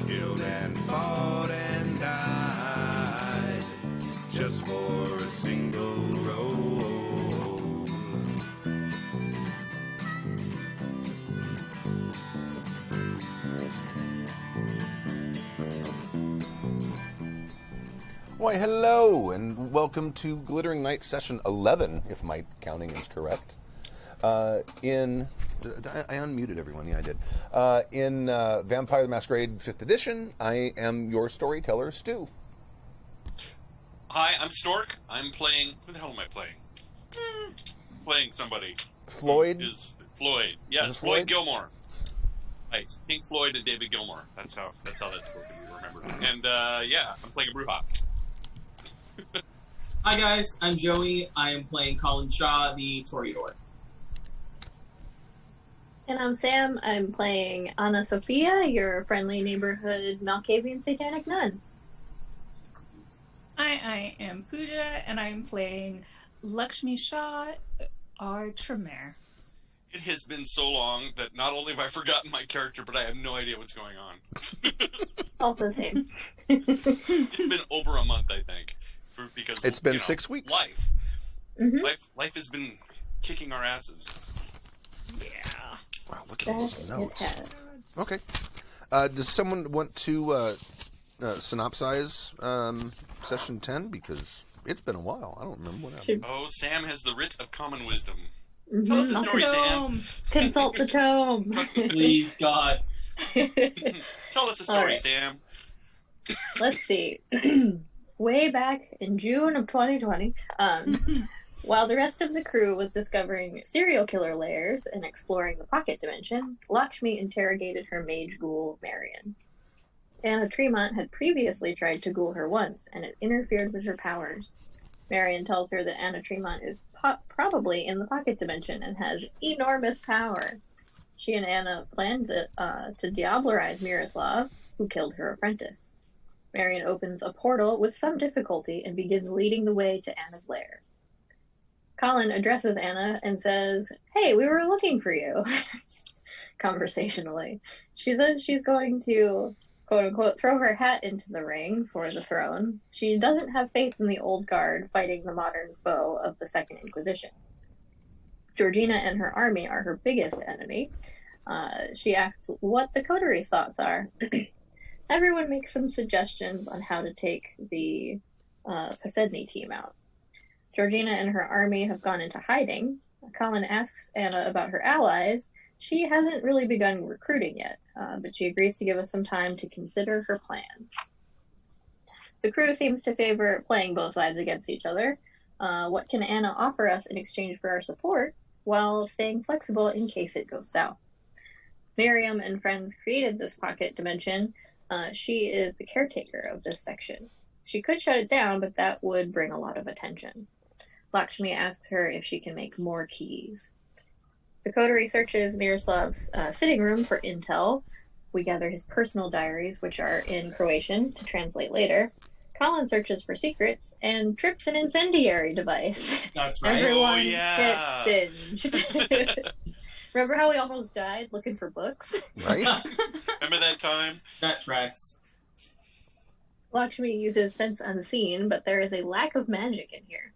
killed and fought and died just for a single role. Why, hello, and welcome to Glittering Night Session 11, if my counting is correct. I unmuted everyone, yeah I did. In Vampire the Masquerade 5th Edition, I am your storyteller, Stu. Hi, I'm Stork. I'm playing... Who the hell am I playing? Playing somebody. Floyd? Is Floyd. Yes, Floyd Gilmore. Right, Pink Floyd and David Gilmore. That's how that's supposed to be remembered. And, yeah, I'm playing a Brewhop. Hi guys, I'm Joey. I am playing Colin Shaw, the Toreador. And I'm Sam. I'm playing Anna Sophia, your friendly neighborhood Malkavian satanic nun. I am Pooja, and I'm playing Lakshmi Shah, our Tremere. It has been so long that not only have I forgotten my character, but I have no idea what's going on. Also same. It's been over a month, I think. Because it's been 6 weeks. Life. Mm-hmm. Life has been kicking our asses. Yeah. Wow, look at those notes. Okay. Does someone want to synopsize session 10? Because it's been a while. I don't remember what happened. Oh, Sam has the writ of common wisdom. Mm-hmm. Tell us a story, Sam. Consult the tome. Please, God. Tell us a story, right. Sam. Let's see. Way back in June of 2020, while the rest of the crew was discovering serial killer lairs and exploring the pocket dimension, Lakshmi interrogated her mage ghoul, Marion. Anna Tremont had previously tried to ghoul her once, and it interfered with her powers. Marion tells her that Anna Tremont is probably in the pocket dimension and has enormous power. She and Anna planned to diablerize Miroslav, who killed her apprentice. Marion opens a portal with some difficulty and begins leading the way to Anna's lair. Colin addresses Anna and says, "Hey, we were looking for you," conversationally. She says she's going to, quote-unquote, throw her hat into the ring for the throne. She doesn't have faith in the old guard fighting the modern foe of the Second Inquisition. Georgina and her army are her biggest enemy. She asks what the coteries' thoughts are. Everyone makes some suggestions on how to take the Poseidon team out. Georgina and her army have gone into hiding. Colin asks Anna about her allies. She hasn't really begun recruiting yet, but she agrees to give us some time to consider her plans. The crew seems to favor playing both sides against each other. What can Anna offer us in exchange for our support while staying flexible in case it goes south? Miriam and friends created this pocket dimension. She is the caretaker of this section. She could shut it down, but that would bring a lot of attention. Lakshmi asks her if she can make more keys. The coterie searches Miroslav's sitting room for intel. We gather his personal diaries, which are in Croatian, to translate later. Colin searches for secrets and trips an incendiary device. That's right. Everyone yeah. gets singed. Remember how we almost died looking for books? Right? Remember that time? That tracks. Lakshmi uses sense unseen, but there is a lack of magic in here.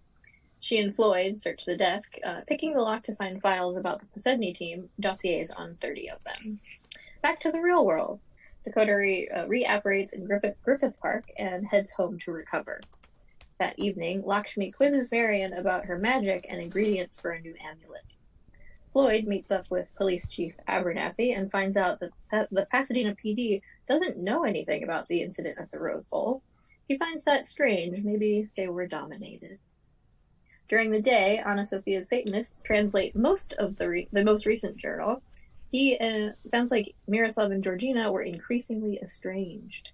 She and Floyd search the desk, picking the lock to find files about the Poseidon team, dossiers on 30 of them. Back to the real world. The coterie reapparates in Griffith Park and heads home to recover. That evening, Lakshmi quizzes Marion about her magic and ingredients for a new amulet. Floyd meets up with Police Chief Abernathy and finds out that the Pasadena PD doesn't know anything about the incident at the Rose Bowl. He finds that strange. Maybe they were dominated. During the day, Anna Sophia's Satanists translate most of the most recent journal. He sounds like Miroslav and Georgina were increasingly estranged.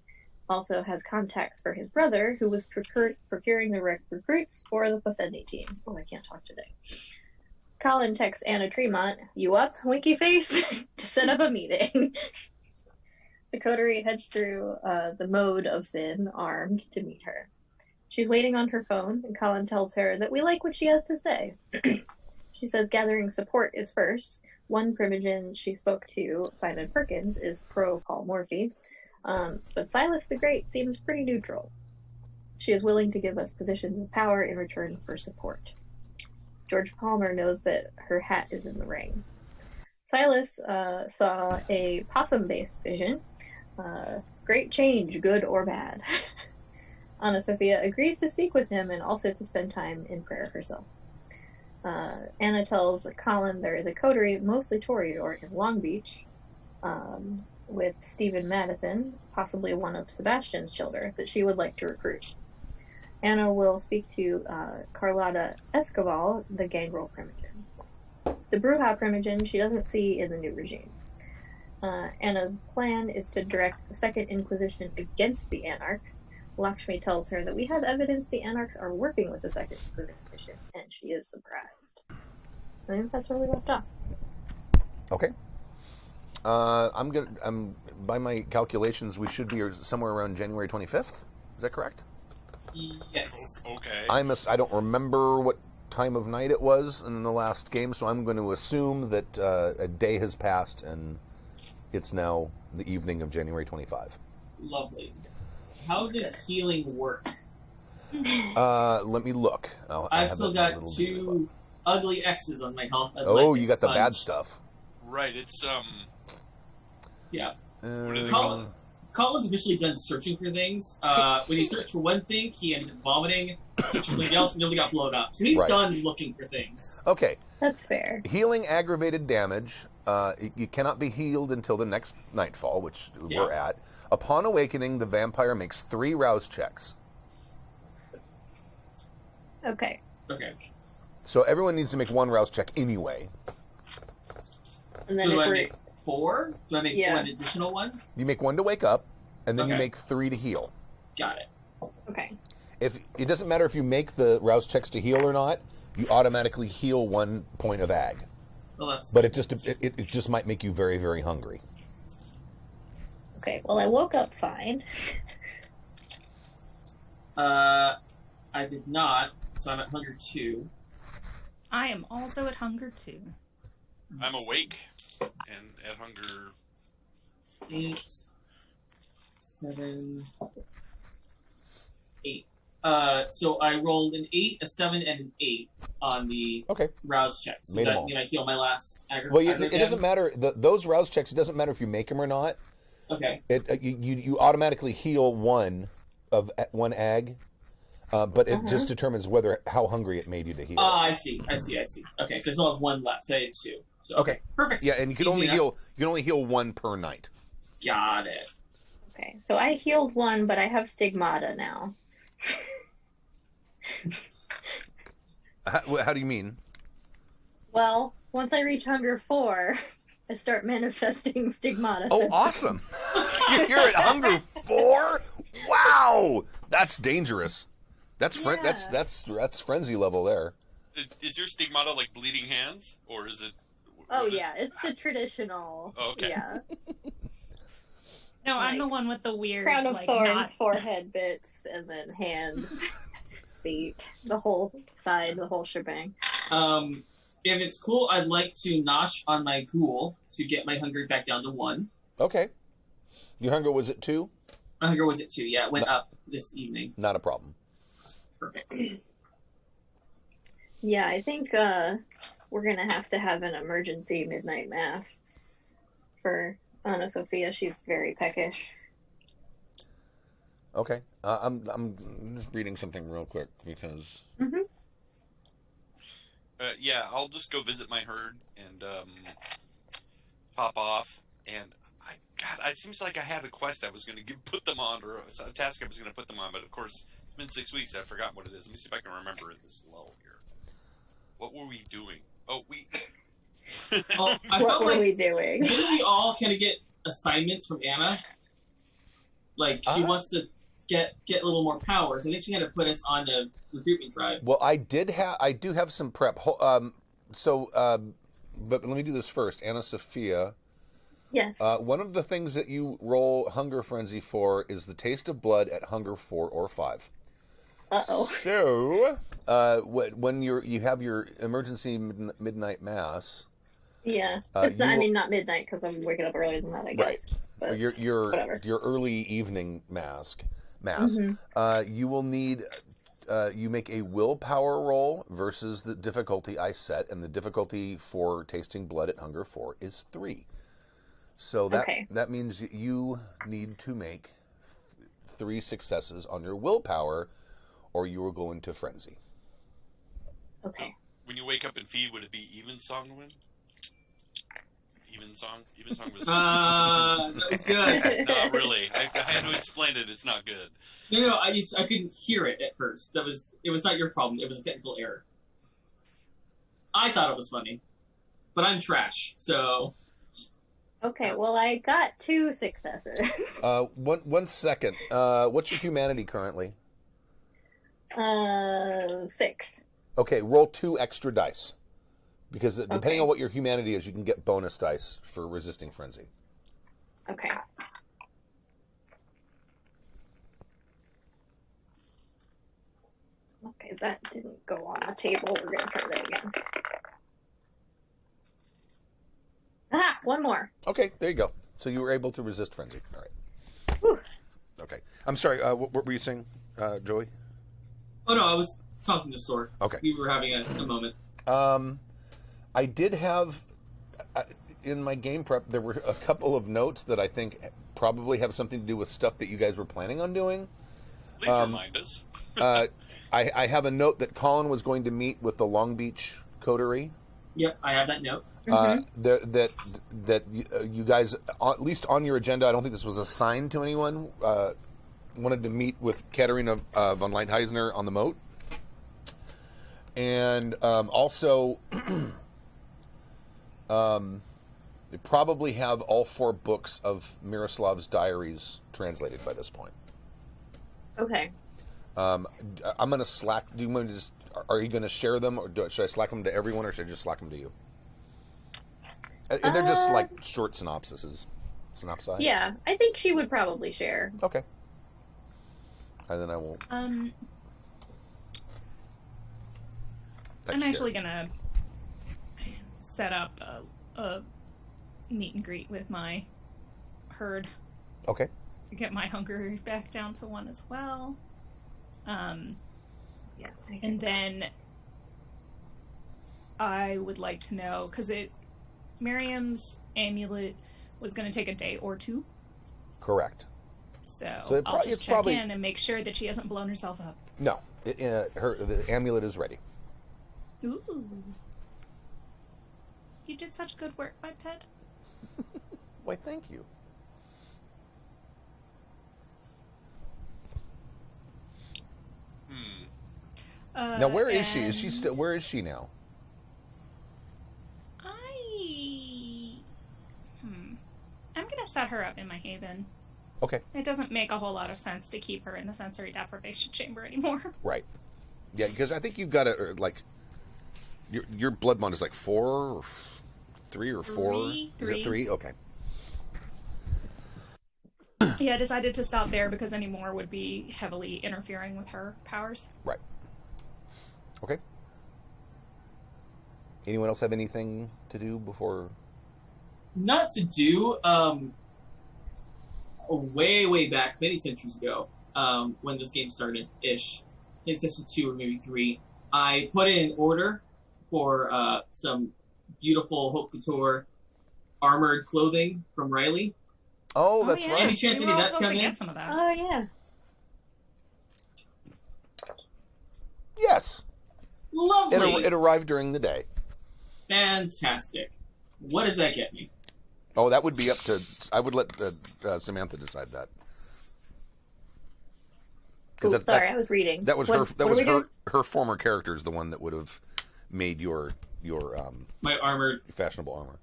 Also has contacts for his brother, who was procuring the recruits for the Poseidon team. Oh, I can't talk today. Colin texts Anna Tremont, "You up, winky face?" to set up a meeting. The coterie heads through the Mote of Sin, armed, to meet her. She's waiting on her phone, and Colin tells her that we like what she has to say. She says gathering support is first. One Primogen she spoke to, Simon Perkins, is pro-Paul Morphy. But Silas the Great seems pretty neutral. She is willing to give us positions of power in return for support. George Palmer knows that her hat is in the ring. Silas saw a possum-based vision. Great change, good or bad. Anna Sophia agrees to speak with him and also to spend time in prayer herself. Anna tells Colin there is a coterie, mostly Toreador, in Long Beach, with Stephen Madison, possibly one of Sebastian's children, that she would like to recruit. Anna will speak to Carlotta Escobar, the Gangrel Primogen. The Bruja Primogen she doesn't see in the new regime. Anna's plan is to direct the Second Inquisition against the Anarchs. Lakshmi tells her that we have evidence the Anarchs are working with the Second Inquisition, and she is surprised. I think that's where we left off. Okay. I'm by my calculations, we should be somewhere around January 25th. Is that correct? Yes. Okay. I don't remember what time of night it was in the last game, so I'm going to assume that a day has passed and it's now the evening of January 25. Lovely. How does healing work? Let me look. I've still got 2 ugly X's on my health. Oh, you got the bad stuff. Right, it's, Yeah. what do they call it? Colin's officially done searching for things. When he searched for one thing, he ended up vomiting. Searched for something else, and nobody got blown up. So he's done looking for things. Okay. That's fair. Healing aggravated damage. You cannot be healed until the next nightfall, which we're at. Upon awakening, the vampire makes 3 rouse checks. Okay. Okay. So everyone needs to make 1 rouse check anyway. And then So if do I we're... make 4? Do I make one additional one? You make 1 to wake up, and then you Okay. make 3 to heal. Got it. Okay. If it doesn't matter if you make the rouse checks to heal or not, you automatically heal 1 point of ag. Well, that's... But it just might make you very, very hungry. Okay, well, I woke up fine. I did not, so I'm at hunger 2. I am also at hunger 2. I'm awake and at hunger. 8, 7, 8. So I rolled an 8, a 7, and an 8 on the rouse checks. Does that mean I heal my last aggregate? Well, it doesn't matter. Those rouse checks, it doesn't matter if you make them or not. Okay. You automatically heal 1 of 1 ag, but it just determines how hungry it made you to heal. I see. Okay, so I still have 1 left. So I had 2. So okay, perfect. Yeah, and you can only heal 1 per night. Got it. Okay, so I healed 1, but I have stigmata now. How do you mean? Well, once I reach hunger 4, I start manifesting stigmata. Oh, awesome! You're at hunger 4? Wow, that's dangerous. That's that's frenzy level there. Is your stigmata like bleeding hands, or is it? It's the traditional. Oh, okay. Yeah. No, I'm the one with the weird Crown of like thorns, forehead bits, and then hands, feet, the whole side, the whole shebang. If it's cool, I'd like to nosh on my ghoul to get my hunger back down to 1. Okay. Your hunger was at 2? My hunger was at 2, yeah. It went up this evening. Not a problem. Perfect. Yeah, I think we're going to have an emergency midnight mass for Anna Sophia. She's very peckish. Okay. I'm just reading something real quick because... Mm-hmm. Yeah, I'll just go visit my herd and pop off. And it seems like I had a quest I was going to put them on, or a task I was going to put them on. But of course, it's been 6 weeks. I've forgotten what it is. Let me see if I can remember in this lull here. What were we doing? Oh, we. What were we doing? Didn't we all kind of get assignments from Anna? Like she wants to get a little more power. So I think she had to put us on a recruitment drive. Well, I do have some prep. But let me do this first. Anna Sophia. Yes. One of the things that you roll Hunger Frenzy for is the taste of blood at Hunger 4 or 5. Uh-oh. So, when you have your emergency midnight mass... Yeah. Not midnight, because I'm waking up earlier than that, I guess. Right. but your whatever. early evening mass. Mhm. You will need you make a willpower roll versus the difficulty I set, and the difficulty for tasting blood at hunger 4 is 3. So that means you need to make 3 successes on your willpower, or you will go into frenzy. Okay. When you wake up and feed, would it be even song to win? Even song was. That was good. Not really. I had to explain it. It's not good. No, I couldn't hear it at first. It was not your problem. It was a technical error. I thought it was funny, but I'm trash. So. Okay. Well, I got 2 successes. 1 second. What's your humanity currently? 6. Okay, roll 2 extra dice. Because depending Okay. on what your humanity is, you can get bonus dice for resisting frenzy. Okay. Okay, that didn't go on the table. We're gonna try that again. Ah, 1 more. Okay, there you go. So you were able to resist frenzy. All right. Whew. Okay. I'm sorry, what were you saying, Joey? Oh no, I was talking to Stork. Okay. We were having a moment. I did have, in my game prep, there were a couple of notes that I think probably have something to do with stuff that you guys were planning on doing. At least remind us. I have a note that Colin was going to meet with the Long Beach Coterie. Yep, I have that note. That you guys, at least on your agenda, I don't think this was assigned to anyone, wanted to meet with Katerina von Leitheisner on the Mote. And also, they probably have all 4 books of Miroslav's diaries translated by this point. Okay. I'm going to Slack. Do you want to just? Are you going to share them, or should I Slack them to everyone, or should I just Slack them to you? And they're just like short synopsises. Synopsi. Yeah, I think she would probably share. Okay. And then I won't. I'm That's actually shared. gonna set up a meet and greet with my herd. Okay. Get my hunger back down to 1 as well. Yeah. And then I would like to know, because Miriam's amulet was going to take a day or 2. Correct. So it's I'll just check probably- in and make sure that she hasn't blown herself up. No, the amulet is ready. Ooh. You did such good work, my pet. Why, thank you. Now, where is she? Is she still? Where is she now? I'm gonna set her up in my haven. Okay. It doesn't make a whole lot of sense to keep her in the sensory deprivation chamber anymore. Right. Yeah, because I think you've got to like your blood bond is like 4 or 3 or 4. Is it 3? Okay. Yeah, I decided to stop there because any more would be heavily interfering with her powers. Right. Okay. Anyone else have anything to do before? Not to do. Way back, many centuries ago, when this game started, ish, in session 2 or maybe 3, I put in order for some beautiful Haute Couture armored clothing from Riley. Oh, that's yeah. right. Any chance We any were of all that's supposed to coming in? get some of that. Oh yeah. Yes. Lovely. It arrived during the day. Fantastic. What does that get me? Oh, that would be up to. I would let Samantha decide that. Ooh, Because sorry, I was reading. That was What- her. what That are was we doing? her former character is the one that would have made your My armored. fashionable armor.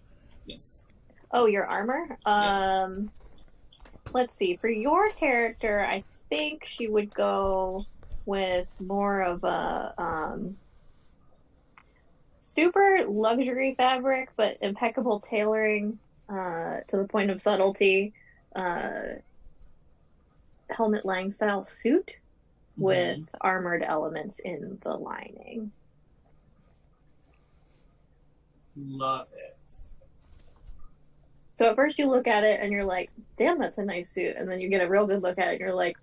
Yes. Oh, your armor? Yes. Let's see. For your character, I think she would go with more of a super luxury fabric, but impeccable tailoring to the point of subtlety. Helmet Lang style suit with armored elements in the lining. Love it. So at first you look at it and you're like, damn, that's a nice suit. And then you get a real good look at it and you're like,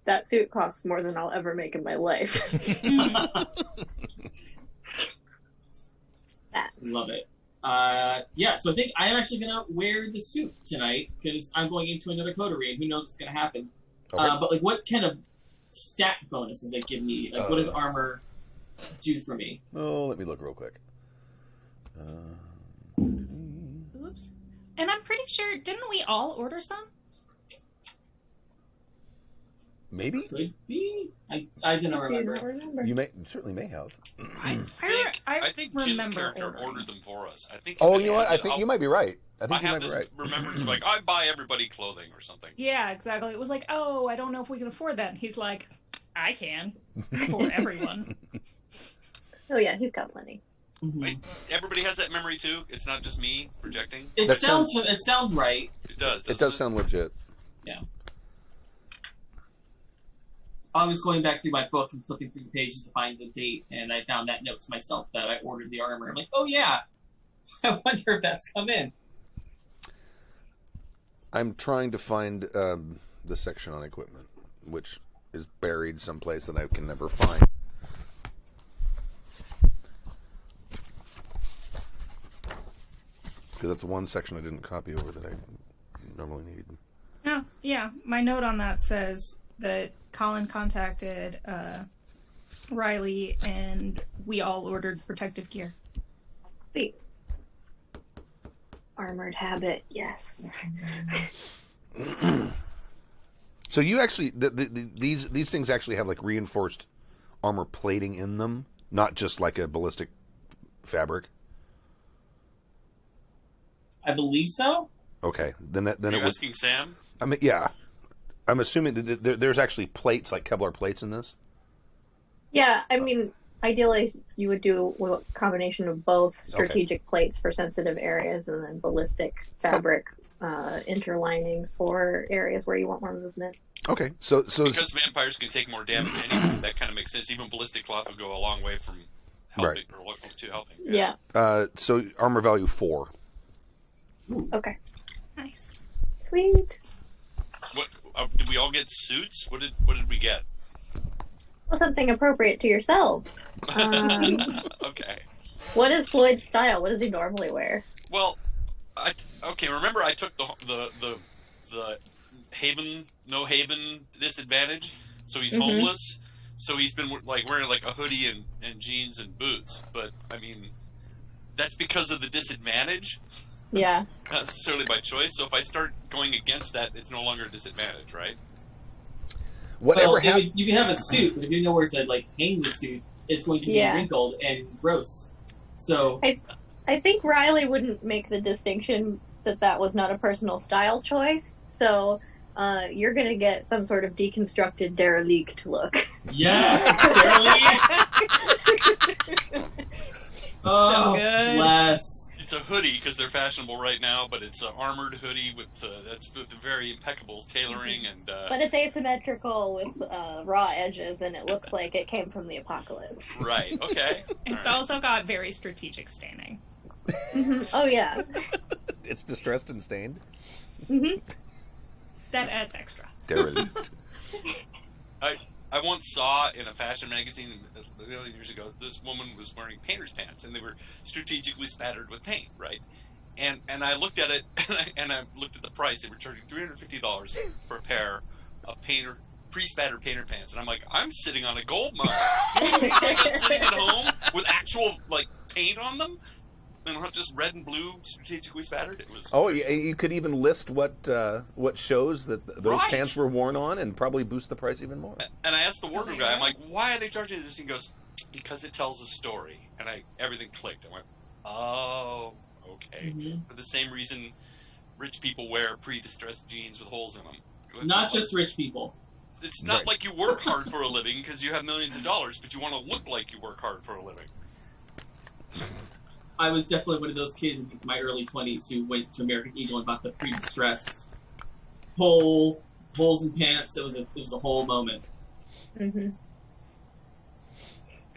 that suit costs more than I'll ever make in my life. Love it. Yeah, so I think I am actually going to wear the suit tonight because I'm going into another coterie and who knows what's going to happen. Okay. But like, what kind of stat bonuses they give me? Like, what does armor do for me? Oh, let me look real quick. Oops. And I'm pretty sure, didn't we all order some? Maybe? Could be. I don't remember. You certainly may have. I think Jin's remember character ordering. ordered them for us. I think. Oh, you know what? I think you might be right. I think you have might be this right. remembrance of like I buy everybody clothing or something. Yeah, exactly. It was like, oh, I don't know if we can afford that. And he's like, I can. For everyone. Oh yeah, he's got plenty. Mm-hmm. Wait, everybody has that memory too. It's not just me projecting. It That sounds right. It does. It does sound legit. Yeah. I was going back through my book and flipping through the pages to find the date, and I found that note to myself that I ordered the armor. I'm like, oh yeah, I wonder if that's come in. I'm trying to find the section on equipment, which is buried someplace that I can never find. Because that's one section I didn't copy over that I normally need. Oh, yeah. My note on that says that Colin contacted Riley and we all ordered protective gear. Sweet. Armored habit, yes. So you actually, these things actually have like reinforced armor plating in them, not just like a ballistic fabric. I believe so. Okay, then Are it you was. asking Sam? I mean, yeah, I'm assuming that there's actually plates like Kevlar plates in this. Yeah, I mean, ideally you would do a combination of both strategic plates for sensitive areas and then ballistic fabric interlining for areas where you want more movement. Okay, so Because vampires can take more damage anyway, that kind of makes sense. Even ballistic cloth will go a long way from helping or to helping. Yeah. So armor value 4. Okay. Nice. Sweet. What did we all get suits? What did we get? Well, something appropriate to yourself. Okay. What is Floyd's style? What does he normally wear? Well, remember I took the no haven disadvantage, so he's homeless. So he's been like wearing like a hoodie and jeans and boots. But I mean, that's because of the disadvantage, Yeah. not necessarily by choice. So if I start going against that, it's no longer a disadvantage, right? whatever Well, happened. you can have a suit, but if you know where to like hang the suit, it's going to be wrinkled and gross. So I think Riley wouldn't make the distinction that was not a personal style choice. So you're going to get some sort of deconstructed derelict look. yes, derelict. Oh, good. bless. It's a hoodie because they're fashionable right now, but it's an armored hoodie with very impeccable tailoring and. But it's asymmetrical with raw edges, and it looks like it came from the apocalypse. Right. Okay. It's All right. also got very strategic staining. Oh, yeah. It's distressed and stained. That adds extra. Derelict. I once saw in a fashion magazine a million years ago, this woman was wearing painter's pants, and they were strategically spattered with paint, right? And I looked at it, and I looked at the price. They were charging $350 for a pair of pre-spattered painter pants, and I'm like, I'm sitting on a gold mine. You know these things sitting at home with actual like paint on them, and not just red and blue strategically spattered. It was. Oh, yeah, you could even list what shows that those Right. pants were worn on, and probably boost the price even more. And I asked the wardrobe guy, I'm like, why are they charging this? And he goes, because it tells a story. And everything clicked. I went, oh, okay. For the same reason rich people wear pre-distressed jeans with holes in them. It's Not just rich people. It's not Right. like you work hard for a living because you have millions of dollars, but you want to look like you work hard for a living. I was definitely one of those kids in my early 20s who went to American Eagle and bought the pre-distressed holes in pants. It was a whole moment. It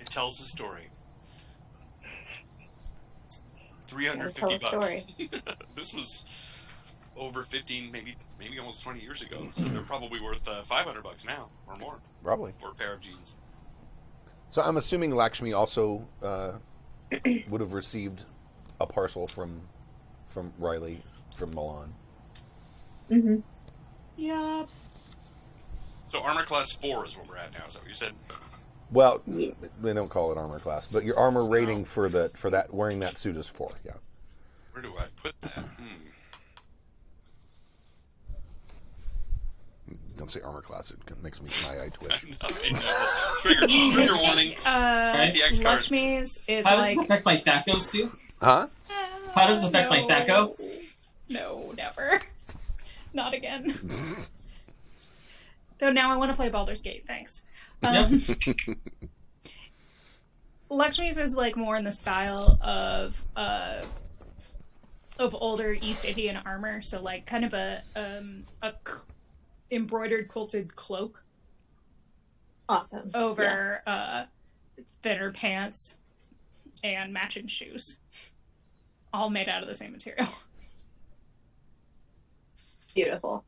tells a story. $350 Tell a story. This was over 15, maybe almost 20 years ago. So they're probably worth $500 now or more Probably. for a pair of jeans. So I'm assuming Lakshmi also would have received a parcel from Riley from Milan. Mm-hmm. Yeah. So armor class 4 is what we're at now. Is that what you said? Well, Yeah. they don't call it armor class, but your armor rating for that wearing that suit is 4. Yeah. Where do I put that? Don't say armor class; it makes my eye twitch. I know. Trigger warning. The X card. Lakshmi's is How does like. this affect my Thacos too? Huh? How does it affect my Thaco? No, never. Not again. Though now I want to play Baldur's Gate. Thanks. Lakshmi's is like more in the style of older East Indian armor, so like kind of a embroidered quilted cloak Awesome. over thinner pants and matching shoes, all made out of the same material. Beautiful.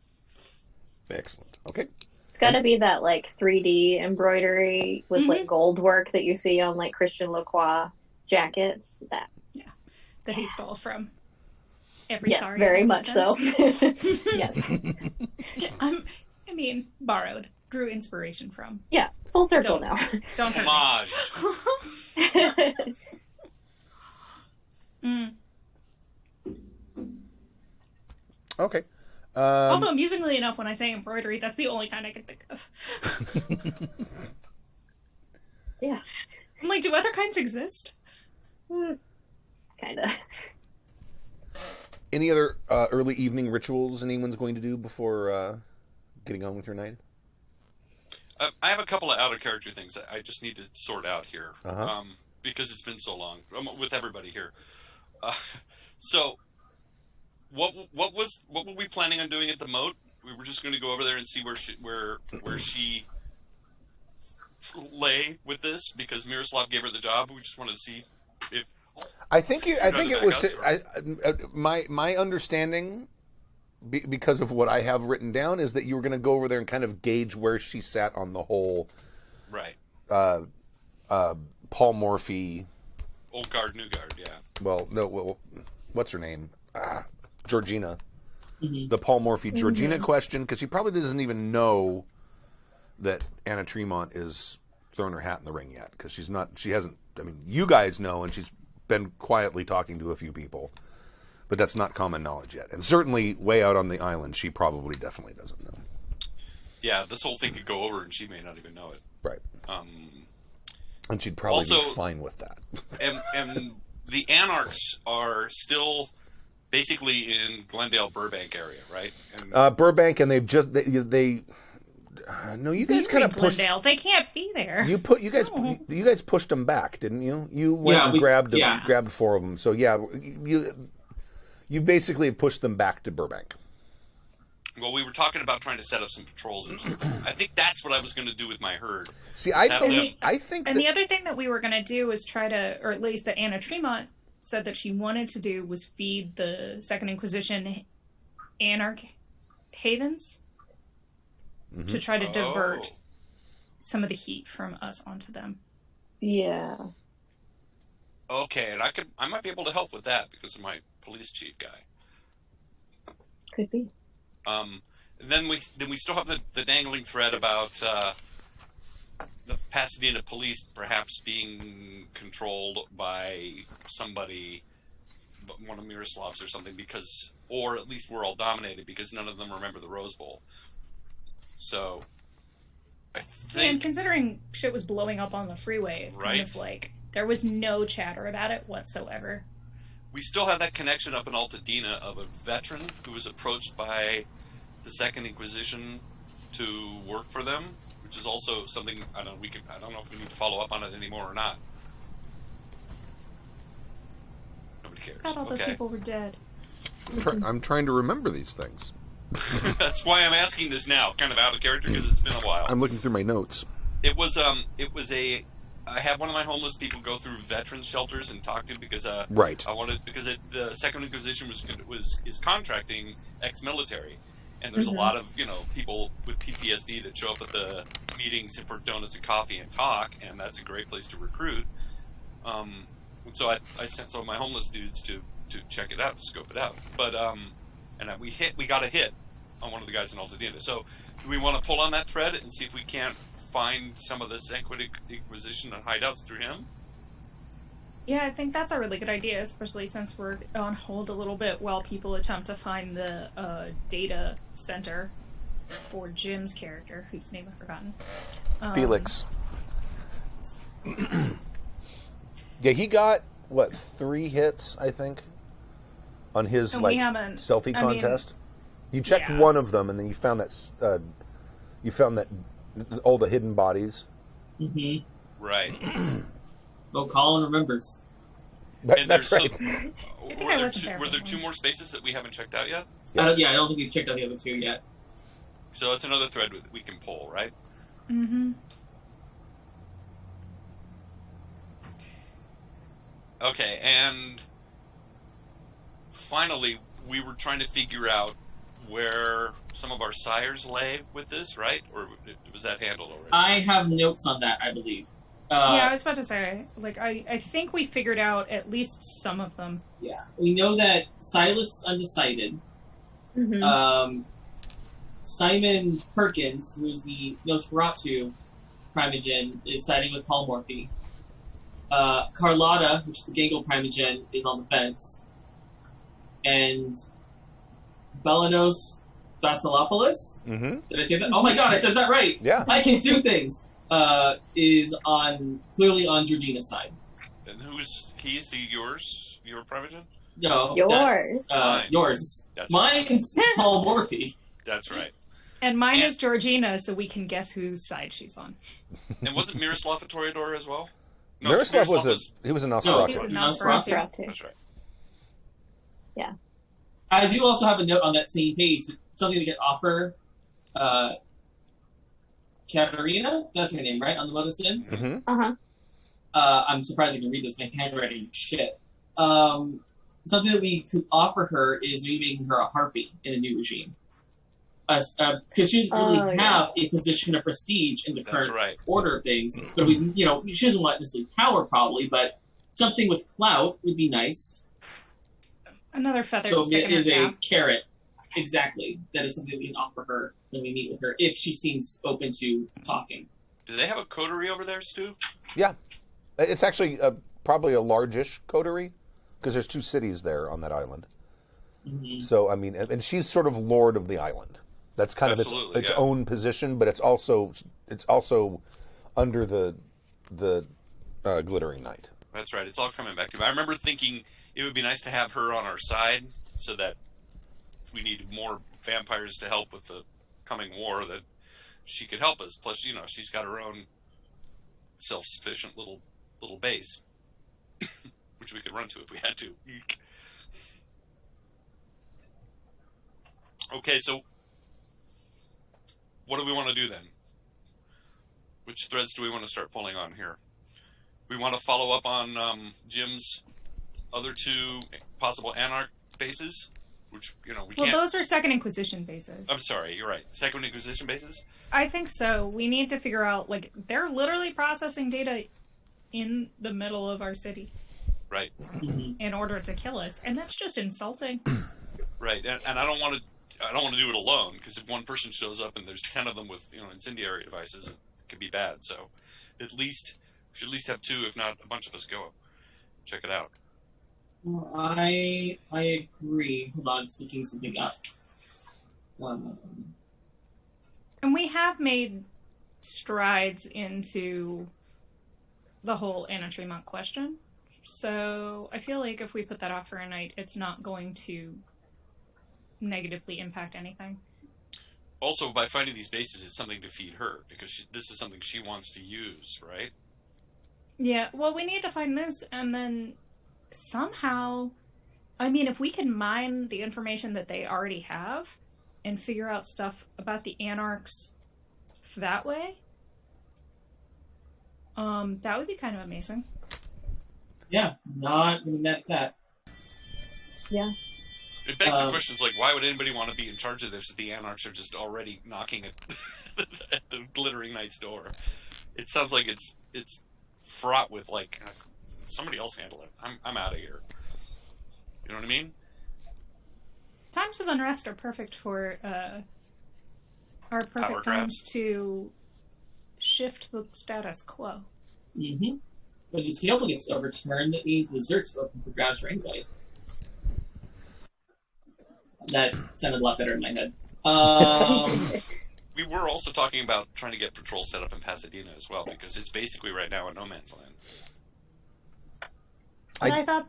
Excellent. Okay. It's got to be that like 3D embroidery with like gold work that you see on like Christian Lacroix jackets. That he stole from every Yes, Sari very in much so. existence. Yes. I mean, borrowed, drew inspiration from. Yeah, full circle Don't- now. Don't hurt Homage. me. Okay. Also, amusingly enough, when I say embroidery, that's the only kind I can think of. Yeah. I'm like, do other kinds exist? Kind of. Any other early evening rituals anyone's going to do before getting on with your night? I have a couple of out-of-character things that I just need to sort out here. Uh-huh. Because it's been so long with everybody here. So, what were we planning on doing at the Mote? We were just going to go over there and see where she lay with this because Miroslav gave her the job. We just wanted to see if. I think it was us, my understanding, because of what I have written down, is that you were going to go over there and kind of gauge where she sat on the whole Right. Paul Morphy. Old guard, new guard, yeah. Well, no, what's her name? Georgina. Mm-hmm. The Paul Morphy Georgina question, because she probably doesn't even know that Anna Tremont is throwing her hat in the ring yet, because she hasn't. I mean, you guys know, and she's been quietly talking to a few people, but that's not common knowledge yet. And certainly, way out on the island, she probably definitely doesn't know. Yeah, this whole thing could go over, and she may not even know it. Right. And she'd probably Also- be fine with that. And the Anarchs are still basically in Glendale, Burbank area, right? And Burbank, and they've just they no, you guys kind of pushed. Glendale. They can't be there. You guys pushed them back, didn't you? You went and grabbed 4 of them. So yeah, you basically pushed them back to Burbank. well, we were talking about trying to set up some patrols or something. I think that's what I was going to do with my herd. See, Have I think And that, the other thing that we were going to do was try to, or at least that Anna Tremont said that she wanted to do, was feed the Second Inquisition Anarch havens to try to divert some of the heat from us onto them. Yeah. Okay, and I might be able to help with that because of my police chief guy. Could be. Then we still have the dangling thread about the Pasadena police perhaps being controlled by somebody, one of Miroslav's or something, because, or at least we're all dominated because none of them remember the Rose Bowl. So, I And think considering shit was blowing up on the freeway, it's kind Right. of like there was no chatter about it whatsoever. we still have that connection up in Altadena of a veteran who was approached by the Second Inquisition to work for them, which is also something I don't know if we need to follow up on it anymore or not. Nobody cares. I thought all those Okay. people were dead. I'm trying to remember these things. That's why I'm asking this now, kind of out of character because it's been a while. I'm looking through my notes. It was a I have one of my homeless people go through veterans shelters and talk to because Right. I wanted because the Second Inquisition is contracting ex-military, and there's a lot of people with PTSD that show up at the meetings for donuts and coffee and talk, and that's a great place to recruit. So I sent some of my homeless dudes to check it out, to scope it out. But we got a hit on one of the guys in Altadena. So do we want to pull on that thread and see if we can't find some of the Second Inquisition and hideouts through him? Yeah, I think that's a really good idea, especially since we're on hold a little bit while people attempt to find the data center for Jim's character, whose name I've forgotten. Felix. Yeah, he got, 3 hits, I think, on his, And we haven't- selfie I mean, contest? You checked yes. one of them, and then you found that all the hidden bodies. Mm-hmm. Right. Oh, Colin remembers. And That's there's right. were there 2 more spaces that we haven't checked out yet? I don't think we've checked out the other 2 yet. So that's another thread we can pull, right? Mm-hmm. Okay, and finally, we were trying to figure out where some of our sires lay with this, right? Or was that handled already? I have notes on that, I believe. Yeah, I was about to say, I think we figured out at least some of them. Yeah. We know that Silas is undecided. Mm-hmm. Simon Perkins, who's the Nosferatu Primogen, is siding with Polymorphy. Carlotta, which is the Gangle Primogen, is on the fence. And Belanos Basilopoulos? Mm-hmm. Did I say that? Oh my god, I said that right! Yeah. I can do things! Is clearly on Georgina's side. And who's he? Is he your Primogen? No, Yours. Mine. Yours. That's Mine's Polymorphy. That's right. And mine And- is Georgina, so we can guess whose side she's on. And wasn't Miroslav a Toreador as well? No, Miroslav was was he was a No, Nosferatu. He's a Nosferatu. Nosferatu. That's right. I do also have a note on that same page, something we can offer Katerina, that's her name, right? On the Mote of Sin? Mm-hmm. Uh-huh. I'm surprised I can read this. My handwriting is shit. Something that we could offer her is maybe making her a harpy in a new regime. Because she doesn't really have a position of prestige in the That's current right. order of things. But she doesn't want necessarily power probably, but something with clout would be nice. Another feather So to stick it in her is a cap. carrot. Exactly. That is something we can offer her when we meet with her, if she seems open to talking. Do they have a coterie over there, Stu? Yeah. It's actually probably a largish coterie, because there's 2 cities there on that island. Mm-hmm. So, I mean, and she's sort of lord of the island. That's kind of Absolutely, its yeah. own position, but it's also under the Glittering Knight. That's right. It's all coming back to me. I remember thinking it would be nice to have her on our side so that if we needed more vampires to help with the coming war, that she could help us. Plus, she's got her own self-sufficient little base, which we could run to if we had to. Eek. Okay, so what do we want to do then? Which threads do we want to start pulling on here? We want to follow up on Jim's other 2 possible Anarch bases, which, we Well, can't... those are Second Inquisition bases. I'm sorry, you're right. Second Inquisition bases? I think so. We need to figure out, they're literally processing data in the middle of our city Right, in order to kill us, and that's just insulting. right. And I don't want to do it alone, because if one person shows up and there's 10 of them with, incendiary devices, it could be bad. So we should at least have 2, if not a bunch of us go check it out. Well, I agree. Hold on, just looking something up. And we have made strides into the whole Anna Tremont question. So I feel like if we put that off for a night, it's not going to negatively impact anything. Also, by finding these bases, it's something to feed her, because this is something she wants to use, right? Yeah, well, we need to find this, and then somehow, if we can mine the information that they already have and figure out stuff about the Anarchs that way, That would be kind of amazing. Yeah, not gonna net that. Yeah. It begs the questions like, why would anybody want to be in charge of this if the Anarchs are just already knocking at, at the Glittering Knight's door? It sounds like it's fraught with like, somebody else handle it. I'm out of here. You know what I mean? Times of unrest are perfect for are perfect Power times grabs. to shift the status quo. Mm-hmm. When the table gets overturned, that means the Zerk's open for grabs for anybody. That sounded a lot better in my head. We were also talking about trying to get patrol set up in Pasadena as well, because it's basically right now a no man's land. But I thought,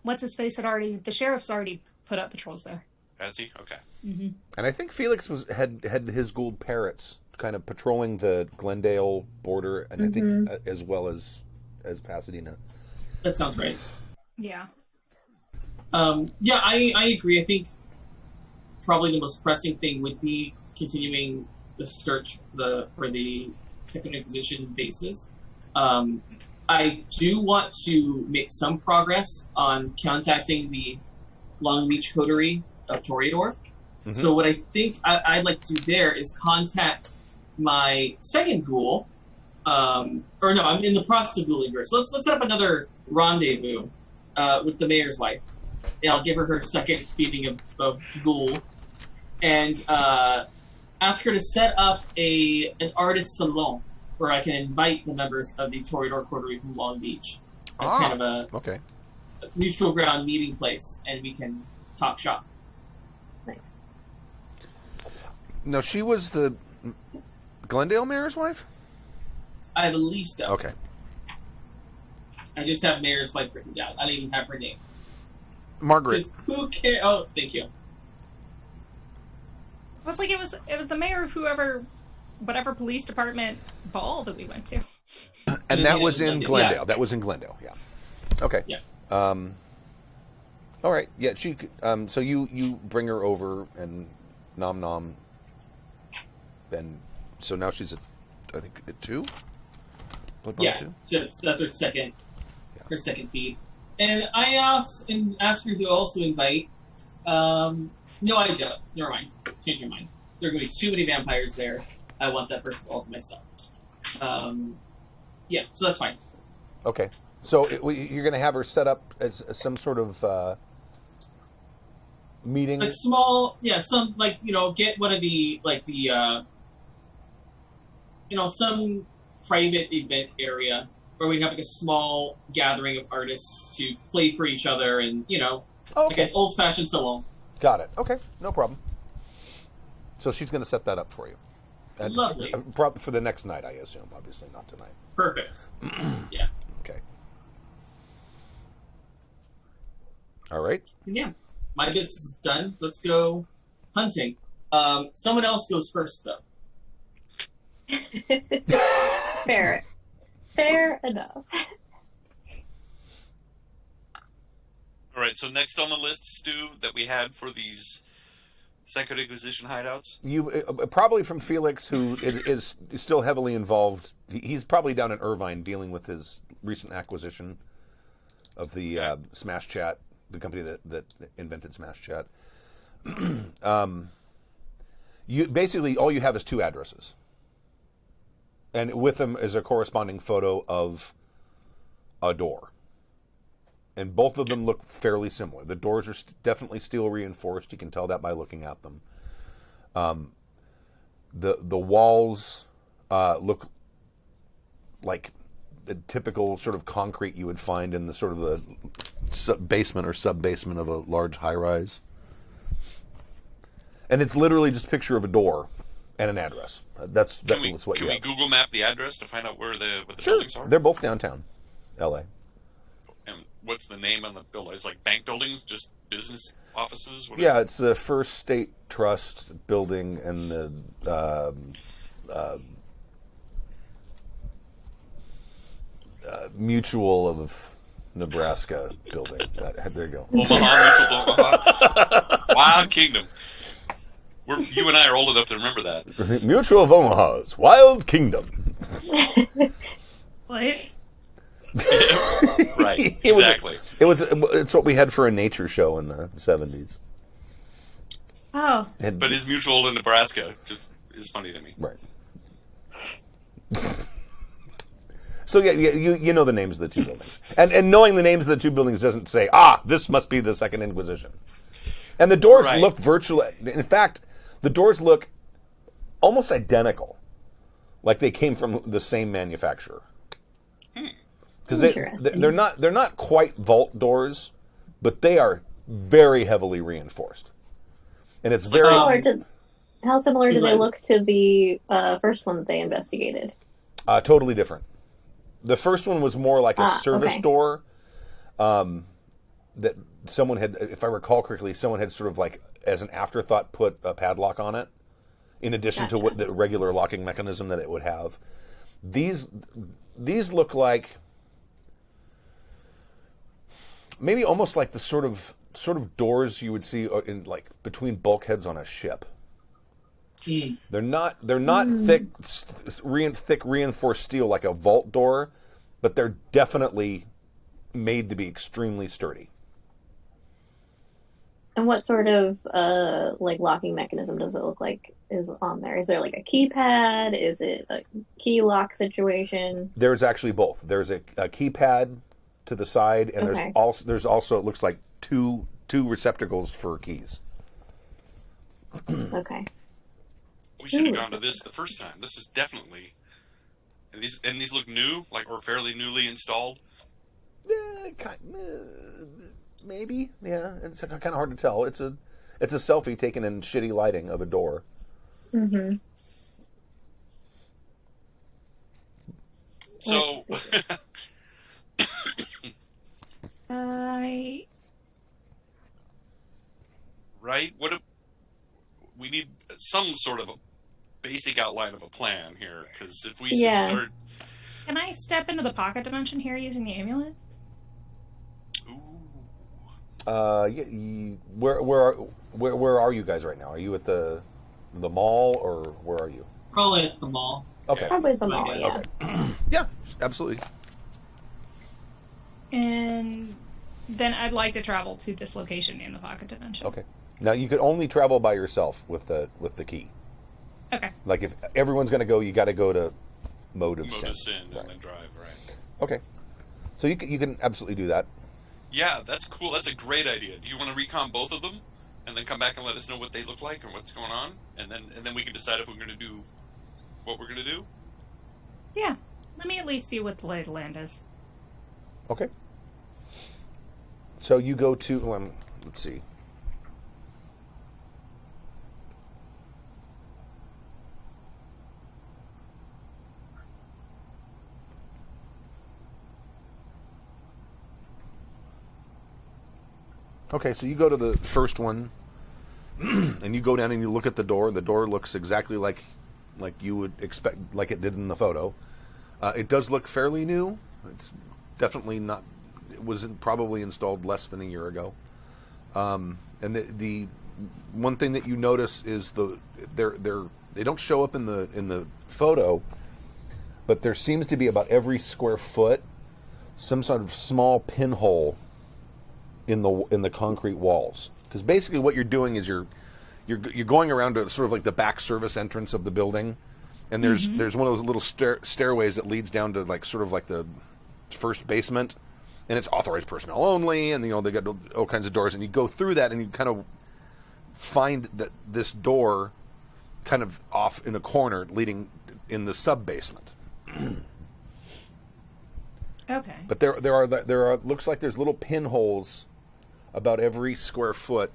what's his face the sheriff's already put up patrols there. Has he? Okay. Mm-hmm. And I think Felix had his Gould Parrots kind of patrolling the Glendale border, and I think as well as Pasadena. That sounds right. Yeah. Yeah, I agree. I think probably the most pressing thing would be continuing the search for the Second Inquisition bases. I do want to make some progress on contacting the Long Beach Coterie of Toreador. Mm-hmm. So what I think I'd like to do there is contact my second ghoul. I'm in the process of ghouling her. So let's set up another rendezvous with the mayor's wife. And I'll give her second feeding of ghoul. And ask her to set up an artist salon where I can invite the members of the Toreador Coterie from Long Beach as kind of a neutral ground meeting place, and we can talk shop. Nice. No, she was the Glendale mayor's wife? I believe so. Okay. I just have mayor's wife written down. I don't even have her name. Margaret. Who cares? Oh, thank you. I was like, it was the mayor of whatever police department ball that we went to. And that was in Glendale. Yeah. That was in Glendale, yeah. Okay. Yeah. All right. Yeah, she so you bring her over and nom. And so now she's I think at 2? Yeah. 2? That's her second feed. And I asked her to also invite no, I don't. Never mind. Change my mind. There are going to be too many vampires there. I want that person to alter my stuff. Yeah, so that's fine. Okay. So you're going to have her set up as some sort of meeting? Like small, some, get one of some private event area where we have like a small gathering of artists to play for each other and, like an old-fashioned salon. Got it. Okay, no problem. So she's going to set that up for you. And Lovely. For the next night, I assume. Obviously, not tonight. Perfect. Yeah. Okay. All right. Yeah. My business is done. Let's go hunting. Someone else goes first, though. Fair enough. All right, so next on the list, Stu, that we had for these Second Inquisition hideouts? You probably from Felix, who is still heavily involved. He's probably down in Irvine dealing with his recent acquisition of the Smash Chat, the company that invented Smash Chat. You basically all you have is 2 addresses, and with them is a corresponding photo of a door. And both of them look fairly similar. The doors are definitely steel reinforced. You can tell that by looking at them. The walls look like the typical sort of concrete you would find in the sort of the basement or sub-basement of a large high-rise. And it's literally just a picture of a door and an address. That's what you have. Can we Google map the address to find out where the Sure. buildings are? They're both downtown L.A. And what's the name on the building? It's like bank buildings, just business offices? What is Yeah, it? it's the First State Trust building and the Mutual of Nebraska building. There you go. Omaha, Mutual of Omaha. Wild Kingdom. You and I are old enough to remember that. Mutual of Omaha's Wild Kingdom. What? Right, exactly. It's what we had for a nature show in the 70s. Oh. But his mutual in Nebraska just is funny to me. Right. So yeah, you know the names of the two buildings, and knowing the names of the two buildings doesn't say this must be the Second Inquisition. And the doors look virtually. In fact, the doors look almost identical, like they came from the same manufacturer. Because they're not quite vault doors, but they are very heavily reinforced, and it's very. How similar do they look to the first one that they investigated? Totally different. The first one was more like a service door that someone had, if I recall correctly, someone had sort of like, as an afterthought, put a padlock on it, in addition to what the regular locking mechanism that it would have. These look like maybe almost like the sort of doors you would see in like between bulkheads on a ship. They're not thick reinforced steel like a vault door, but they're definitely made to be extremely sturdy. And what sort of like locking mechanism does it look like is on there? Is there like a keypad? Is it a key lock situation? There's actually both. There's a keypad to the side, and there's also it looks like two receptacles for keys. Okay. We should have gone to this the first time. This is definitely, and these look new, like, or fairly newly installed. Maybe, yeah. It's kind of hard to tell. It's a selfie taken in shitty lighting of a door. Mm-hmm. So, right? We need some sort of a basic outline of a plan here, because if we start... Can I step into the pocket dimension here using the amulet? Ooh. Where are you guys right now? Are you at the mall, or where are you? Probably at the mall. Okay. Probably the mall, yeah. Okay. Yeah, absolutely. And then I'd like to travel to this location in the pocket dimension. Okay. Now you could only travel by yourself with the key. Okay. Like if everyone's going to go, you got to go to Mote of Sin. And then drive, right. Okay. So you can absolutely do that. Yeah, that's cool. That's a great idea. Do you want to recon both of them, and then come back and let us know what they look like or what's going on, and then we can decide if we're going to do what we're going to do? Yeah. Let me at least see what the lay of the land is. Okay. So you go to, let's see. Okay, so you go to the first one, and you go down and you look at the door. The door looks exactly like you would expect, like it did in the photo. It does look fairly new. It's definitely not. It was probably installed less than a year ago. And the one thing that you notice is they don't show up in the photo, but there seems to be about every square foot some sort of small pinhole in the concrete walls. Because basically what you're doing is you're going around to sort of like the back service entrance of the building, and there's one of those little stairways that leads down to like sort of like the first basement, and it's authorized personnel only, and they got all kinds of doors, and you go through that and you kind of find that this door kind of off in a corner leading in the sub basement. Okay. But there are looks like there's little pinholes about every square foot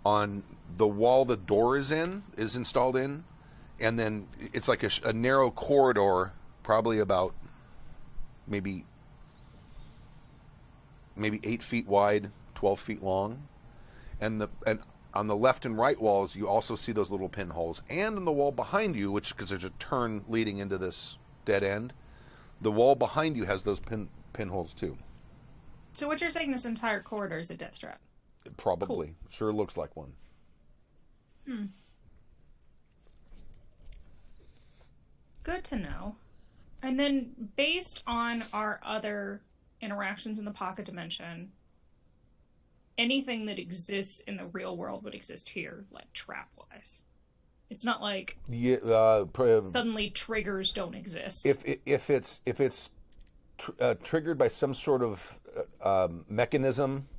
on the wall the door is installed in, and then it's like a narrow corridor, probably about maybe 8 feet wide, 12 feet long, and on the left and right walls you also see those little pinholes, and on the wall behind you, because there's a turn leading into this dead end, the wall behind you has those pinholes too. So what you're saying, this entire corridor is a death trap? Probably. Cool. Sure looks like one. Good to know. And then, based on our other interactions in the pocket dimension, anything that exists in the real world would exist here, like trap-wise. It's not like suddenly triggers don't exist. If it's triggered by some sort of mechanism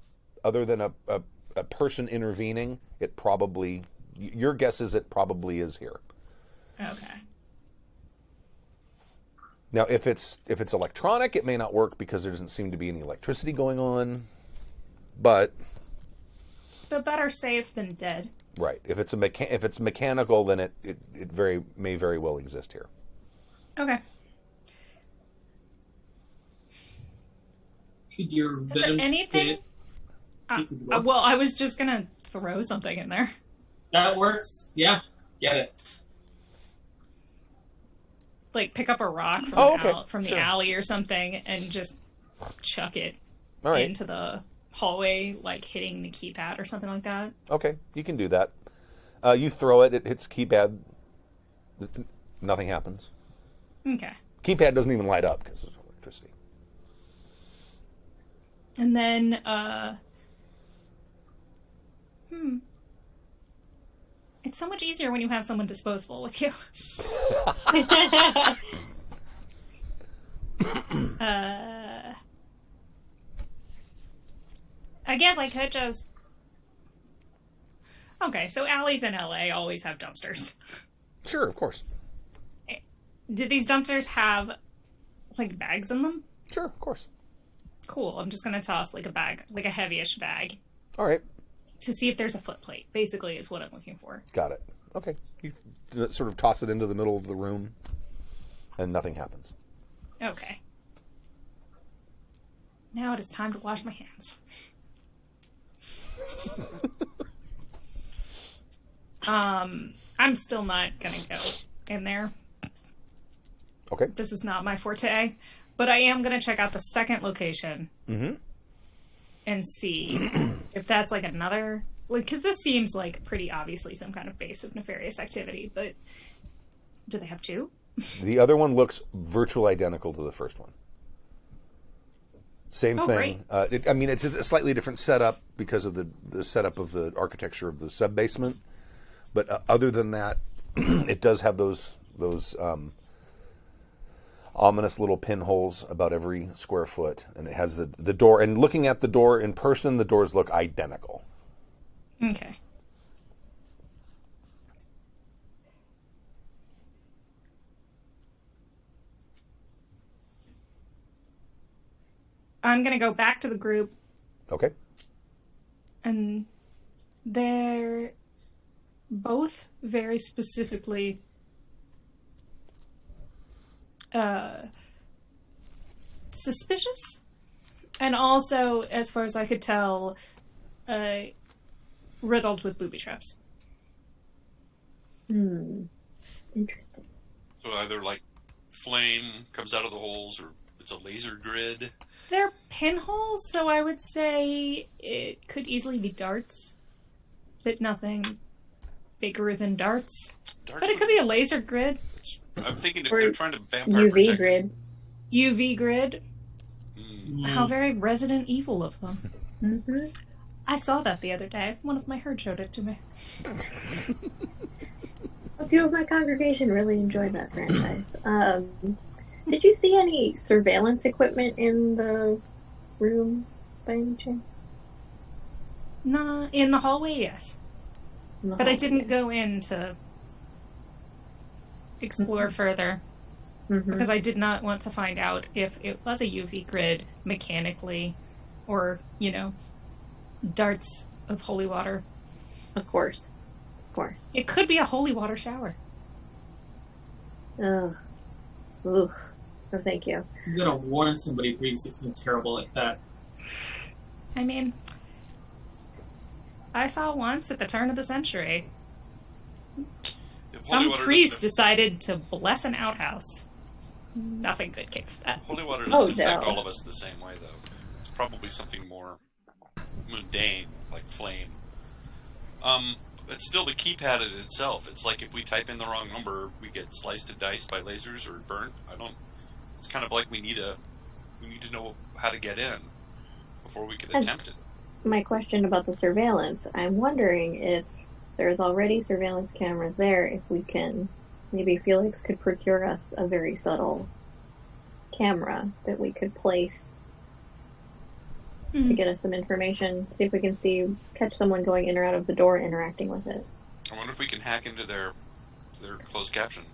other than a person intervening, it probably, your guess is it probably is here. Okay. Now, if it's electronic, it may not work because there doesn't seem to be any electricity going on. But better safe than dead. Right. If it's mechanical, then it may very well exist here. Okay. Could your venom spit? Well, I was just gonna throw something in there. That works. Yeah. Get it. Like pick up a rock from the alley or something and just chuck it into the hallway, like hitting the keypad or something like that. Okay, you can do that. You throw it, it hits keypad, nothing happens. Okay. Keypad doesn't even light up because there's electricity. And then, it's so much easier when you have someone disposable with you. I guess I could just... Okay, so alleys in LA always have dumpsters. Sure, of course. Did these dumpsters have, like, bags in them? Sure, of course. Cool, I'm just gonna toss, like, a bag, like a heavy-ish bag. All right. To see if there's a foot plate, basically, is what I'm looking for. Got it. Okay. You sort of toss it into the middle of the room, and nothing happens. Okay. Now it is time to wash my hands. I'm still not gonna go in there. Okay. This is not my forte, but I am gonna check out the second location. Mm-hmm. And see if that's like another, like, because this seems like pretty obviously some kind of base of nefarious activity, but do they have two? The other one looks virtually identical to the first one. Same thing. It's a slightly different setup because of the setup of the architecture of the sub-basement, but other than that, it does have those ominous little pinholes about every square foot, and it has the door. And looking at the door in person, the doors look identical. Okay. I'm gonna go back to the group. Okay. And they're both very specifically suspicious, and also, as far as I could tell, riddled with booby traps. Interesting. So either like flame comes out of the holes, or it's a laser grid. They're pinholes, so I would say it could easily be darts, but nothing bigger than darts. But it could be a laser grid. I'm thinking if they're trying to vampire UV grid. UV grid. How very Resident Evil of them. Mm-hmm. I saw that the other day. One of my herd showed it to me. A few of my congregation really enjoyed that franchise. Did you see any surveillance equipment in the rooms by any chance? Nah, in the hallway, yes. But I didn't go in to explore further. Because I did not want to find out if it was a UV grid mechanically, or, darts of holy water. Of course. It could be a holy water shower. Oh. Ooh. No, thank you. You gotta warn somebody if you see something terrible like that. I mean, I saw once at the turn of the century, some priest decided to bless an outhouse. Nothing good came of that. Holy water doesn't affect all of us the same way, though. It's probably something more mundane, like flame. But still, the keypad in itself, it's like if we type in the wrong number, we get sliced and diced by lasers or burnt. it's kind of like we need to know how to get in before we can And- attempt it. My question about the surveillance, I'm wondering if there's already surveillance cameras there, if we can, maybe Felix could procure us a very subtle camera that we could place to get us some information, see if we can catch someone going in or out of the door interacting with it. I wonder if we can hack into their closed caption.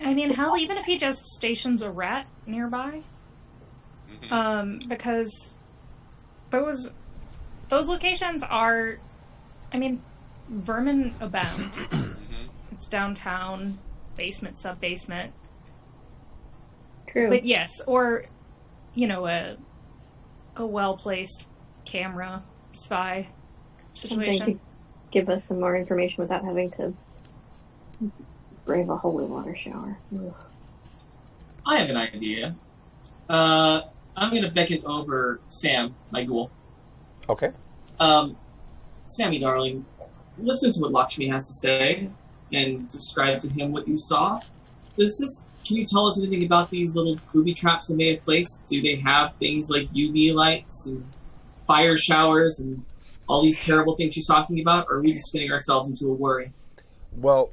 I mean, hell, even if he just stations a rat nearby, because those locations are, I mean, vermin abound. It's downtown, basement, sub-basement. True. But yes, or, you know, a well-placed camera spy Something situation. to give us some more information without having to brave a holy water shower. Ugh. I have an idea. I'm going to beckon over Sam, my ghoul. Okay. Sammy, darling, listen to what Lakshmi has to say and describe to him what you saw. Can you tell us anything about these little booby traps they may have placed? Do they have things like UV lights and fire showers and all these terrible things she's talking about, or are we just spinning ourselves into a worry? Well,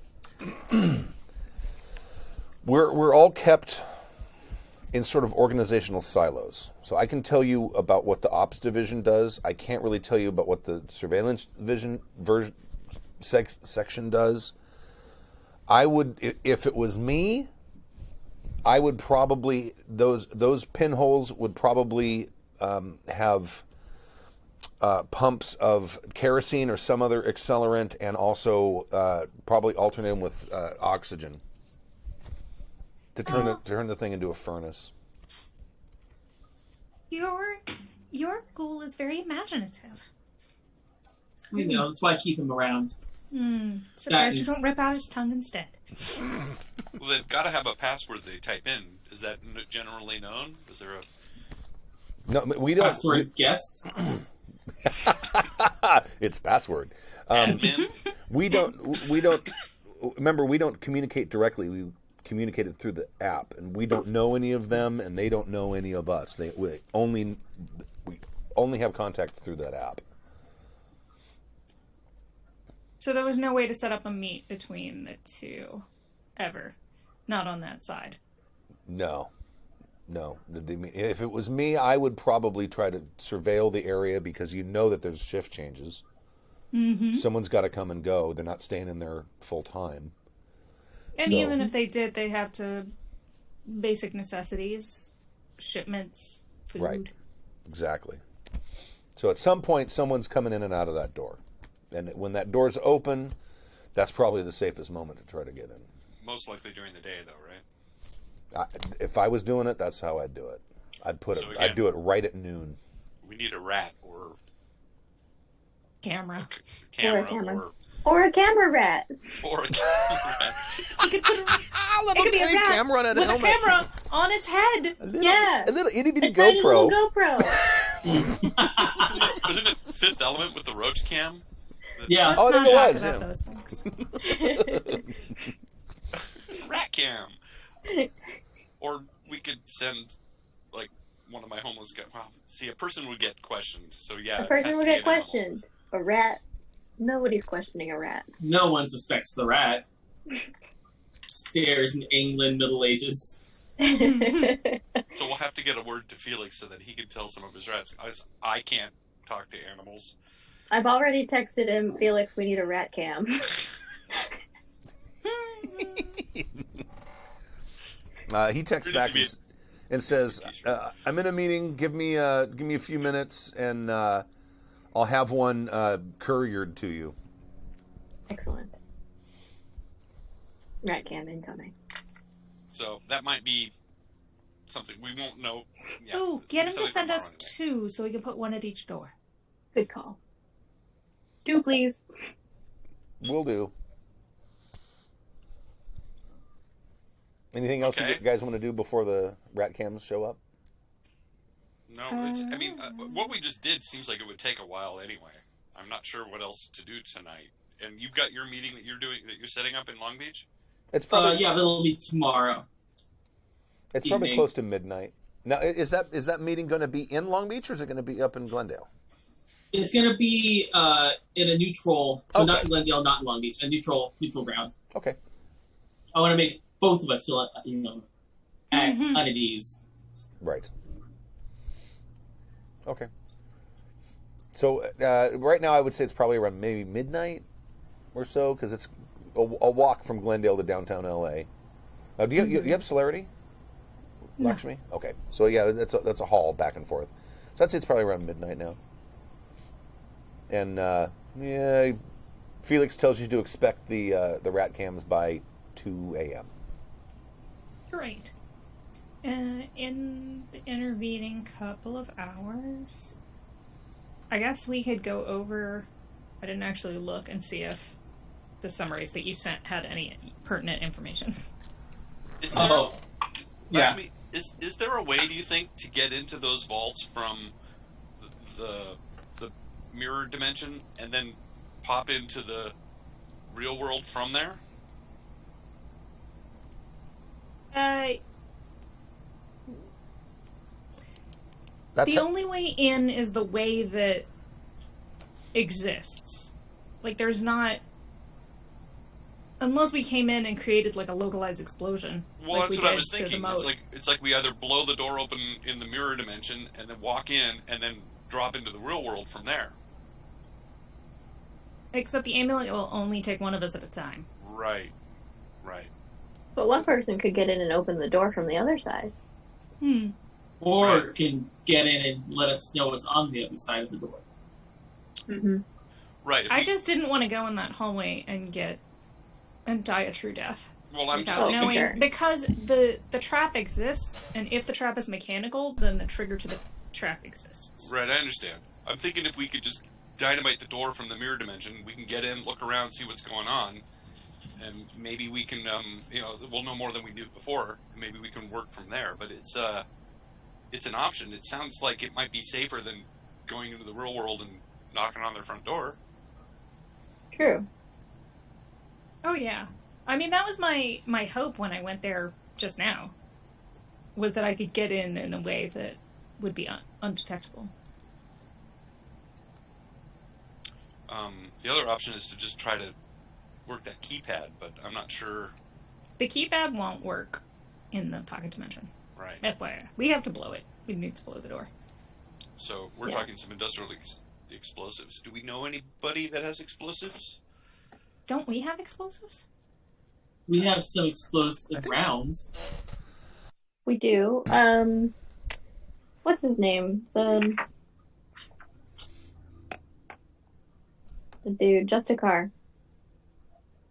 we're all kept in sort of organizational silos. So I can tell you about what the ops division does. I can't really tell you about what the surveillance section does. I would, if it was me, I would probably, those pinholes would probably have pumps of kerosene or some other accelerant, and also probably alternate them with oxygen to turn the thing into a furnace. Your ghoul is very imaginative. I know, that's why I keep him around. Surprised you don't rip out his tongue instead. Well, they've got to have a password they type in. Is that generally known? Is there a... No, we don't. Password guessed? It's password. admin? We don't. Remember, we don't communicate directly. We communicate it through the app, and we don't know any of them, and they don't know any of us. We only have contact through that app. So there was no way to set up a meet between the two, ever. Not on that side. No. If it was me, I would probably try to surveil the area, because you know that there's shift changes. Mm-hmm. Someone's got to come and go. They're not staying in there full time. And So- even if they did, they have to basic necessities, shipments, food. Right. Exactly. So at some point, someone's coming in and out of that door. And when that door's open, that's probably the safest moment to try to get in. Most likely during the day, though, right? If I was doing it, that's how I'd do it. I'd again, I'd do it right at noon. We need a rat or Camera. camera camera. Or a camera rat. or a camera rat. You could put it could be a rat camera on a with helmet. a camera on its head. A little itty bitty A tiny little GoPro. GoPro. Isn't it Fifth Element with the roach cam? Yeah. Oh, Let's there not it talk was, about yeah. those things. Rat cam. Or we could send, like, one of my homeless guys. Well, see, a person would get questioned. So yeah, A it person has will to be get an animal. questioned. A rat. Nobody's questioning a rat. No one suspects the rat. Stairs in England, Middle Ages. So we'll have to get a word to Felix so that he can tell some of his rats. I can't talk to animals. I've already texted him, Felix, we need a rat cam. He texts There needs back to be and says, t-shirt. "I'm in a meeting. Give me a few minutes, and I'll have one couriered to you." Excellent. Rat cam incoming. So that might be something we won't know. Yeah, Ooh, get him to something send tomorrow us anyway. 2 so we can put one at each door. Good call. Do please. Will do. Anything else Okay. you guys want to do before the rat cams show up? No, I mean, what we just did seems like it would take a while anyway. I'm not sure what else to do tonight. And you've got your meeting that you're setting up in Long Beach? It's probably Yeah, but it'll be tomorrow. It's probably evening. close to midnight. Now, is that meeting going to be in Long Beach, or is it going to be up in Glendale? It's going to be in a neutral, so Okay. not in Glendale, not in Long Beach, a neutral ground. Okay. I want to make both of us feel, at Mhm. unease. Right. Okay. So right now, I would say it's probably around maybe midnight or so, because it's a walk from Glendale to downtown LA. Do you have celerity, Lakshmi? Okay. So yeah, that's a haul back and forth. So I'd say it's probably around midnight now. And yeah, Felix tells you to expect the rat cams by 2 a.m. Great. In the intervening couple of hours, I guess we could go over. I didn't actually look and see if the summaries that you sent had any pertinent information. Is there, Oh, yeah. Lakshmi, is there a way, do you think, to get into those vaults from the mirror dimension and then pop into the real world from there? That's The how- only way in is the way that exists. Like, there's not... Unless we came in and created, like, a localized explosion. Well, like that's we what I did was to the thinking. moat. It's like we either blow the door open in the mirror dimension and then walk in and then drop into the real world from there. Except the amulet will only take one of us at a time. Right. Right. But one person could get in and open the door from the other side. Or Right. can get in and let us know what's on the other side of the door. Mm-hmm. Right. If I we- just didn't want to go in that hallway and die a true death. Well, I'm just Without Oh, thinking. knowing, sure. because the trap exists, and if the trap is mechanical, then the trigger to the trap exists. Right, I understand. I'm thinking if we could just dynamite the door from the mirror dimension, we can get in, look around, see what's going on, and maybe we can, we'll know more than we knew before. Maybe we can work from there. But it's an option. It sounds like it might be safer than going into the real world and knocking on their front door. True. Oh yeah. I mean, that was my hope when I went there just now, was that I could get in a way that would be undetectable. The other option is to just try to work that keypad, but I'm not sure. The keypad won't work in the pocket dimension. Right. FYI. We have to blow it. We need to blow the door. So we're Yeah. talking some industrial explosives. Do we know anybody that has explosives? Don't we have explosives? We have some explosive rounds. We do. What's his name? The dude, Justicar.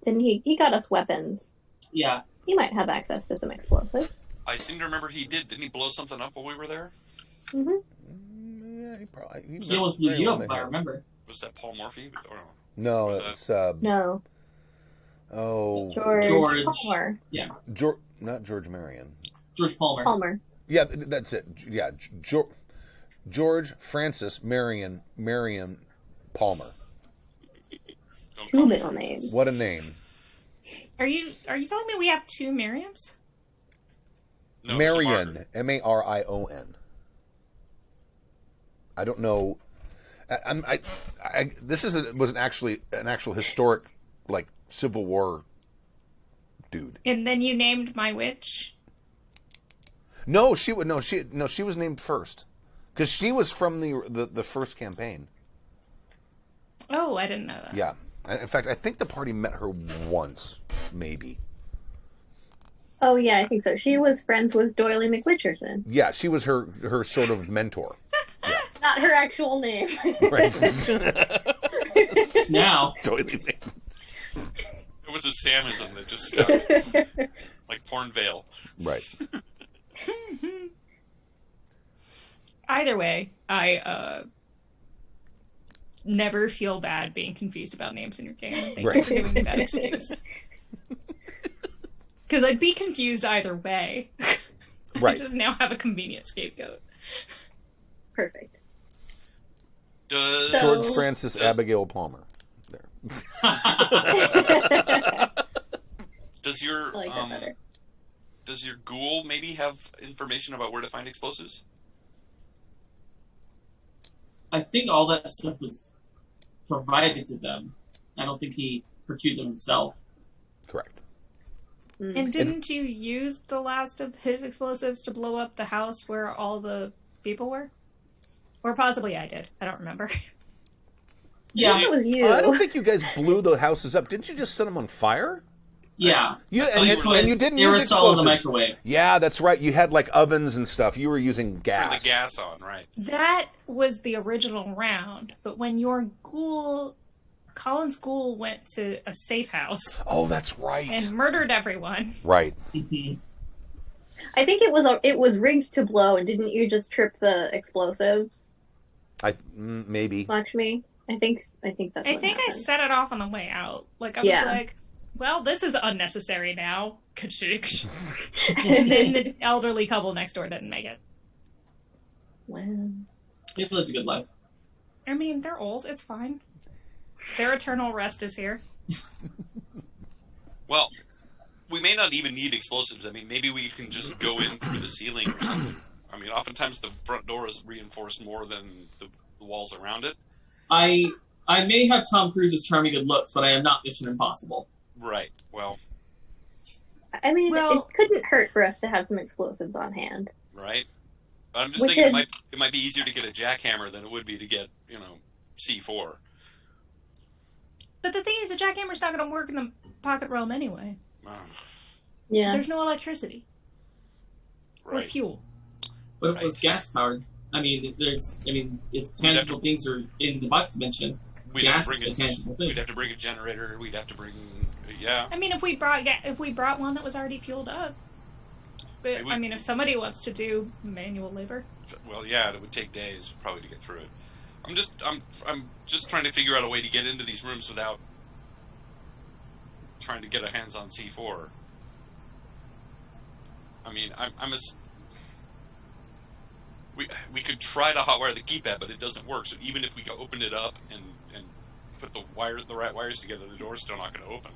Didn't he got us weapons. Yeah. He might have access to some explosives. I seem to remember he did. Didn't he blow something up while we were there? Mm-hmm. Yeah, he probably. He almost blew very you well up, may if I have. remember. Was that Paul Morphy? Or no? No, Was it's No. oh George George. Palmer. not George Marion. George Palmer. Palmer. Yeah, that's it. Yeah, George Francis Marion Palmer. Don't Two call me middle Francis. names. What a name. Are you telling me we have two Miriams? No, there's a Marion, martyr. Marion. I don't know. This was actually an actual historic, like, Civil War dude. And then you named my witch? No, she was named first, because she was from the first campaign. Oh, I didn't know that. Yeah, in fact, I think the party met her once, maybe. Oh yeah, I think so. She was friends with Doily McWitcherson. Yeah, she was her sort of mentor. Not her actual name. Right. Now. Totally. It was a Samism that just stuck, like porn veil. Right. Either way, I never feel bad being confused about names in your game. Thank you Right. for giving me that excuse. Because I'd be confused either way. Right. I just now have a convenient scapegoat. Perfect. Does So- George Francis Abigail Palmer. There. does your I like that better. does your ghoul maybe have information about where to find explosives? I think all that stuff was provided to them. I don't think he procured them himself. Correct. And didn't you use the last of his explosives to blow up the house where all the people were? Or possibly I did. I don't remember. Yeah. It was you. I don't think you guys blew the houses up. Didn't you just set them on fire? Yeah. And you didn't use aerosol in the explosives. microwave. Yeah, that's right. You had like ovens and stuff. You were using gas. Turn the gas on, right? That was the original round. But when your ghoul, Colin's ghoul, went to a safe house Oh, that's right. and murdered everyone. Right. I think it was rigged to blow, and didn't you just trip the explosives, Maybe. Lakshmi? I think that's I what think I happened. set it off on the way out. Like, I was Yeah. like, well, this is unnecessary now. Kachik. And then the elderly couple next door didn't make it. Wow. He's lived a good life. I mean, they're old. It's fine. Their eternal rest is here. Well, we may not even need explosives. I mean, maybe we can just go in through the ceiling or something. I mean, oftentimes the front door is reinforced more than the walls around it. I may have Tom Cruise's charming good looks, but I am not Mission Impossible. Right. Well, I mean, Well- it couldn't hurt for us to have some explosives on hand. right. But I'm just Which thinking is- it might be easier to get a jackhammer than it would be to get, C4. But the thing is, a jackhammer's not going to work in the pocket realm anyway. Yeah. There's no electricity or Right. fuel. But it was Right. gas powered. If tangible things are in the buck dimension, We'd have gas to is bring a tangible thing. We'd have to bring a generator. We'd have to bring, yeah. I mean, if we brought one that was already fueled up. But, Maybe we- I mean, if somebody wants to do manual labor. Well, yeah, it would take days probably to get through it. I'm just trying to figure out a way to get into these rooms without trying to get a hands on C4. I mean, we could try to hotwire the keypad, but it doesn't work. So even if we open it up and put the right wires together, the door's still not going to open.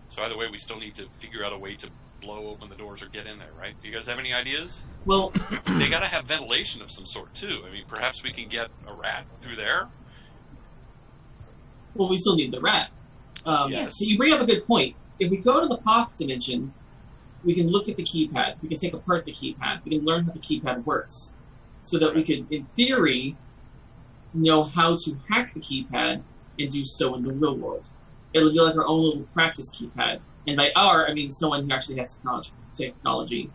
So either way, we still need to figure out a way to blow open the doors or get in there, right? Do you guys have any ideas? Well, They got to have ventilation of some sort too. I mean, perhaps we can get a rat through there. we still need the rat. Yes. So you bring up a good point. If we go to the pocket dimension, we can look at the keypad. We can take apart the keypad. We can learn how the keypad works, so that we could, in theory, know how to hack the keypad and do so in the real world. It'll be like our own little practice keypad. And by our, I mean someone who actually has technology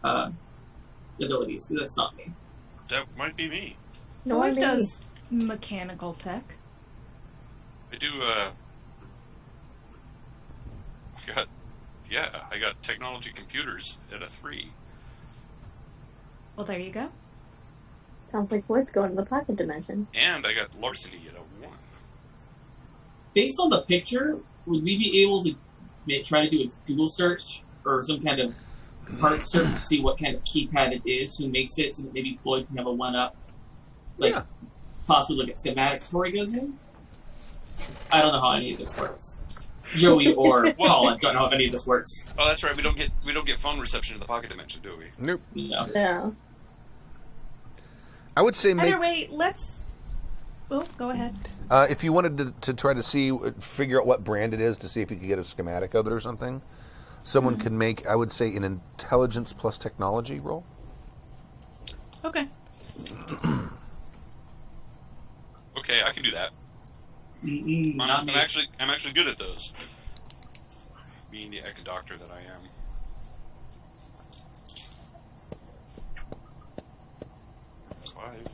abilities. Because that's not me. That might be me. No, Always I mean- does mechanical tech. I do. I got technology computers at a 3. Well, there you go. Sounds like Wood's going to the pocket dimension. And I got larceny at a 1. Based on the picture, would we be able to try to do a Google search or some kind of part search to see what kind of keypad it is, who makes it, so that maybe Floyd can have a one-up? Like, Yeah. possibly look at schematics before he goes in? I don't know how any of this works. Joey or Colin don't know how any of this works. Oh, that's right. We don't get phone reception in the pocket dimension, do we? Nope. You know? No. I would say Either way, let's... Well, go ahead. if you wanted to try to figure out what brand it is to see if you could get a schematic of it or something, someone could make, I would say, an intelligence plus technology roll. Okay. Okay, I can do that. Not I'm me. actually good at those. Being the ex-doctor that I am. Five,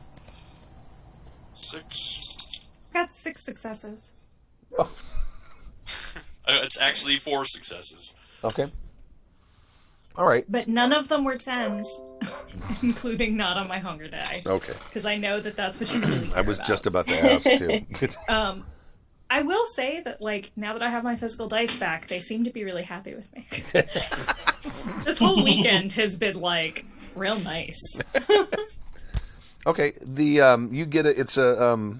6. Got 6 successes. It's actually 4 successes. Okay. All right. But none of them were 10s, including not on my hunger die. Okay. Because I know that that's what you really care I was about. just about to ask, too. I will say that, like, now that I have my physical dice back, they seem to be really happy with me. This whole weekend has been, like, real nice. Okay, you get it. It's a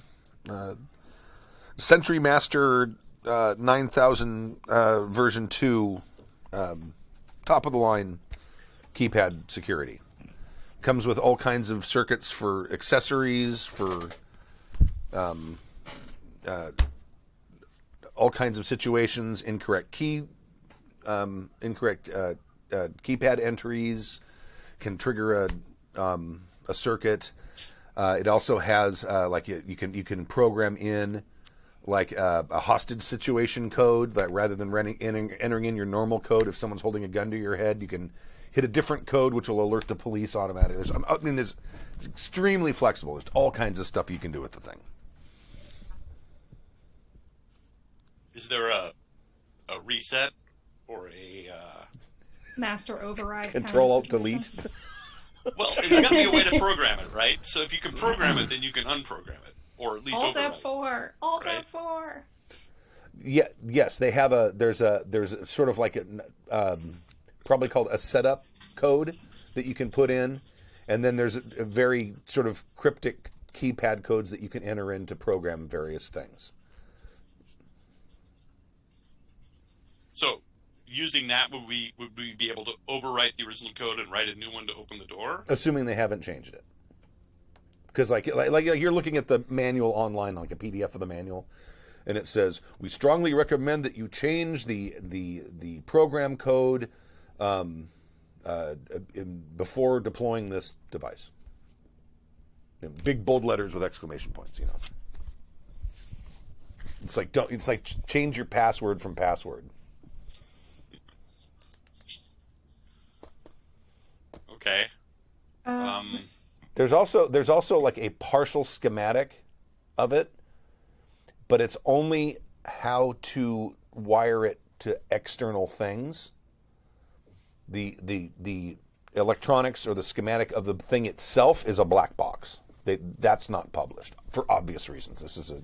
Century Master 9000 version 2, top of the line keypad security. Comes with all kinds of circuits for accessories, for all kinds of situations, incorrect keypad entries can trigger a circuit. It also has you can program in like a hostage situation code that rather than entering in your normal code, if someone's holding a gun to your head, you can hit a different code which will alert the police automatically. It's extremely flexible. There's all kinds of stuff you can do with the thing. Is there a reset or a Master override. Control Alt Delete? Well, there's got to be a way to program it, right? So if you can program it, then you can unprogram it, or at least Alt override. F4. Alt Right? F4. Yeah. Yes, they have there's a sort of like a probably called a setup code that you can put in, and then there's a very sort of cryptic keypad codes that you can enter in to program various things. So, using that, would we be able to overwrite the original code and write a new one to open the door? Assuming they haven't changed it. Because like you're looking at the manual online, like a PDF of the manual, and it says, we strongly recommend that you change the program code before deploying this device. In big bold letters with exclamation points, you know. It's like change your password from password. Okay. There's also like a partial schematic of it, but it's only how to wire it to external things. The electronics or the schematic of the thing itself is a black box. That's not published for obvious reasons. This is a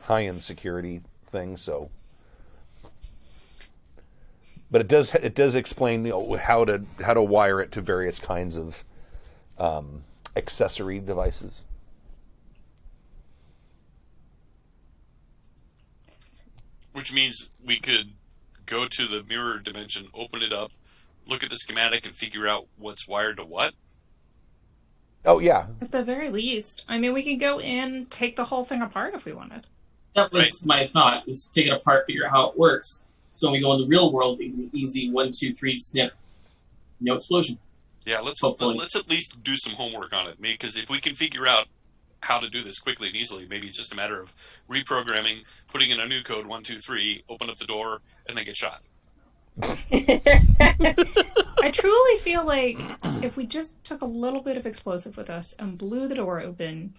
high-end security thing, so. But it does explain, you know, how to wire it to various kinds of accessory devices. Which means we could go to the mirror dimension, open it up, look at the schematic, and figure out what's wired to what? Oh, yeah. At the very least. I mean, we could go in, take the whole thing apart if we wanted. That was my thought, was take it apart, figure out how it works. So when we go in the real world, we can easy 1, 2, 3 snip, no explosion. Yeah, let's Hopefully. let's at least do some homework on it. Because if we can figure out how to do this quickly and easily, maybe it's just a matter of reprogramming, putting in a new code, 1, 2, 3, open up the door, and then get shot. I truly feel like if we just took a little bit of explosive with us and blew the door open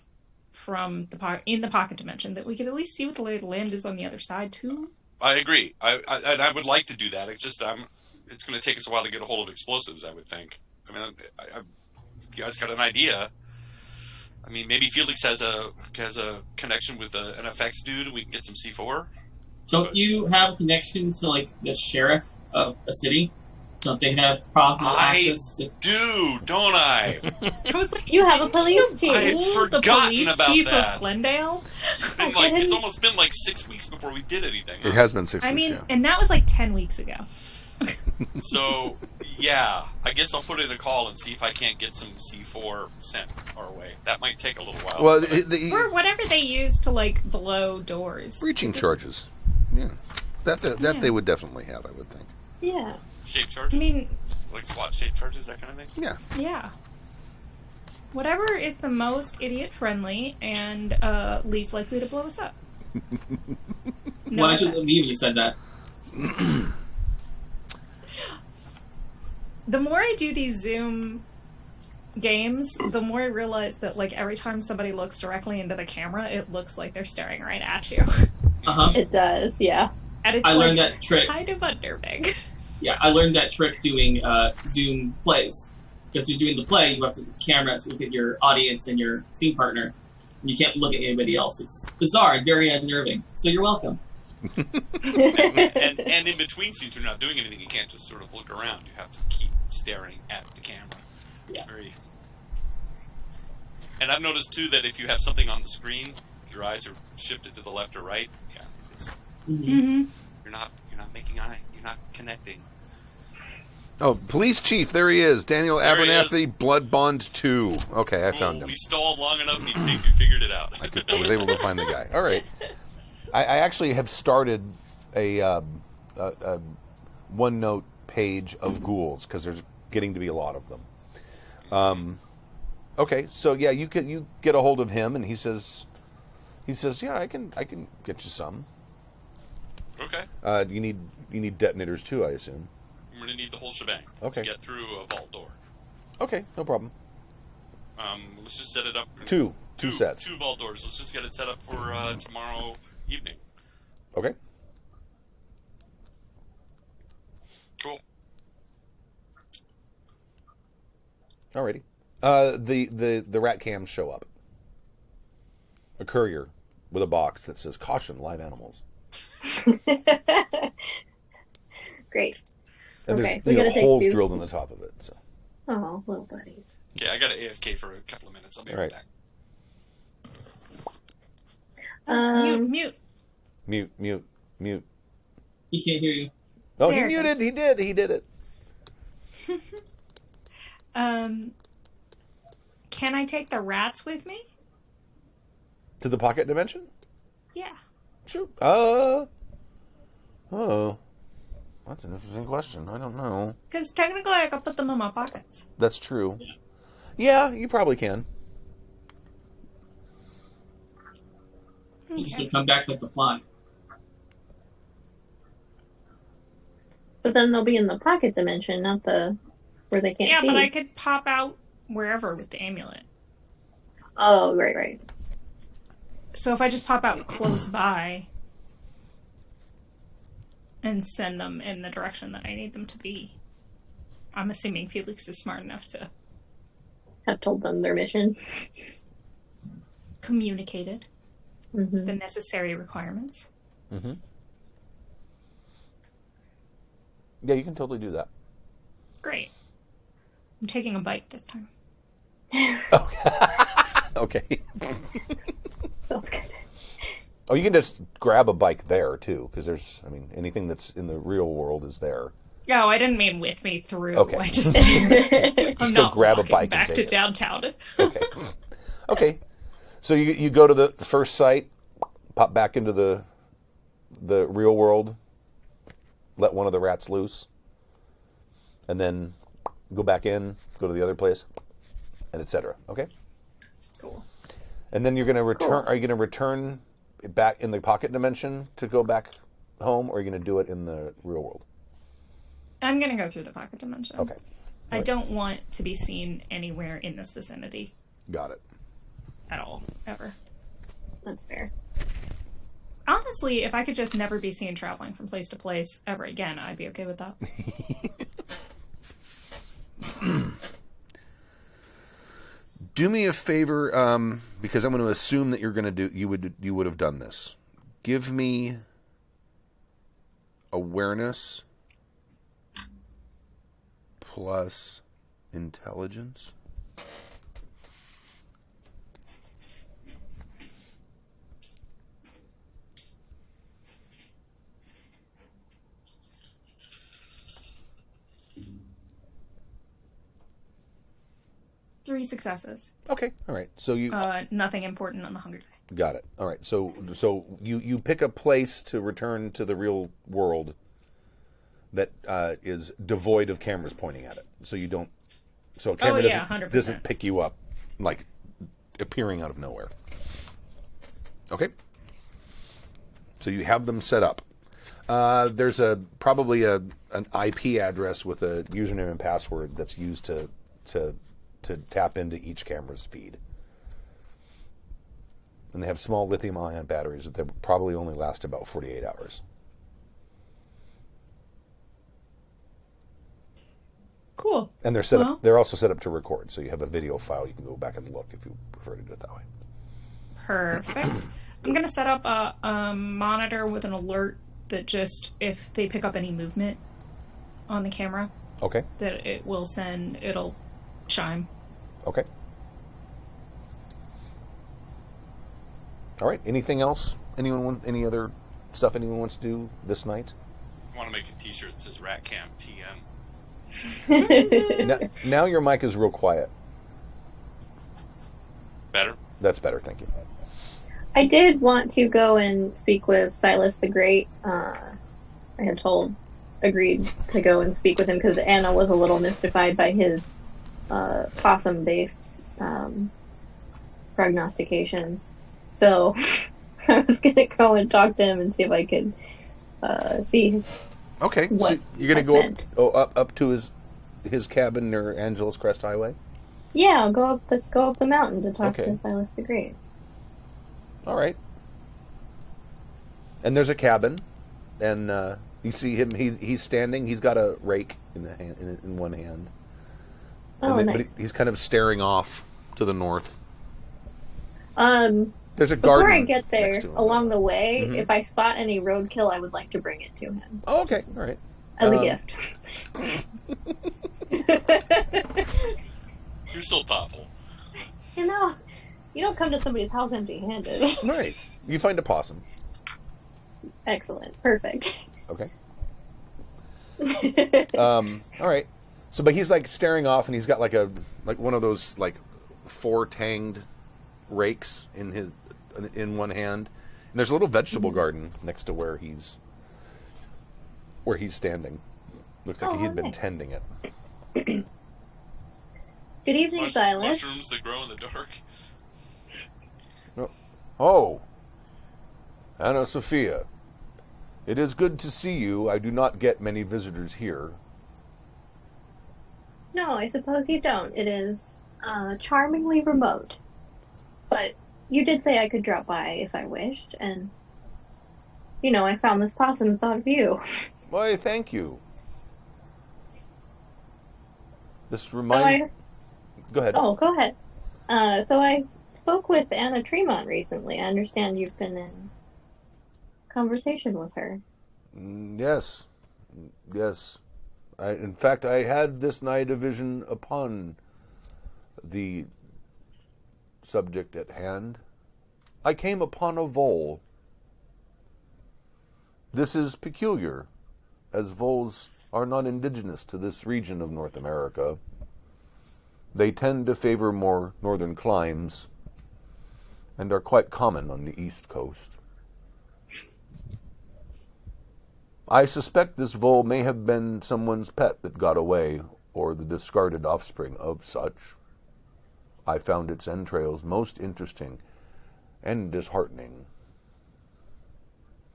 from in the pocket dimension, that we could at least see what the lay of the land is on the other side too. I agree. I would like to do that. It's just it's going to take us a while to get a hold of explosives, I would think. I mean, you guys got an idea? I mean, maybe Felix has a connection with an FX dude, and we can get some C4. Don't you have a connection to like the sheriff of a city? Don't they have probable access to? Do, don't I? I was like, You have a police chief. I had the forgotten police about chief that. of Glendale. It's almost been like 6 weeks before we did anything. It has been 6 weeks. I mean, yeah. and that was like 10 weeks ago. So, yeah, I guess I'll put in a call and see if I can't get some C4 sent our way. That might take a little while. Well, Or whatever they use to like blow doors. breaching charges. Yeah. That they would definitely have, I would think. Yeah. Shape charges? I mean, Like SWAT shape charges, that kind of thing? Yeah. yeah. Whatever is the most idiot friendly and least likely to blow us up. No Why did you offense. leave when you said that? The more I do these Zoom games, the more I realize that like every time somebody looks directly into the camera, it looks like they're staring right at you. It does, yeah. And it's I learned like that trick. kind of unnerving. Yeah, I learned that trick doing Zoom plays. Because you're doing the play, you have to look at the camera to look at your audience and your scene partner. And you can't look at anybody else. It's bizarre and very unnerving. So you're welcome. and in between scenes, when you're not doing anything, you can't just sort of look around. You have to keep staring at the camera. Yeah. It's very... And I've noticed too that if you have something on the screen, your eyes are shifted to the left or right. Yeah, it's, Mm-hmm. you're not making eye. You're not connecting. Oh, police chief, there he is. Daniel There he Abernathy, Blood Bond 2. Okay, I found him. We stalled long enough and he figured it out. I was able to find the guy. All right. I actually have started a one-note page of ghouls because there's getting to be a lot of them. Okay, so yeah, you get a hold of him, and he says, yeah, I can get you some. Okay. You need detonators too, I assume. I'm going to need the whole shebang Okay. to get through a vault door. Okay, no problem. Let's just set it up. Two sets. 2 vault doors. Let's just get it set up for tomorrow evening. Okay. Cool. Alrighty. The rat cams show up. A courier with a box that says "Caution: Live Animals." Great. And Okay, there's we gotta take holes two. drilled in the top of it. So. Oh, little buddies. Okay, I got to AFK for a couple of minutes. I'll be All right right. back. Mute. He can't hear you. Oh, There he it muted. goes. He did it. Can I take the rats with me? To the pocket dimension? Yeah. Sure. Oh. That's an interesting question. I don't know. Because technically I could put them in my pockets. That's true. Yeah, you probably can. Just to come back like the fly. But then they'll be in the pocket dimension, not the where they can't Yeah, see. but I could pop out wherever with the amulet. Oh, right. So if I just pop out close by and send them in the direction that I need them to be, I'm assuming Felix is smart enough to Have told them their mission. communicate Mm-hmm. the necessary requirements. Mm-hmm. Yeah, you can totally do that. Great. I'm taking a bite this time. Okay. Sounds good. Oh, you can just grab a bike there, too, because anything that's in the real world is there. No, I didn't mean with me through. Okay. I just Just I'm go not grab a walking bike and back take to it. downtown. Okay. So you go to the first site, pop back into the real world, let one of the rats loose, and then go back in, go to the other place, and etc. Okay? Cool. And then you're going to return. Cool. Are you going to return back in the pocket dimension to go back home, or are you going to do it in the real world? I'm gonna go through the pocket dimension. Okay. I don't want to be seen anywhere in this vicinity Got it. at all, ever. That's fair. Honestly, if I could just never be seen traveling from place to place ever again, I'd be okay with that. Do me a favor, because I'm going to assume that you would have done this. Give me awareness plus intelligence. Three successes. Okay, all right. So you Nothing important on the hunger die. got it. All right. So you pick a place to return to the real world that is devoid of cameras pointing at it. So you don't. So a camera yeah, 100%. doesn't pick you up like appearing out of nowhere. Okay. So you have them set up. There's probably an IP address with a username and password that's used to tap into each camera's feed. And they have small lithium-ion batteries that will probably only last about 48 hours. Cool. And they're set Well. up. They're also set up to record, so you have a video file. You can go back and look if you prefer to do it that way. Perfect. I'm gonna set up a monitor with an alert that just if they pick up any movement on the camera, Okay. that it'll chime. Okay. All right. Anything else? Any other stuff anyone wants to do this night? I want to make a T-shirt that says Rat Camp TM. Now your mic is real quiet. Better? That's better, thank you. I did want to go and speak with Silas the Great. I had agreed to go and speak with him because Anna was a little mystified by his possum-based prognostications. So I was going to go and talk to him and see if I could see. Okay, so you're going to go up to his cabin near Angeles Crest Highway? Yeah, I'll go up the mountain to talk to Silas the Great. All right. And there's a cabin, and you see him. He's standing. He's got a rake in one hand. Oh, nice. But he's kind of staring off to the north. There's a garden. Before I get there, next to him. along the way, Mhm. if I spot any roadkill, I would like to bring it to him Oh, okay. All right. as a gift. You're so thoughtful. You know, you don't come to somebody's house empty-handed. Right. You find a possum. Excellent. Perfect. Okay. All right. So, but he's like staring off, and he's got like one of those like 4-tanged rakes in one hand, and there's a little vegetable garden next to where he's standing. Looks like he'd been tending it. Good evening, Silas. Mushrooms that grow in the dark. Oh, Anna Sophia, it is good to see you. I do not get many visitors here. No, I suppose you don't. It is charmingly remote. But you did say I could drop by if I wished, and, I found this possum and thought of you. Why, thank you. This reminds... Go ahead. Oh, go ahead. So I spoke with Anna Tremont recently. I understand you've been in conversation with her. Yes. In fact, I had this night a vision upon the subject at hand. I came upon a vole. This is peculiar, as voles are not indigenous to this region of North America. They tend to favor more northern climes and are quite common on the East Coast. I suspect this vole may have been someone's pet that got away, or the discarded offspring of such. I found its entrails most interesting and disheartening.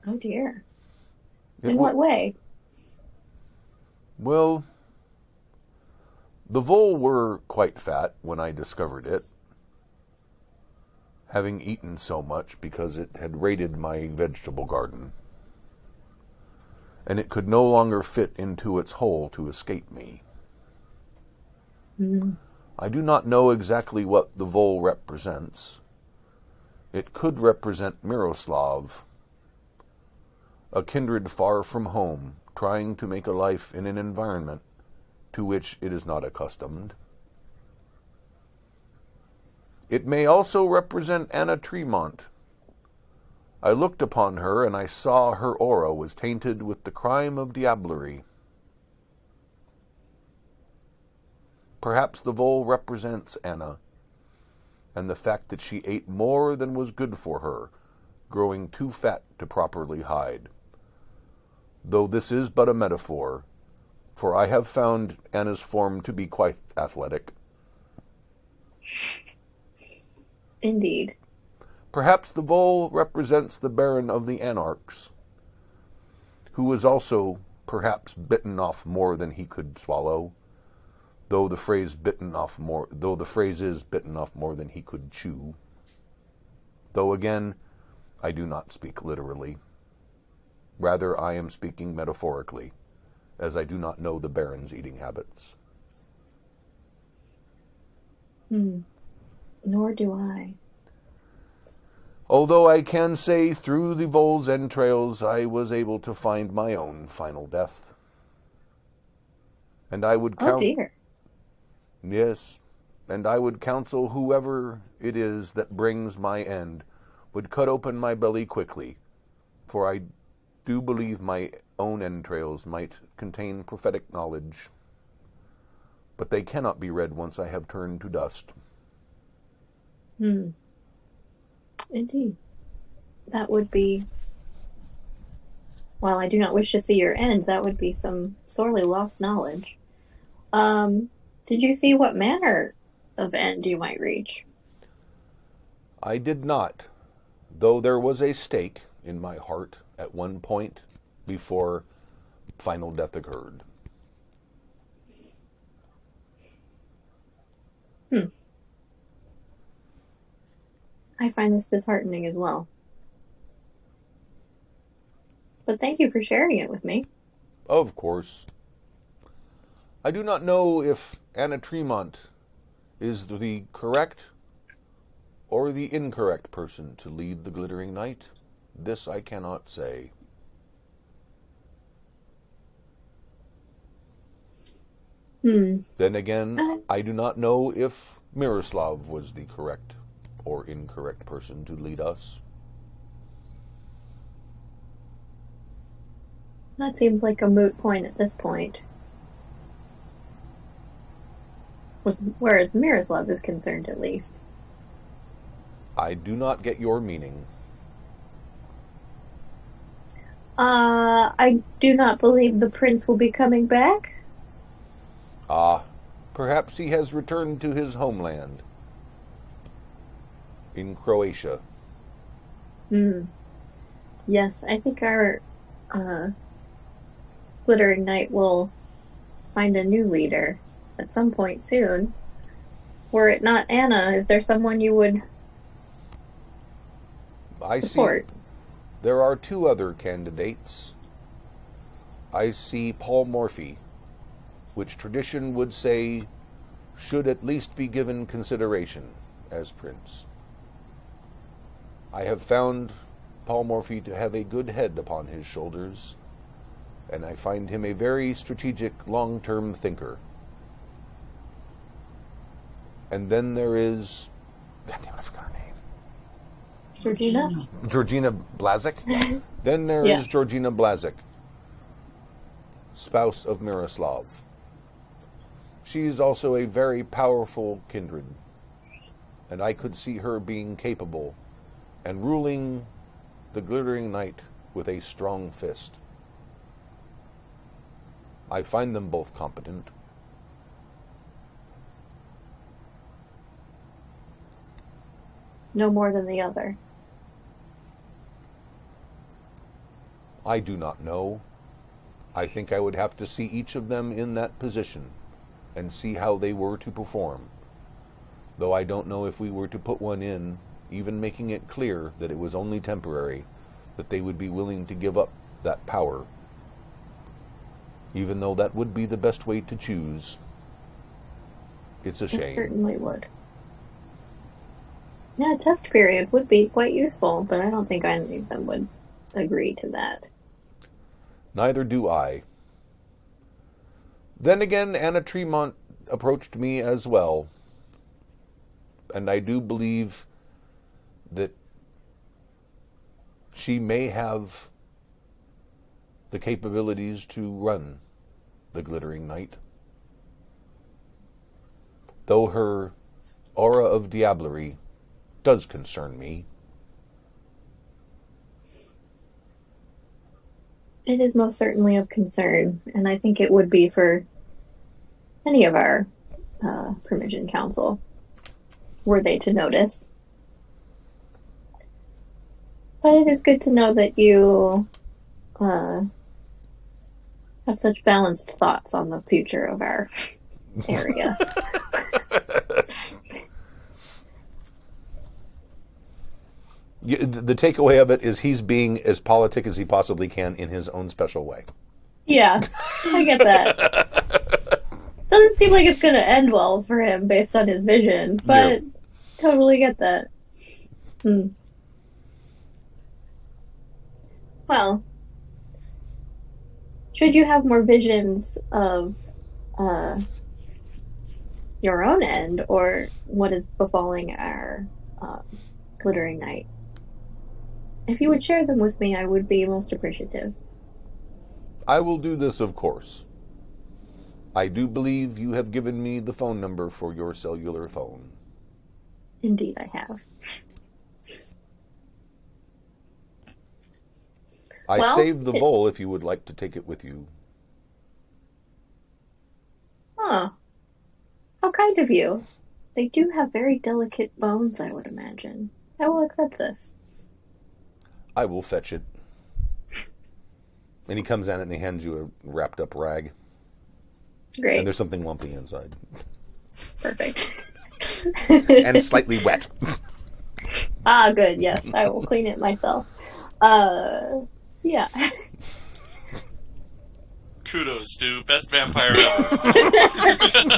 Oh dear. In what way? Well, the vole were quite fat when I discovered it, having eaten so much because it had raided my vegetable garden, and it could no longer fit into its hole to escape me. Mm. I do not know exactly what the vole represents. It could represent Miroslav, a kindred far from home, trying to make a life in an environment to which it is not accustomed. It may also represent Anna Tremont. I looked upon her, and I saw her aura was tainted with the crime of diablerie. Perhaps the vole represents Anna, and the fact that she ate more than was good for her, growing too fat to properly hide. Though this is but a metaphor, for I have found Anna's form to be quite athletic. Indeed. Perhaps the vole represents the Baron of the Anarchs, who was also perhaps bitten off more than he could swallow, though the phrase is bitten off more than he could chew. Though again, I do not speak literally. Rather, I am speaking metaphorically, as I do not know the Baron's eating habits. Nor do I. Although I can say through the vole's entrails I was able to find my own final death. And I would Oh dear. Yes, and I would counsel whoever it is that brings my end would cut open my belly quickly, for I do believe my own entrails might contain prophetic knowledge. but they cannot be read once I have turned to dust. Indeed. That would be... While I do not wish to see your end, that would be some sorely lost knowledge. Did you see what manner of end you might reach? I did not, though there was a stake in my heart at one point before final death occurred. I find this disheartening as well. But thank you for sharing it with me. Of course. I do not know if Anna Tremont is the correct or the incorrect person to lead the Glittering Night. This I cannot say. Then again, I do not know if Miroslav was the correct or incorrect person to lead us. That seems like a moot point at this point. Whereas Miroslav is concerned, at least. I do not get your meaning. I do not believe the prince will be coming back. Perhaps he has returned to his homeland in Croatia. Yes, I think our Glittering Knight will find a new leader at some point soon. Were it not Anna, is there someone you would support? See there are two other candidates. I see Paul Morphy, which tradition would say should at least be given consideration as prince. I have found Paul Morphy to have a good head upon his shoulders, and I find him a very strategic, long-term thinker. And then there is... God damn, I forgot her name. Georgina Blazik. Then there is Georgina Blazik, spouse of Miroslav. She's also a very powerful kindred, and I could see her being capable and ruling the Glittering Night with a strong fist. I find them both competent. No more than the other. I do not know. I think I would have to see each of them in that position and see how they were to perform. Though I don't know if we were to put one in, even making it clear that it was only temporary, that they would be willing to give up that power. Even though that would be the best way to choose. It's a shame. It certainly would. Yeah, a test period would be quite useful, but I don't think any of them would agree to that. Neither do I. Then again, Anna Tremont approached me as well, and I do believe that she may have the capabilities to run the Glittering Night. Though her aura of diablerie does concern me. It is most certainly of concern, and I think it would be for any of our Primogen Council, were they to notice. But it is good to know that you have such balanced thoughts on the future of our area. The takeaway of it is he's being as politic as he possibly can in his own special way. Yeah, I get that. Doesn't seem like it's going to end well for him based on his vision, but totally get that. Well, should you have more visions of your own end or what is befalling our Glittering Night, if you would share them with me, I would be most appreciative. I will do this, of course. I do believe you have given me the phone number for your cellular phone. Indeed, I have. I Well, saved the bowl if you would like to take it with you. Huh. How kind of you. They do have very delicate bones, I would imagine. I will accept this. I will fetch it. And he comes in and he hands you a wrapped up rag. Great. And there's something lumpy inside. Perfect. And slightly wet. Ah, good. Yes, I will clean it myself. Yeah. Kudos, Stu. Best vampire ever.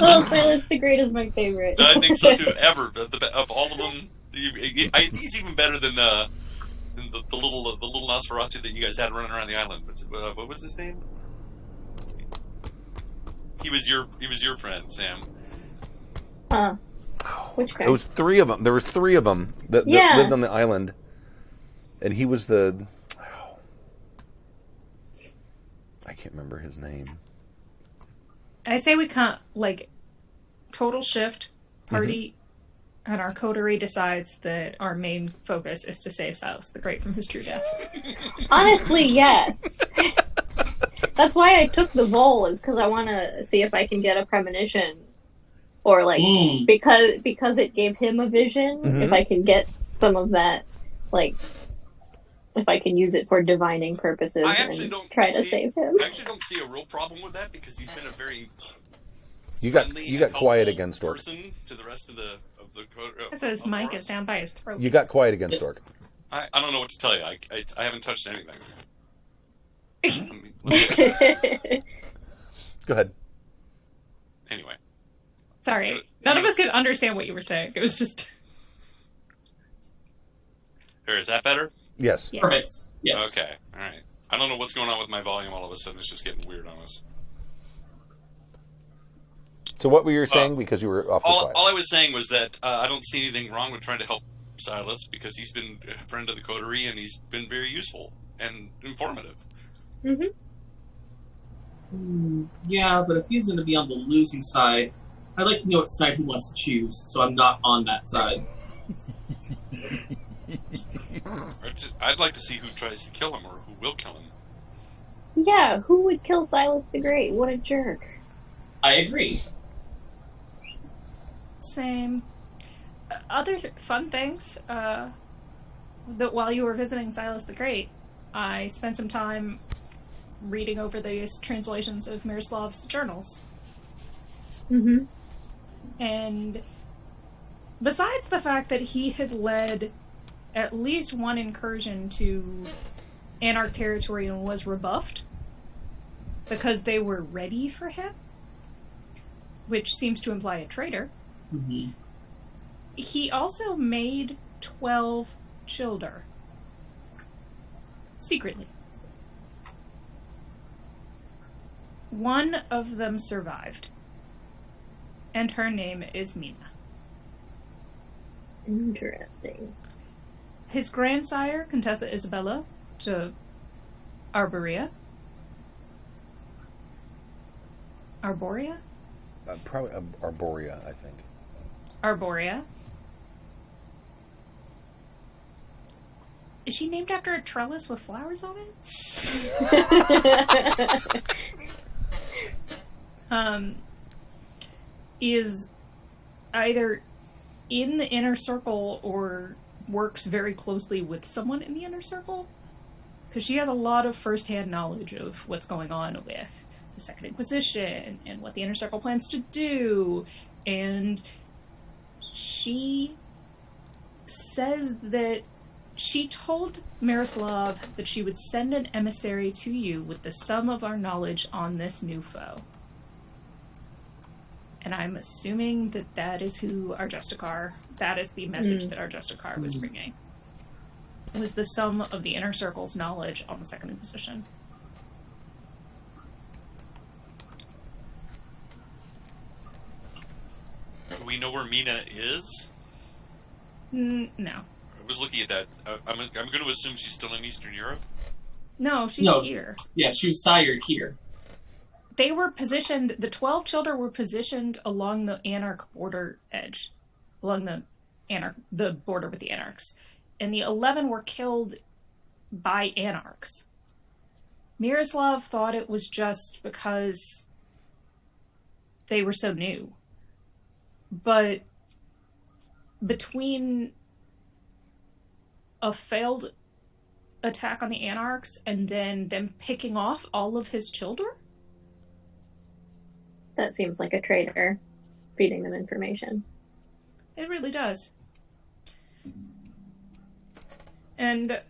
Oh, Silas the Great is my favorite. I think so too. Ever of all of them, he's even better than the little Nosferatu that you guys had running around the island. What was his name? He was your friend, Sam. Which guy? It was 3 of them. There were 3 of them that lived on the island, and he was the. I can't remember his name. I say we can't, total shift, party, and our coterie decides that our main focus is to save Silas the Great from his true death. Honestly, yes. That's why I took the bowl, is because I want to see if I can get a premonition. Or, because it gave him a vision, if I can get some of that, if I can use it for divining purposes and try to save him. I actually don't see a real problem with that because he's been a very you got quiet again, Stork. person to the rest of the It says Mike is down by his throat. You got quiet again, Stork. I don't know what to tell you. I haven't touched anything. Go ahead. Anyway. Sorry, none of us could understand what you were saying. It was just. Is that better? Yes. Perfect. Yes. Okay. All right. I don't know what's going on with my volume. All of a sudden, it's just getting weird on us. So what were you saying? Because you were awfully quiet. All I was saying was that I don't see anything wrong with trying to help Silas because he's been a friend of the coterie and he's been very useful and informative. Yeah, but if he's going to be on the losing side, I'd like to know what side he wants to choose, so I'm not on that side. I'd like to see who tries to kill him or who will kill him. Yeah, who would kill Silas the Great? What a jerk. I agree. Same. Other fun things, that while you were visiting Silas the Great, I spent some time reading over these translations of Miroslav's journals. And besides the fact that he had led at least one incursion to Anarch territory and was rebuffed because they were ready for him, which seems to imply a traitor, he also made 12 children. Secretly. One of them survived. And her name is Mina. Interesting. His grandsire, Contessa Isabella, to Arborea. Arborea? Probably Arborea, I think. Arborea. Is she named after a trellis with flowers on it? Is either in the inner circle or works very closely with someone in the inner circle. Because she has a lot of first-hand knowledge of what's going on with the Second Inquisition and what the inner circle plans to do. And she says that she told Miroslav that she would send an emissary to you with the sum of our knowledge on this new foe. And I'm assuming that that is who our Justicar, that is the message that our Justicar was bringing. Was the sum of the inner circle's knowledge on the Second Inquisition. Do we know where Mina is? No. I was looking at that. I'm going to assume she's still in Eastern Europe. No, she's here. Yeah, she was sired here. they were positioned, the 12 children were positioned along the Anarch border edge, along the border with the Anarchs. And the 11 were killed by Anarchs. Miroslav thought it was just because they were so new. But between a failed attack on the Anarchs and then them picking off all of his children? That seems like a traitor feeding them information. It really does. And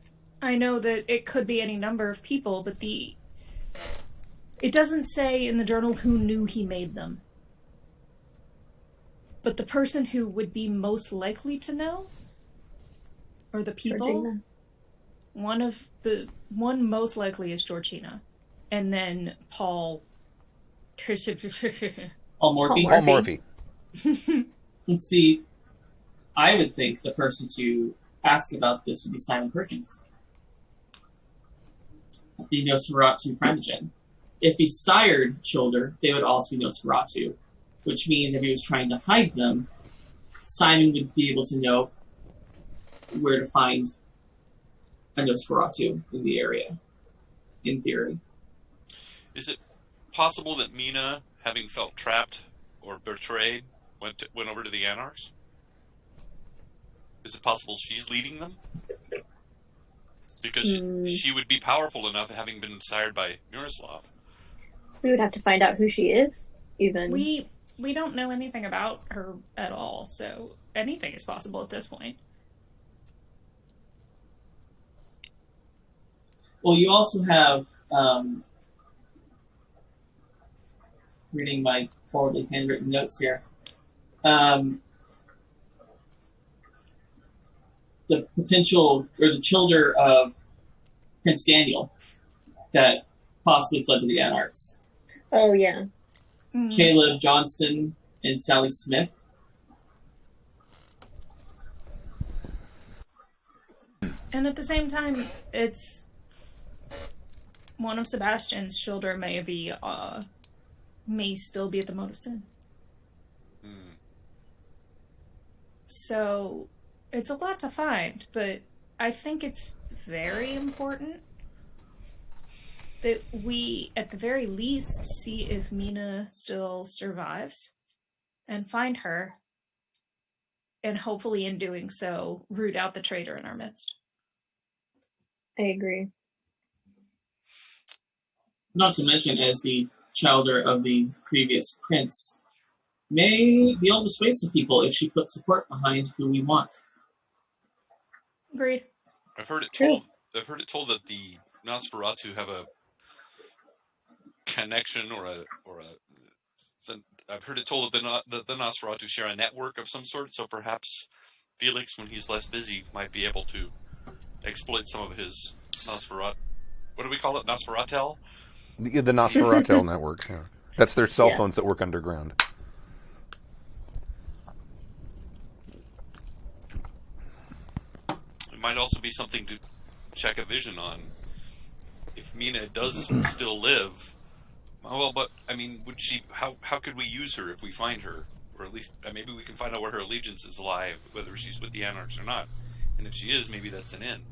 I know that it could be any number of people, but it doesn't say in the journal who knew he made them. But the person who would be most likely to know, or the people, one most likely is Georgina, and then Paul. Paul Morphy. Paul Morphy. Let's see. I would think the person to ask about this would be Simon Perkins, the Nosferatu primogen. If he sired children, they would also be Nosferatu, which means if he was trying to hide them, Simon would be able to know where to find a Nosferatu in the area, in theory. Is it possible that Mina, having felt trapped or betrayed, went over to the Anarchs? Is it possible she's leading them? Because she would be powerful enough, having been sired by Miroslav. We would have to find out who she is, even. We don't know anything about her at all, so anything is possible at this point. Well, you also have, reading my horribly handwritten notes here, the potential, or the children of Prince Daniel that possibly fled to the Anarchs. Oh, yeah. Caleb Johnston and Sally Smith. And at the same time, it's one of Sebastian's children may still be at the Mote of Sin. So it's a lot to find, but I think it's very important that we, at the very least, see if Mina still survives and find her, and hopefully in doing so, root out the traitor in our midst. I agree. Not to mention, as the childer of the previous prince, may be able to sway some people if she puts support behind who we want. Agreed. I've heard it told that the Nosferatu have a connection I've heard it told that the Nosferatu share a network of some sort, so perhaps Felix, when he's less busy, might be able to exploit some of his Nosferatu. What do we call it? Nosferatel? The Nosferatel network. Yeah. That's their cell phones that work underground. It might also be something to check a vision on. If Mina does still live, well, but I mean, would she? How could we use her if we find her, or at least maybe we can find out where her allegiances lie, whether she's with the Anarchs or not. And if she is, maybe that's an in.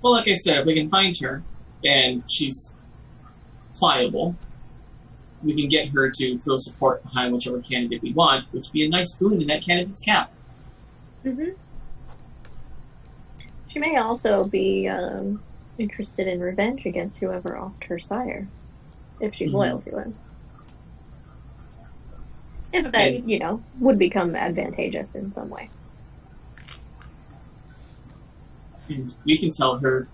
Well, like I said, if we can find her and she's pliable, we can get her to throw support behind whichever candidate we want, which would be a nice boon in that candidate's cap. Mm-hmm. She may also be interested in revenge against whoever offed her sire, if she's loyal to him. If that, would become advantageous in some way. And we can tell her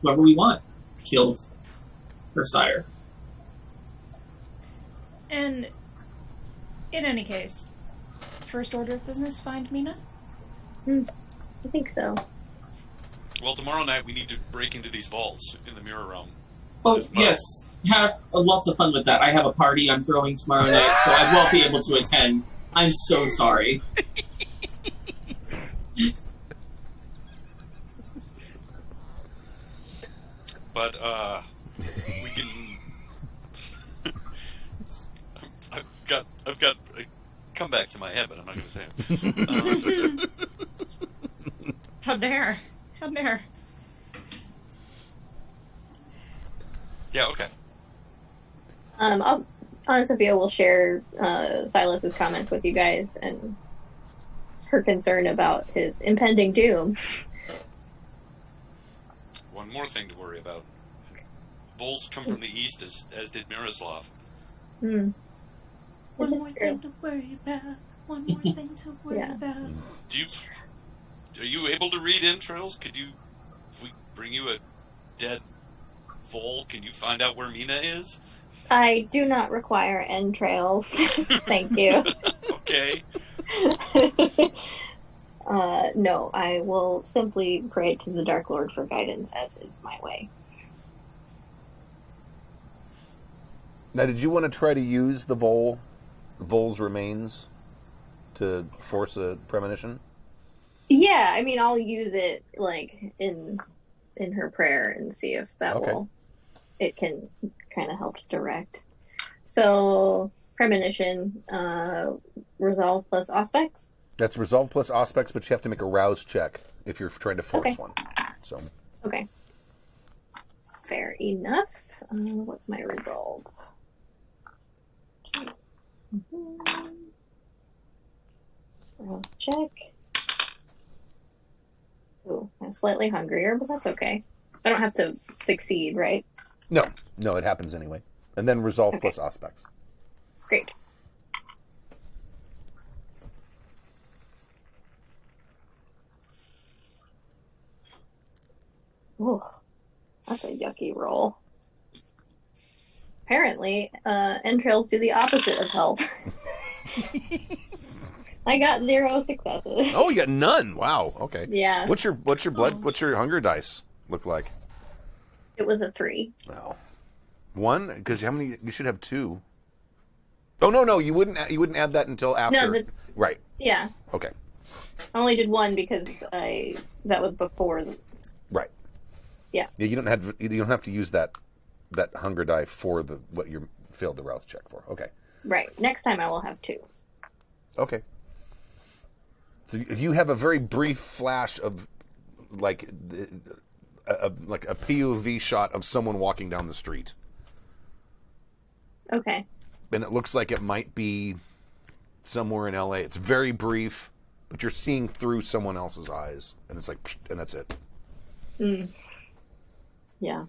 whoever we want killed her sire. And in any case, first order of business, find Mina? I think so. Well, tomorrow night we need to break into these vaults in the Mirror Realm. Oh, yes. Have lots of fun with that. I have a party I'm throwing tomorrow night, so I won't be able to attend. I'm so sorry. but we can. I've got a comeback to my head, but I'm not going to say it. How dare? How dare? Yeah. Okay. Anna Sophia will share Silas's comments with you guys and her concern about his impending doom. One more thing to worry about. Bulls come from the east, as did Miroslav. Hmm. One more thing to worry about. One more thing to worry about. Are you able to read entrails? Could you, if we bring you a dead vole, can you find out where Mina is? I do not require entrails. Thank you. Okay. No, I will simply pray to the Dark Lord for guidance, as is my way. Now, did you want to try to use the vole's remains to force a premonition? Yeah, I mean, I'll use it like in her prayer and see if that it can kind of help to direct. So premonition, resolve plus aspects. That's resolve plus aspects, but you have to make a rouse check if you're trying to force one. So okay, fair enough. What's my resolve? Rouse check. Ooh, I'm slightly hungrier, but that's okay. I don't have to succeed, right? No, it happens anyway. And then resolve plus aspects. Great. Ooh, that's a yucky roll. Apparently, entrails do the opposite of help. I got 0 successes. Oh, you got none. Wow. Okay. Yeah. What's your what's your hunger dice look like? It was a 3. Wow. 1? Because how many? You should have 2. Oh no, you wouldn't add that until after. No, right. Yeah. Okay. I only did 1 because that was before. Right. Yeah. Yeah. You don't have to use that hunger die for what you failed the rouse check for. Okay. Right. Next time I will have 2. Okay. So you have a very brief flash of like a POV shot of someone walking down the street. Okay. And it looks like it might be somewhere in LA. It's very brief, but you're seeing through someone else's eyes, and it's like, and that's it. Mm. Yeah.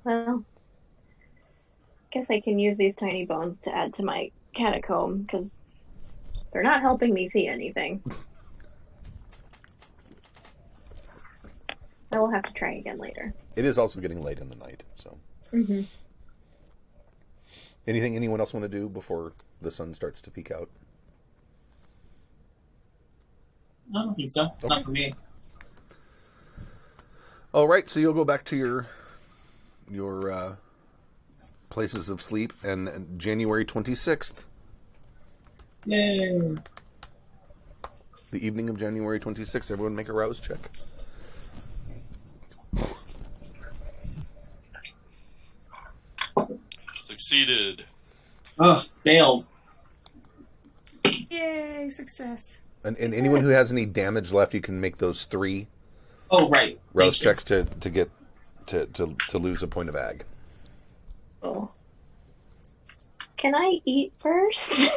Well, guess I can use these tiny bones to add to my catacomb, because they're not helping me see anything. I will have to try again later. It is also getting late in the night, so. Mm-hmm. Anything anyone else want to do before the sun starts to peek out? I don't think so. Okay. Not for me. All right, so you'll go back to your places of sleep, and January 26th. Yay! The evening of January 26th. Everyone make a rouse check. Succeeded. Oh, failed. Yay, success. And anyone who has any damage left, you can make those 3 Oh, right. rouse Thank you. checks to get to lose a point of ag. Oh. Can I eat first?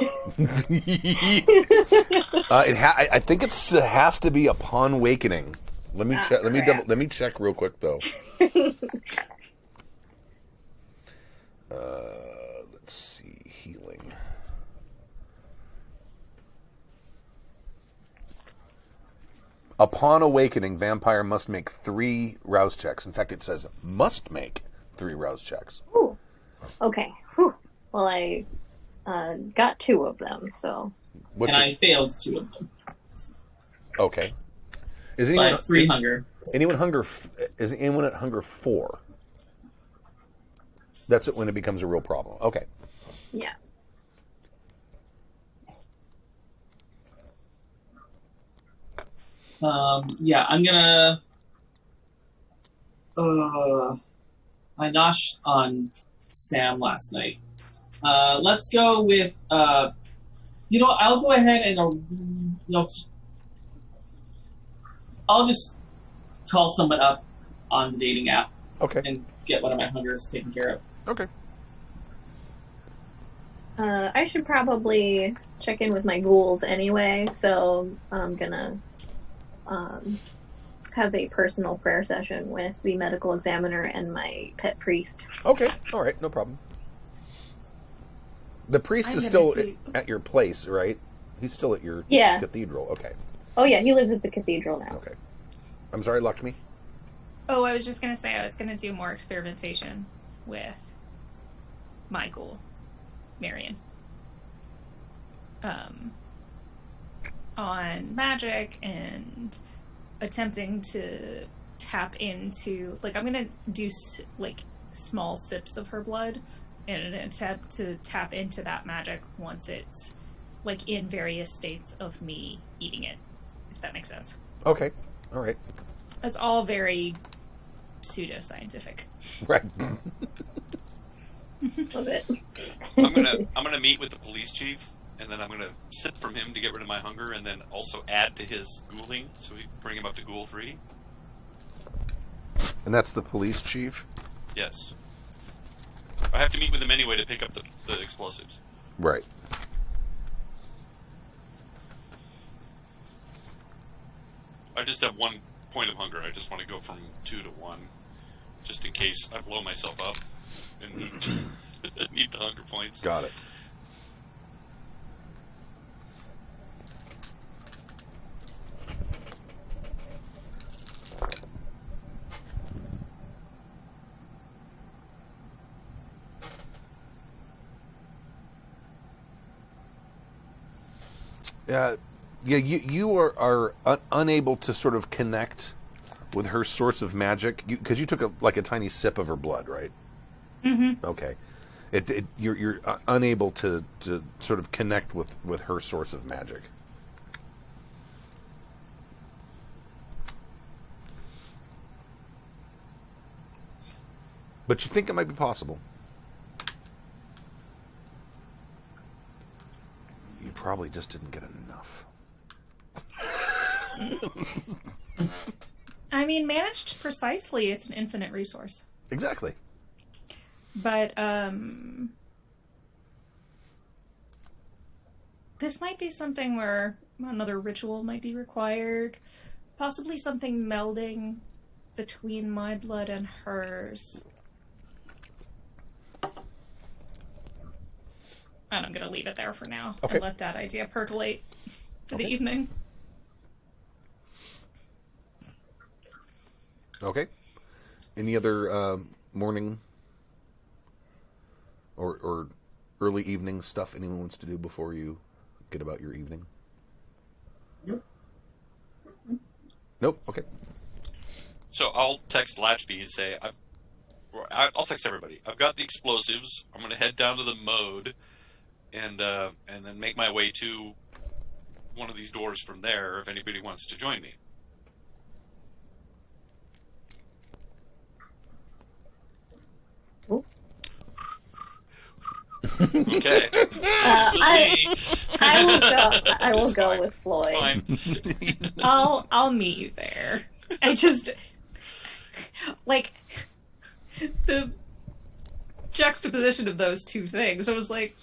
I think it has to be upon wakening. Let me check. Let me check real quick though. Let's see, healing. Upon awakening, vampire must make 3 rouse checks. In fact, it says must make 3 rouse checks. Ooh. Okay. Whew. Well, I got 2 of them, so. I failed 2 of them. Okay. Is So I anyone have 3 hunger. Is anyone at hunger 4? That's it when it becomes a real problem. Okay. Yeah. Yeah, I'm gonna I noshed on Sam last night. Let's go with I'll go ahead and I'll just call someone up on the dating app. Okay. And get one of my hungers taken care of. Okay. I should probably check in with my ghouls anyway, so I'm gonna have a personal prayer session with the medical examiner and my pet priest. Okay. All right. No problem. The priest is still at your place, right? He's still at your cathedral. Okay. Oh yeah, he lives at the cathedral now. Okay. I'm sorry, Lakshmi? Oh, I was just going to say I was going to do more experimentation with my ghoul, Marion. On magic and attempting to tap into, like, I'm going to do, like, small sips of her blood in an attempt to tap into that magic once it's, like, in various states of me eating it, if that makes sense. Okay. All right. It's all very pseudoscientific. Right. Love it. I'm gonna meet with the police chief, and then I'm gonna sip from him to get rid of my hunger, and then also add to his ghouling, so we bring him up to ghoul 3. And that's the police chief? Yes. I have to meet with him anyway to pick up the explosives. Right. I just have 1 point of hunger. I just want to go from 2 to 1, just in case I blow myself up and need the hunger points. Got it. Yeah, you are unable to sort of connect with her source of magic because you took a tiny sip of her blood, right? Mm-hmm. Okay, you're unable to sort of connect with her source of magic. But you think it might be possible. You probably just didn't get enough. I mean, managed precisely, it's an infinite resource. Exactly. But, this might be something where another ritual might be required. Possibly something melding between my blood and hers. And I'm going to leave it there for now. Okay. And let that idea percolate for the evening. Okay. Any other morning or early evening stuff anyone wants to do before you get about your evening? Nope. Okay. So I'll text Latchby and say, I'll text everybody. I've got the explosives. I'm going to head down to the mode and then make my way to one of these doors from there if anybody wants to join me. Okay. I will go with Floyd. Fine. I'll meet you there. I just like the juxtaposition of those two things. I was like,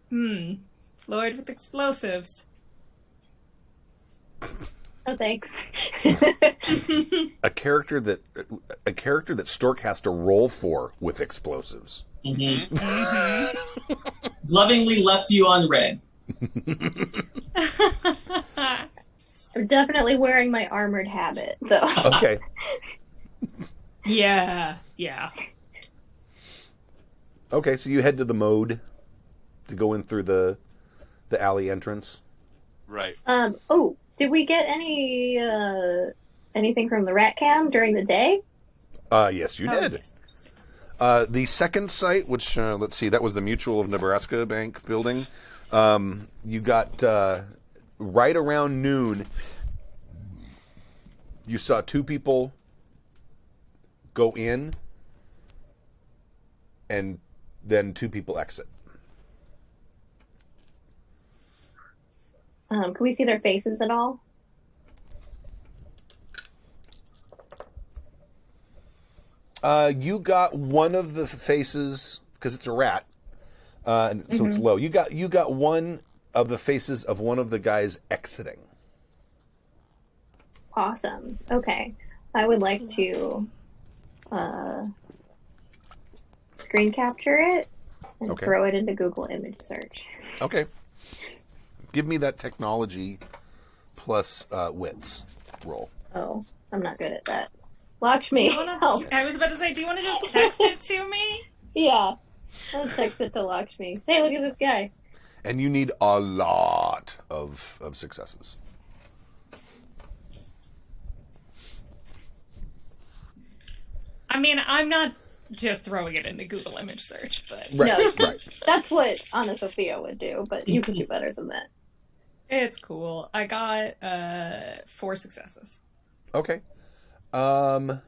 Floyd with explosives. Oh, thanks. A character that Stork has to roll for with explosives. Mm-hmm. Mm-hmm. Lovingly left you on red. I'm definitely wearing my armored habit, though. Okay. Yeah. Okay, so you head to the mode to go in through the alley entrance. Right. Oh, did we get anything from the rat cam during the day? Yes, you did. Yes. The second site, which, let's see, that was the Mutual of Nebraska Bank building. You got, right around noon, you saw two people go in, and then 2 people exit. Can we see their faces at all? You got one of the faces, because it's a rat, and so it's low. You got one of the faces of one of the guys exiting. Awesome. Okay. I would like to screen capture it and throw it into Google image search. Okay. Give me that technology plus wits roll. Oh, I'm not good at that. Lakshmi, help. I was about to say, do you want to just text it to me? Yeah. I'll text it to Lakshmi. Hey, look at this guy. And you need a lot of successes. I mean, I'm not just throwing it into Google image search, but... Right, No, right. that's what Anna Sophia would do, but you can do better than that. It's cool. I got 4 successes. Okay. The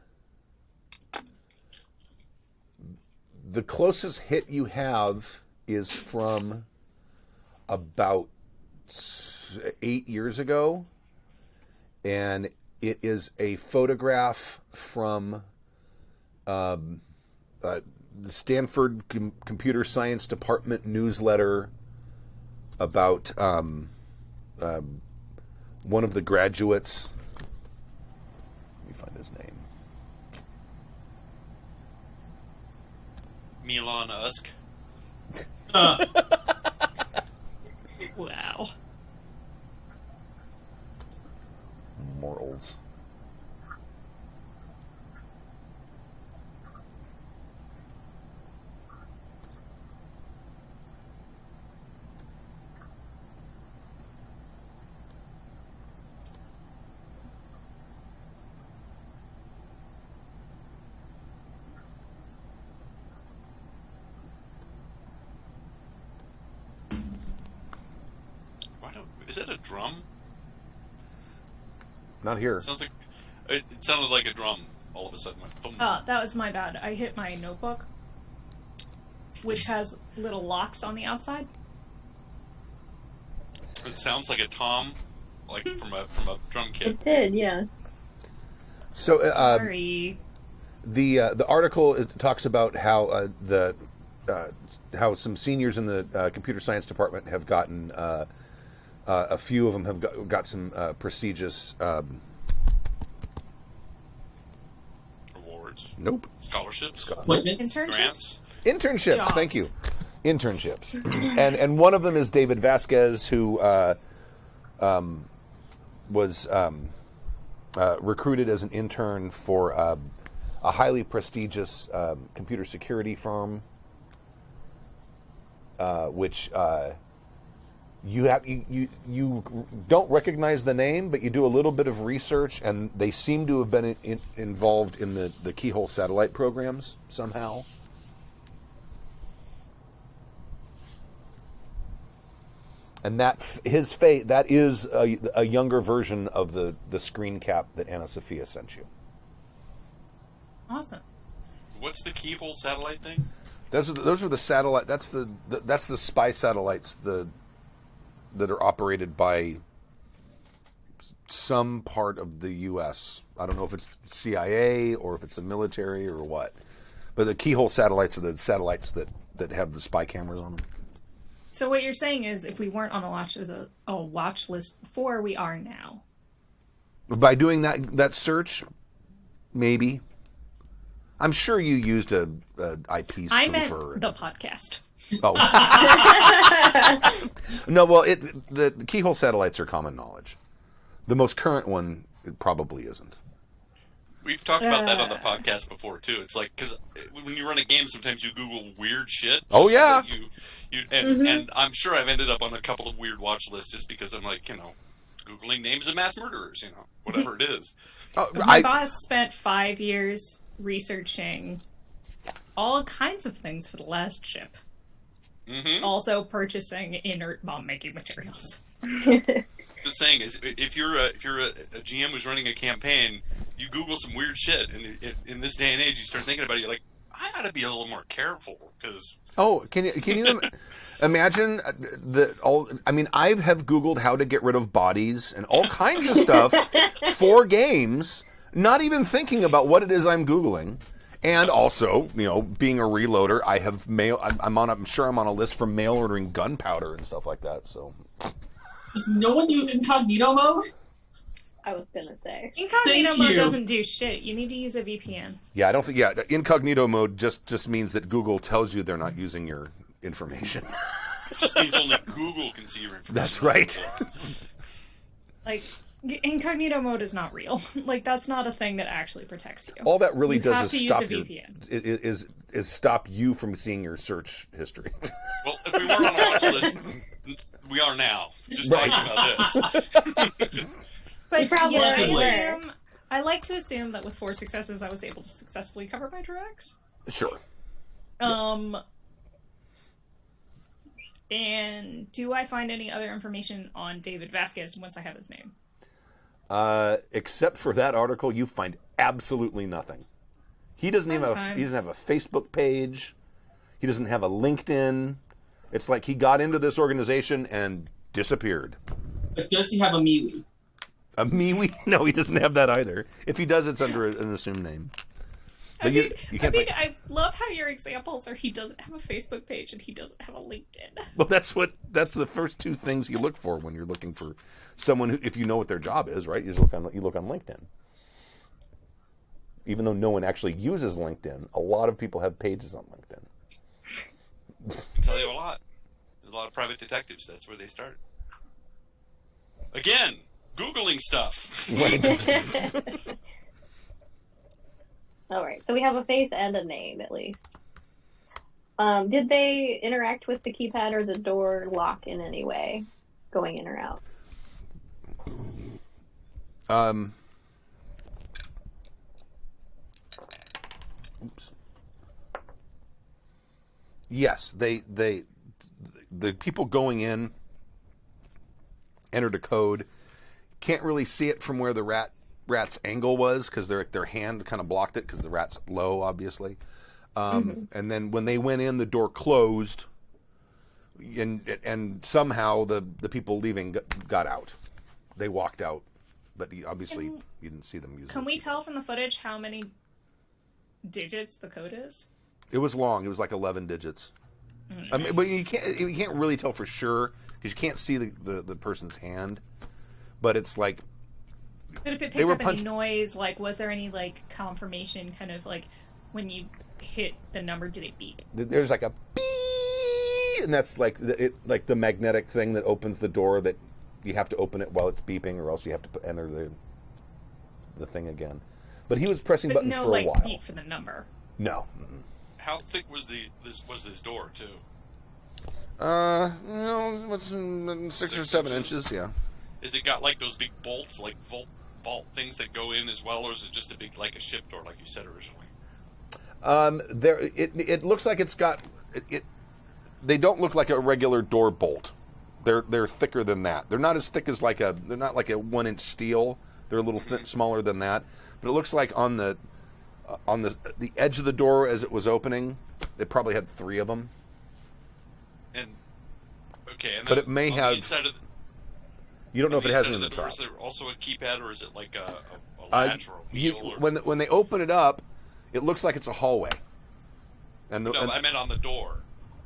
closest hit you have is from about 8 years ago, and it is a photograph from the Stanford Computer Science Department newsletter about one of the graduates. Let me find his name. Elon Musk. Wow. Morals. Is that a drum? Not here. It sounded like a drum all of a sudden. Went boom. Oh, that was my bad. I hit my notebook, which has little locks on the outside. It sounds like a tom, like from a drum kit. It did, yeah. So Sorry. the article it talks about how how some seniors in the computer science department have gotten a few of them have got some prestigious Awards. nope Scholarships. Appointments? Internship? Grants. internships. Jobs. Thank you. Internships, and one of them is David Vasquez, who was recruited as an intern for a highly prestigious computer security firm, which you don't recognize the name, but you do a little bit of research, and they seem to have been involved in the Keyhole satellite programs somehow. And that his fate, that is a younger version of the screen cap that Anna Sophia sent you. Awesome. What's the keyhole satellite thing? Those are the satellite. That's the spy satellites that are operated by some part of the U.S. I don't know if it's CIA or if it's the military or what. But the keyhole satellites are the satellites that have the spy cameras on them. So what you're saying is, if we weren't on a watch list before, we are now. By doing that search, maybe. I'm sure you used a IP spoofer. I meant the podcast. Oh. No, well, the keyhole satellites are common knowledge. The most current one, it probably isn't. We've talked about that on the podcast before too. It's like, because when you run a game, sometimes you Google weird shit. Oh, just so yeah. that and I'm sure I've ended up on a couple of weird watch lists just because I'm like, Googling names of mass murderers, whatever it is. My boss spent 5 years researching all kinds of things for the last ship. Mm-hmm. Also purchasing inert bomb-making materials. Just saying, is if you're a GM who's running a campaign, you Google some weird shit, and in this day and age, you start thinking about it. You're like, I got to be a little more careful because. Oh, can you imagine I mean, I have Googled how to get rid of bodies and all kinds of stuff for games, not even thinking about what it is I'm Googling. And also, being a reloader, I have I'm sure I'm on a list for mail ordering gunpowder and stuff like that. So, does no one use incognito mode? I was gonna say. Incognito mode doesn't do shit. You need to use a VPN. Yeah, I don't think. Yeah, incognito mode just means that Google tells you they're not using your information. It just means only Google can see your information. That's right. Like, incognito mode is not real. Like, that's not a thing that actually protects you. All that really You have does to is use stop a your VPN. is stop you from seeing your search history. Well, if we weren't on a watch list, we are now. Just talking about this. But probably I like to assume that with 4 successes, I was able to successfully cover my directs. Sure. And do I find any other information on David Vasquez once I have his name? Except for that article, you find absolutely nothing. He doesn't even he doesn't have a Facebook page. He doesn't have a LinkedIn. It's like he got into this organization and disappeared. But does he have a MeWe? A MeWe? No, he doesn't have that either. If he does, it's under an assumed name. But I love how your examples are he doesn't have a Facebook page and he doesn't have a LinkedIn. Well, that's the first 2 things you look for when you're looking for someone who, if you know what their job is, right? You look on LinkedIn. Even though no one actually uses LinkedIn, a lot of people have pages on LinkedIn. I tell you a lot. There's a lot of private detectives. That's where they start. Again, Googling stuff. All right, so we have a face and a name at least. Did they interact with the keypad or the door lock in any way, going in or out? Oops. Yes, the people going in entered a code. Can't really see it from where the rat's angle was because their hand kind of blocked it because the rat's low, obviously. And then when they went in, the door closed, and somehow the people leaving got out. They walked out, but obviously you didn't see them using. Can we tell from the footage how many digits the code is? It was long. It was like 11 digits. I mean, but you can't really tell for sure because you can't see the person's hand. But it's like. But if it picked up any noise, like, was there any like confirmation, kind of like when you hit the number, did it beep? There's like a beep, and that's like the magnetic thing that opens the door that you have to open it while it's beeping, or else you have to enter the thing again. But he was pressing buttons for a while. No, beep for the number. No. How thick was this door too? What's 6 or 7 inches? Yeah. Is it got like those big bolts, like vault things that go in as well, or is it just a big, like a ship door, like you said originally? It looks like it's got it. They don't look like a regular door bolt. They're thicker than that. They're not as thick as they're not like a 1-inch steel. They're a little smaller than that. But it looks like on the edge of the door as it was opening, it probably had 3 of them. And okay, and but it may have. You don't know if it has any in the top. Is there also a keypad, or is it like a latch or a wheel? When they open it up, it looks like it's a hallway. I meant on the door.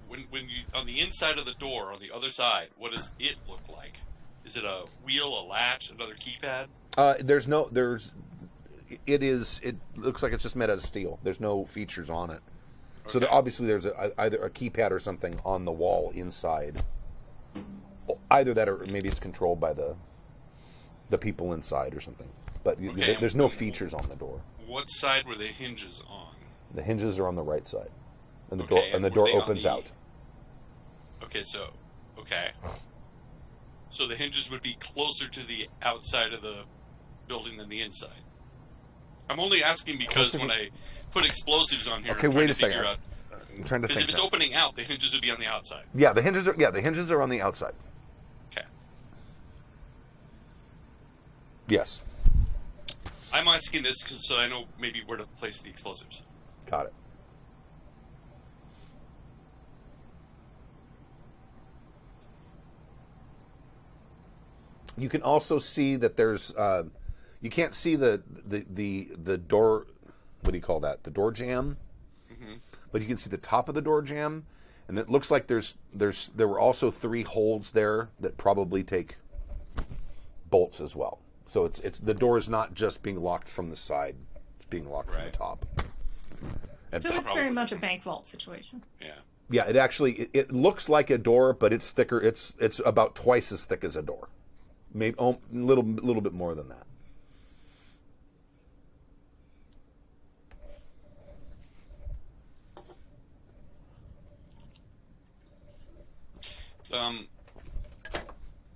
When you on the inside of the door, on the other side, what does it look like? Is it a wheel, a latch, another keypad? It looks like it's just made out of steel. There's no features on it. Okay. So obviously there's either a keypad or something on the wall inside. Either that, or maybe it's controlled by the people inside or something. But there's no features on the door. What side were the hinges on? The hinges are on the right side, and the door opens out. Okay, so the hinges would be closer to the outside of the building than the inside. I'm only asking because when I put explosives on here, okay, wait a second. I'm trying to think. Because if it's opening out, the hinges would be on the outside. Yeah, the hinges are on the outside. Okay. Yes. I'm I'm asking this so I know maybe where to place the explosives. Got it. You can also see that there's. You can't see the door. What do you call that? The door jamb. Mm-hmm. But you can see the top of the door jamb, and it looks like there were also 3 holes there that probably take bolts as well. So it's the door is not just being locked from the side; it's being locked from the top. And So it's very much a bank vault situation. Yeah. Yeah, it actually it looks like a door, but it's thicker. It's about twice as thick as a door, maybe a little bit more than that.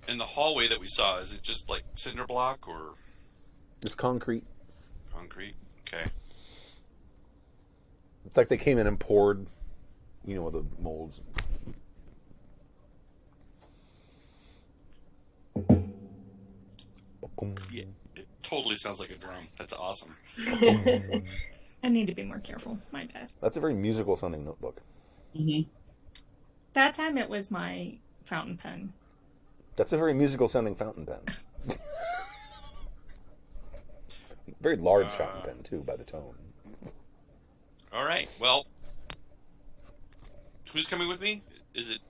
In the hallway that we saw, is it just like cinder block or It's concrete. concrete? Okay. It's like they came in and poured, with the molds. Yeah, it totally sounds like a drum. That's awesome. I need to be more careful. My bad. That's a very musical sounding notebook. Mm-hmm. That time it was my fountain pen. That's a very musical sounding fountain pen. Very large fountain pen too, by the tone. All right. Well, who's coming with me? Is it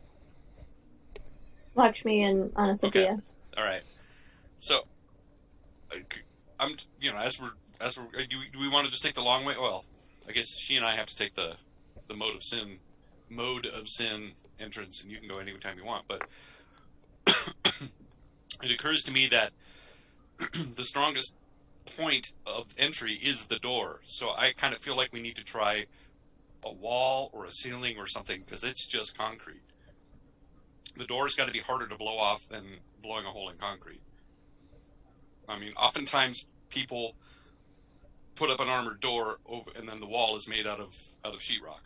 Lakshmi and Anastasia. okay? All right. So, I'm as we're do we want to just take the long way? Well, I guess she and I have to take the Mote of Sin entrance, and you can go anytime you want. But it occurs to me that the strongest point of entry is the door. So I kind of feel like we need to try a wall or a ceiling or something, because it's just concrete. The door's got to be harder to blow off than blowing a hole in concrete. I mean, oftentimes people put up an armored door over, and then the wall is made out of sheetrock.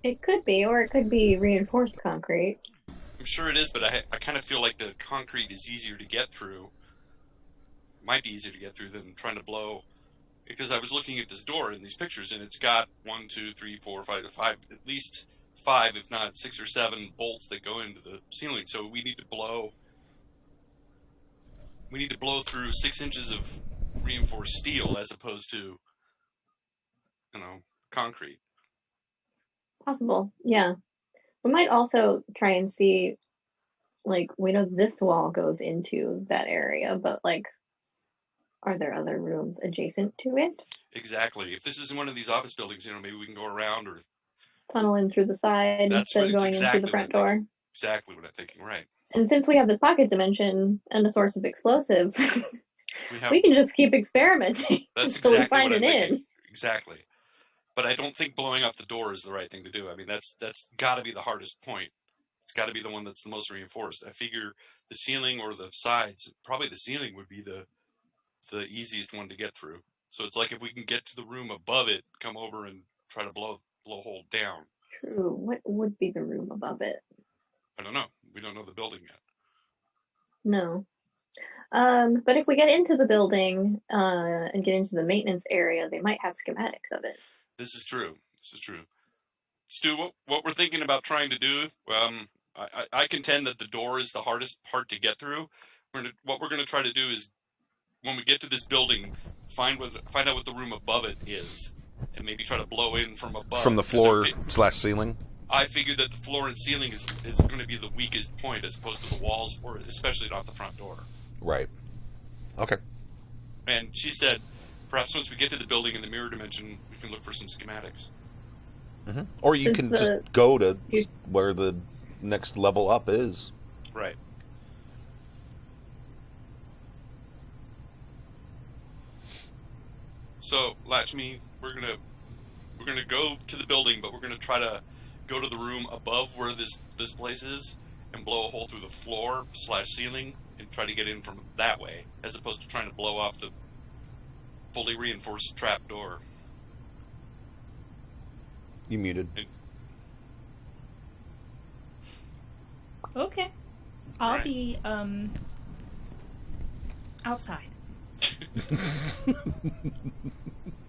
It could be, or it could be reinforced concrete. I'm sure it is, but I kind of feel like the concrete is easier to get through. Might be easier to get through than trying to blow, because I was looking at this door in these pictures, and it's got 1, 2, 3, 4, 5, at least 5, if not 6 or 7 bolts that go into the ceiling. So we need to blow through 6 inches of reinforced steel as opposed to, concrete. Possible, yeah. We might also try and see, we know this wall goes into that area, but, are there other rooms adjacent to it? Exactly. If this is one of these office buildings, maybe we can go around or Tunnel in through the side instead of going in through the front door. Exactly what I'm thinking, right. And since we have this pocket dimension and a source of explosives, we can just keep experimenting That's until exactly we find what I'm an thinking. in. Exactly. But I don't think blowing up the door is the right thing to do. I mean, that's got to be the hardest point. It's got to be the one that's the most reinforced. I figure the ceiling or the sides, probably the ceiling would be the easiest one to get through. So it's like if we can get to the room above it, come over and try to blow a hole down. True. What would be the room above it? I don't know. We don't know the building yet. No. But if we get into the building and get into the maintenance area, they might have schematics of it. This is true. Stu, what we're thinking about trying to do, I contend that the door is the hardest part to get through. What we're going to try to do is, when we get to this building, find out what the room above it is, and maybe try to blow in from above. From the floor / ceiling? I figured that the floor and ceiling is going to be the weakest point as opposed to the walls, or especially not the front door. Right. Okay. And she said, perhaps once we get to the building in the mirror dimension, we can look for some schematics. Mm-hmm. Or you can just go to where the next level up is. Right. So, Lakshmi, we're gonna go to the building, but we're gonna try to go to the room above where this place is and blow a hole through the floor / ceiling and try to get in from that way, as opposed to trying to blow off the fully reinforced trap door. You muted. Okay. I'll Right. be outside.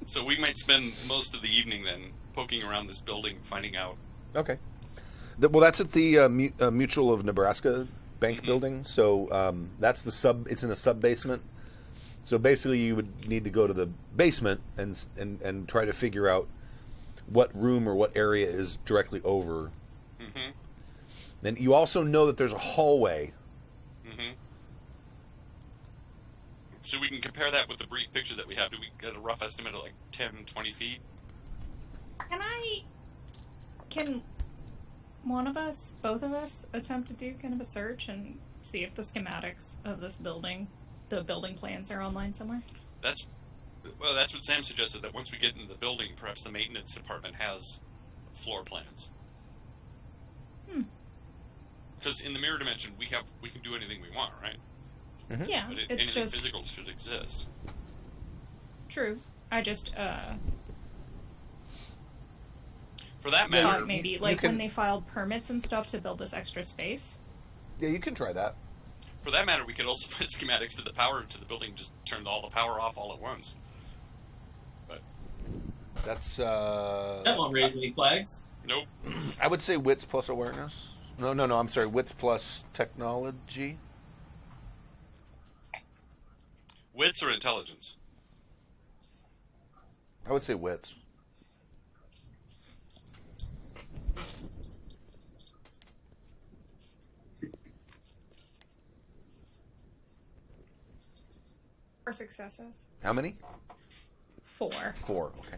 So we might spend most of the evening then poking around this building, finding out. Okay. Well, that's at the Mutual of Nebraska Bank building. So that's the sub. It's in a sub basement. So basically, you would need to go to the basement and try to figure out what room or what area is directly over. Mm-hmm. And you also know that there's a hallway. Mm-hmm. So we can compare that with the brief picture that we have. Do we get a rough estimate of like 10, 20 feet? Can one of us, both of us, attempt to do kind of a search and see if the schematics of this building, the building plans are online somewhere? That's what Sam suggested, that once we get into the building, perhaps the maintenance department has floor plans. Because in the mirror dimension, we can do anything we want, right? Mm-hmm. Yeah, But it's anything just physical should exist. true. I just For that matter, thought maybe like can- when they filed permits and stuff to build this extra space. Yeah, you can try that. we could also put schematics to the power to the building, just turn all the power off all at once. But That's That won't raise any flags. nope. I would say wits plus awareness. No, I'm sorry. Wits plus technology. Wits or intelligence? I would say wits. Four successes. How many? 4. 4. Okay.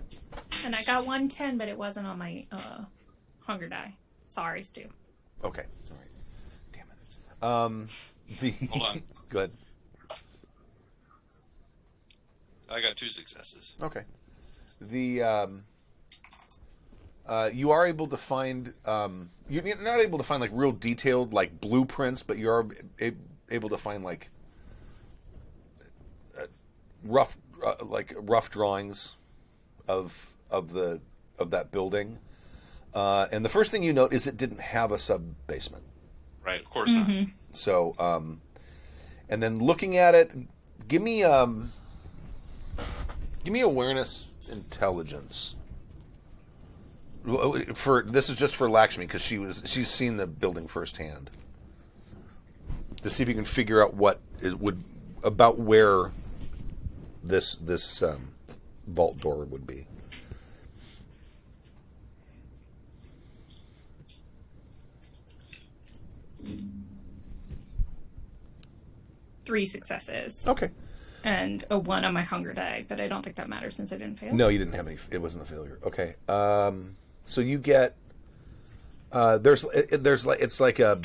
And I got 110, but it wasn't on my hunger die. Sorry, Stu. Okay. All right. Damn it. Hold on. Go ahead. I got 2 successes. Okay. You are able to find. You're not able to find like real detailed like blueprints, but you are able to find like rough drawings of that building. And the first thing you note is it didn't have a sub basement. Right, of course not. So, and then looking at it, give me awareness intelligence. This is just for Lakshmi because she's seen the building firsthand. To see if you can figure out about where this vault door would be. Three successes. Okay. And a 1 on my hunger die, but I don't think that matters since I didn't fail. No, you didn't have any. It wasn't a failure. Okay. So you get. There's like it's like a.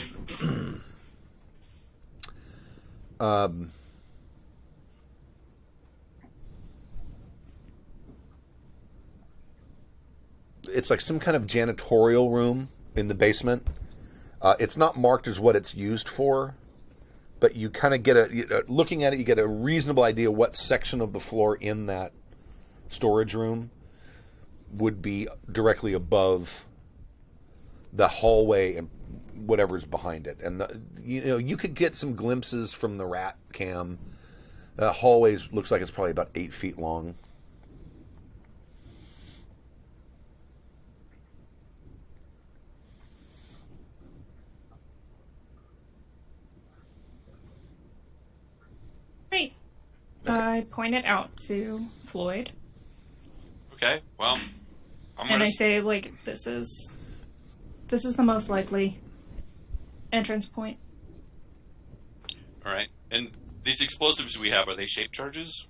It's like some kind of janitorial room in the basement. It's not marked as what it's used for, but you kind of get looking at it, you get a reasonable idea what section of the floor in that storage room would be directly above the hallway and whatever's behind it. And you could get some glimpses from the rat cam. The hallway looks like it's probably about 8 feet long. Great. I point it out to Floyd. Okay, well, And I say, like, this is the most likely entrance point. All right, and these explosives we have, are they shape charges?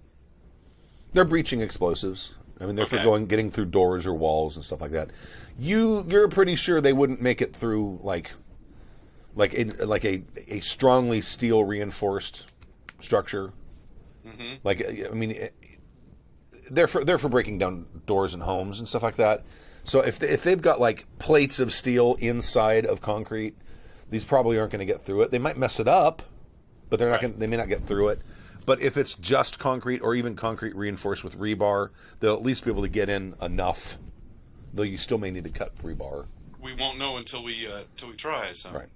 They're breaching explosives. I mean, they're Okay. for getting through doors or walls and stuff like that. You're pretty sure they wouldn't make it through like a strongly steel reinforced structure. Mm-hmm. Like, I mean, they're for breaking down doors and homes and stuff like that. So if they've got like plates of steel inside of concrete, these probably aren't going to get through it. They might mess it up, but they're not Right. they may not get through it. But if it's just concrete or even concrete reinforced with rebar, they'll at least be able to get in enough. Though you still may need to cut rebar. We won't know until we try. So. Right.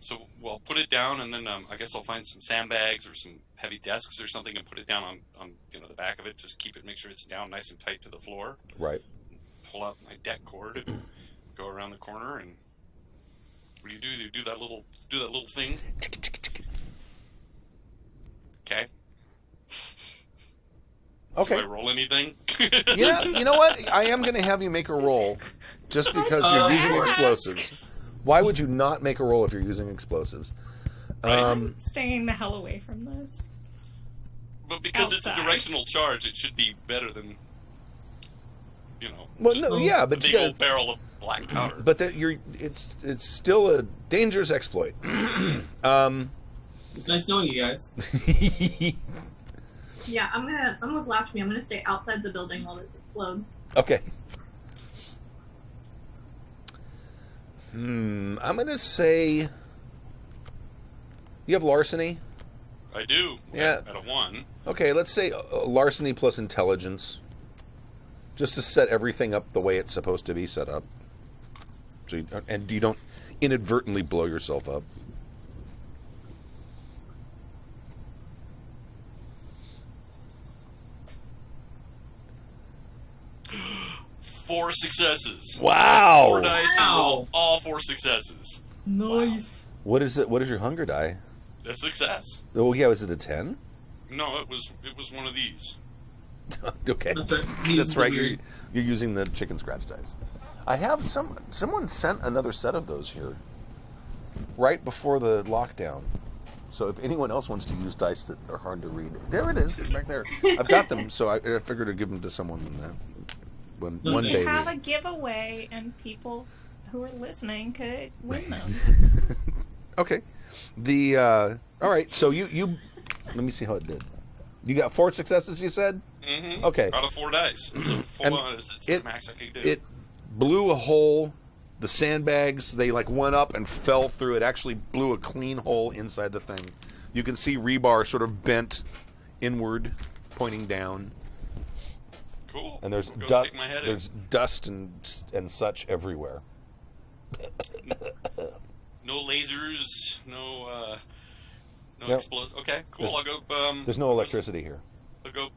So we'll put it down, and then I guess I'll find some sandbags or some heavy desks or something, and put it down on the back of it. Just keep it, make sure it's down nice and tight to the floor. Right. Pull out my deck cord and go around the corner, and what do? You do that little thing. Okay. Okay. Do I roll anything? Yeah, you know what? I am going to have you make a roll just because you're using explosives. Why would you not make a roll if you're using explosives? I'm staying the hell away from this. But because it's Outside. a directional charge, it should be better than, Well, just no, yeah, a but big old barrel of black powder. But it's still a dangerous exploit. It's nice knowing you guys. Yeah, I'm with Lakshmi. I'm gonna stay outside the building while it explodes. Okay. I'm gonna say you have larceny. I do. Yeah. At a 1. Okay, let's say larceny plus intelligence, just to set everything up the way it's supposed to be set up. So you don't inadvertently blow yourself up. Four successes. Wow. 4 dice and Wow. roll all 4 successes. Nice. What is it? What is your hunger die? A success. Oh yeah, was it a 10? No, it was one of these. Okay, That's right. He uses that's the right. weird- You're using the chicken scratch dice. I have someone sent another set of those here right before the lockdown. So if anyone else wants to use dice that are hard to read, there it is. It's back there. I've got them, so I figured to give them to someone when one You day. have a giveaway, and people who are listening could win them. Okay. All right. So you let me see how it did. You got 4 successes, you said? Mm-hmm. Okay. Out of 4 dice. So 4 And it's it- the max I could do. It blew a hole. The sandbags, they went up and fell through. It actually blew a clean hole inside the thing. You can see rebar sort of bent inward, pointing down. Cool. And there's I'll go dust. stick my head in. There's dust and such everywhere. No lasers, no Yep. explosives. Okay, cool. There's- I'll go. There's no electricity here. I'll go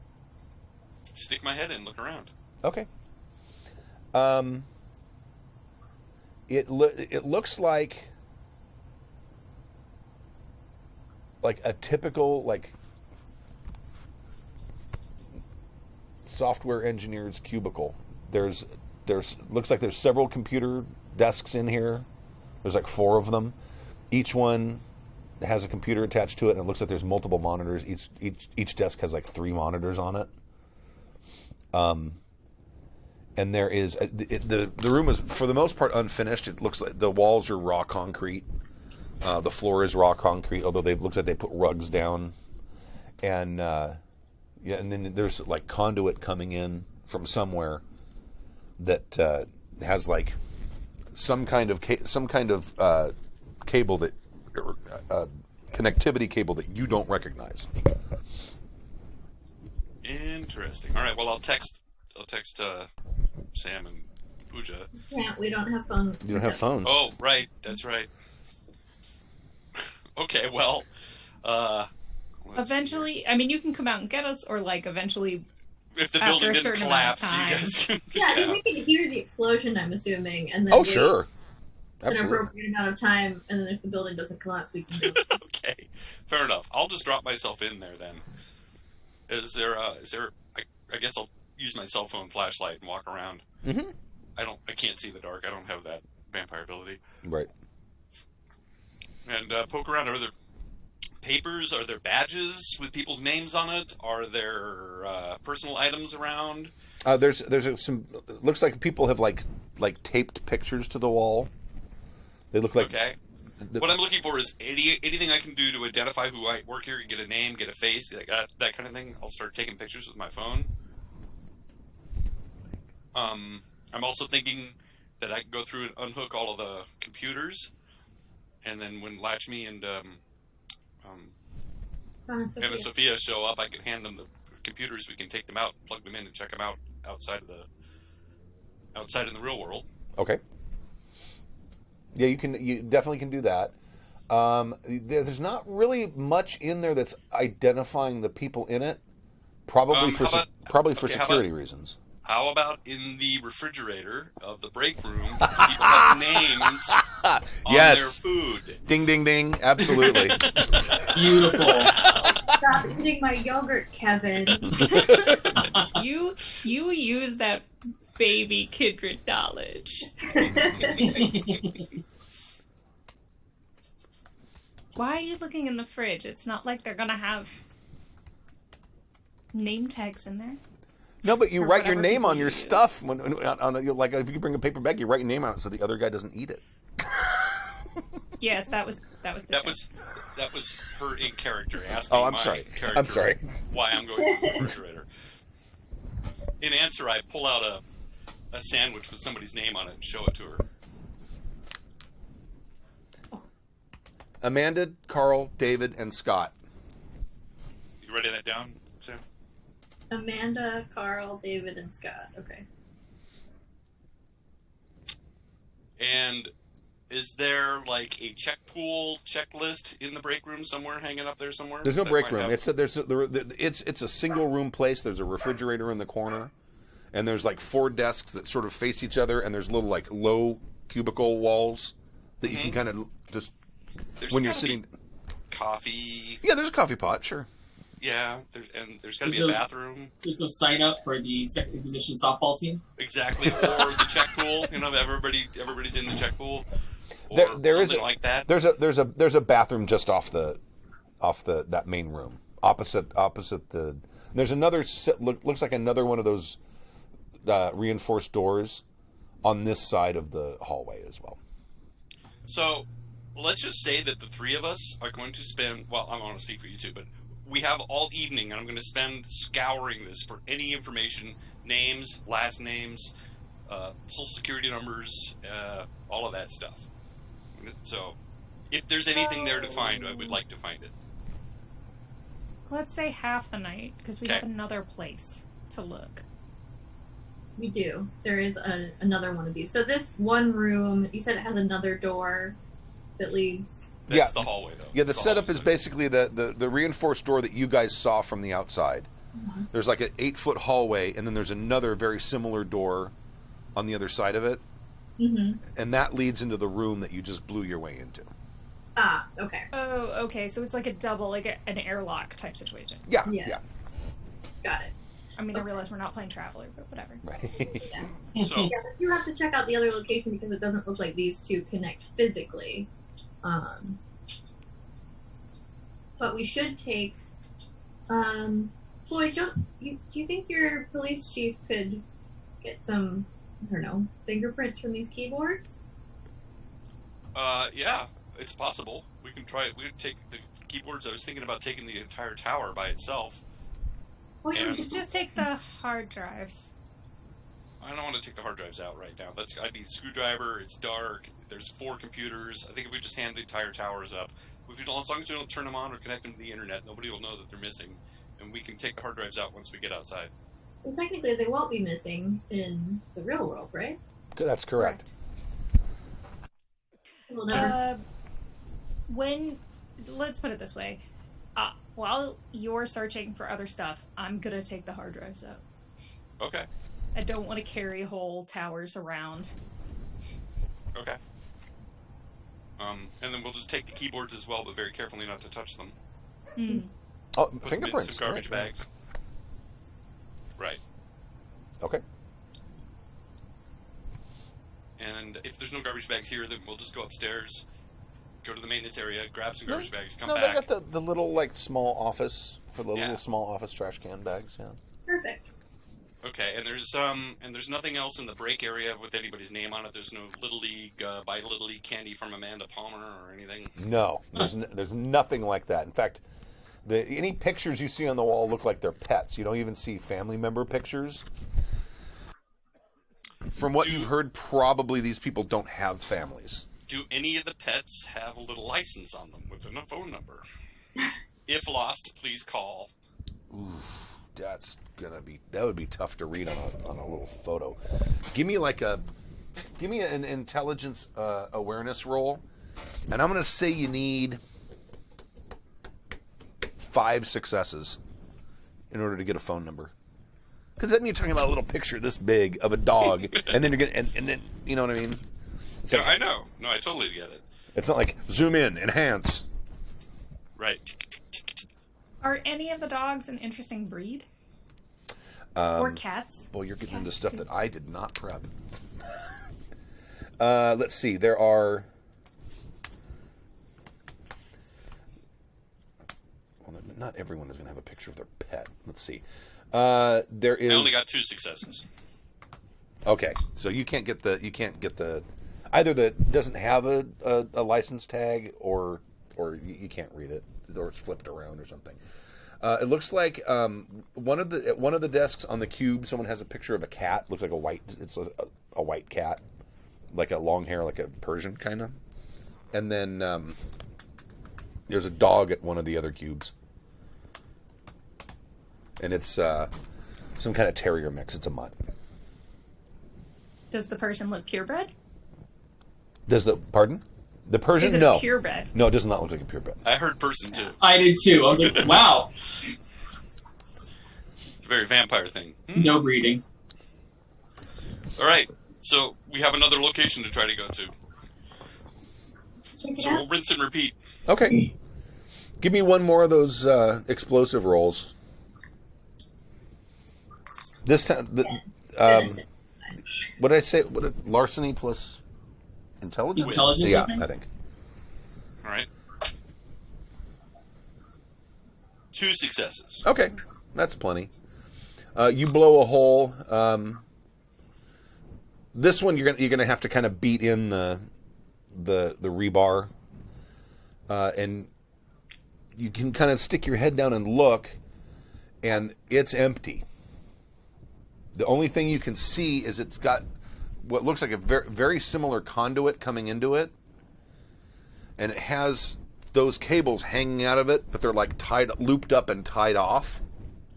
stick my head in, look around. Okay. It looks like a typical software engineer's cubicle. There's looks like there's several computer desks in here. There's 4 of them. Each one has a computer attached to it, and it looks like there's multiple monitors. Each desk has 3 monitors on it. And there is the room is for the most part unfinished. It looks like the walls are raw concrete. The floor is raw concrete, although it looks like they put rugs down. And and then there's conduit coming in from somewhere that has some kind of cable that connectivity cable that you don't recognize. Interesting. All right. Well, I'll text Sam and Pooja. Yeah, we don't have phones. You don't have phones. Oh, right. That's right. Okay. Well, let's see Eventually, I mean, you can come out and get us, or eventually. here. If the after building a didn't certain amount of collapse, you time. guys can. Yeah, I think we can hear the explosion, I'm assuming, and then Oh, wait sure. an Absolutely. appropriate amount of time, and then if the building doesn't collapse, we can do it. Okay, fair enough. I'll just drop myself in there then. Is there? I guess I'll use my cell phone flashlight and walk around. Mm-hmm. I can't see the dark. I don't have that vampire ability. Right. And poke around. Are there papers? Are there badges with people's names on it? Are there personal items around? There's some. Looks like people have taped pictures to the wall. They look like. Okay. What I'm looking for is anything I can do to identify who I work here, get a name, get a face, that kind of thing. I'll start taking pictures with my phone. I'm also thinking that I can go through and unhook all of the computers, and then when Lakshmi and Anna Sophia show up, I can hand them the computers. We can take them out, plug them in, and check them out outside in the real world. Okay. Yeah, you can. You definitely can do that. There's not really much in there that's identifying the people in it. Probably for security reasons. How about in the refrigerator of the break room, people have names on their food? Ding, ding, ding. Absolutely. Beautiful. Stop eating my yogurt, Kevin. You use that baby Kindred knowledge. Why are you looking in the fridge? It's not like they're gonna have name tags in there. No, but you Or write your whatever name people on your use. stuff. Like if you bring a paper bag, you write your name on it so the other guy doesn't eat it. Yes, that was the joke. That was her in character asking Oh, I'm my sorry. character I'm sorry. why I'm going to the refrigerator. In answer, I pull out a sandwich with somebody's name on it and show it to her. Amanda, Carl, David, and Scott. You writing that down, Sam? Amanda, Carl, David, and Scott. Okay. And is there like a check pool checklist in the break room somewhere, hanging up there somewhere? There's no that break might room. have- It's a single room place. There's a refrigerator in the corner, and there's like 4 desks that sort of face each other, and there's little like low cubicle walls that you can kind of just There's when you're gotta be sitting. coffee. Yeah, there's a coffee pot, sure. Yeah, there's got to be There's a no- bathroom. There's no sign up for the Second Inquisition softball team. Exactly, or the check pool. You know, everybody's in the check pool, or There is something like that. There's a bathroom just off that main room opposite the. There's another looks like another one of those reinforced doors on this side of the hallway as well. So let's just say that the 3 of us are going to spend. Well, I don't want to speak for you two, but we have all evening, and I'm going to spend scouring this for any information, names, last names, social security numbers, all of that stuff. So, if there's anything there to find, I would like to find it. Let's say half the night, because we Okay. have another place to look. We do. There is another one of these. So this one room, you said it has another door that leads. That's the hallway, though. Yeah, the It's setup hallway is side. basically the reinforced door that you guys saw from the outside. Mhm. There's like an 8-foot hallway, and then there's another very similar door on the other side of it, Mm-hmm. and that leads into the room that you just blew your way into. Ah, okay. Oh, okay, so it's like a double, like an airlock type situation. Yeah, Yeah. yeah. Got it. I mean, I Okay. realize we're not playing Traveler, but whatever. Right. So, Yeah, but you have to check out the other location because it doesn't look like these two connect physically. But we should take. Floyd, do you think your police chief could get some, I don't know, fingerprints from these keyboards? yeah, it's possible. We can try it. We could take the keyboards. I was thinking about taking the entire tower by itself. Well, Yeah. We should just take the hard drives. I don't want to take the hard drives out right now. I'd need a screwdriver. It's dark. There's 4 computers. I think if we just hand the entire towers up, as long as we don't turn them on or connect them to the internet, nobody will know that they're missing, and we can take the hard drives out once we get outside. Well, technically, they won't be missing in the real world, right? That's correct. We'll never. Let's put it this way. While you're searching for other stuff, I'm gonna take the hard drives out. Okay. I don't want to carry whole towers around. Okay. And then we'll just take the keyboards as well, but very carefully not to touch them. Hmm. Oh, Put them in fingerprints. some garbage Right, bags. Right. Okay. And if there's no garbage bags here, then we'll just go upstairs, go to the maintenance area, grab some garbage bags, come No, back. they got the little like small office for the Yeah. little small office trash can bags. Yeah. Perfect. Okay, and there's nothing else in the break area with anybody's name on it. There's no Little League buy Little League candy from Amanda Palmer or anything. No, there's nothing like that. In fact, any pictures you see on the wall look like they're pets. You don't even see family member pictures. From what you've heard, probably these people don't have families. Do any of the pets have a little license on them with a phone number? If lost, please call. Ooh, that would be tough to read on a little photo. Give me an intelligence awareness roll, And I'm going to say you need 5 successes in order to get a phone number. Because then you're talking about a little picture this big of a dog, and then you're going to, and then, you know what I mean? Yeah, I know. No, I totally get it. It's not like zoom in, enhance. Right. Are any of the dogs an interesting breed? Or cats? Boy, you're getting into stuff that I did not prep. Let's see. There are... Well, not everyone is going to have a picture of their pet. Let's see. There is... I only got 2 successes. Okay, so you can't get the... Either that doesn't have a license tag, or you can't read it, or it's flipped around or something. It looks like one of the desks on the cube, someone has a picture of a cat. Looks like it's a white cat, like a long hair, like a Persian kind of. And then there's a dog at one of the other cubes, and it's some kind of terrier mix. It's a mutt. Does the person look purebred? Pardon? The Persian? Is it No. a purebred? No, it does not look like a purebred. I heard person too. I did too. I was like, wow. It's a very vampire thing. No breeding. All right, so we have another location to try to go to. Check it So out. we'll rinse and repeat. Okay. Give me one more of those explosive rolls. This time, what did I say? Larceny plus intelligence? Intelligence, Yeah, I think? I think. All right. 2 successes. Okay, that's plenty. You blow a hole. This one you're gonna have to kind of beat in the rebar, and you can kind of stick your head down and look, and it's empty. The only thing you can see is it's got what looks like a very, very similar conduit coming into it, and it has those cables hanging out of it, but they're like looped up and tied off.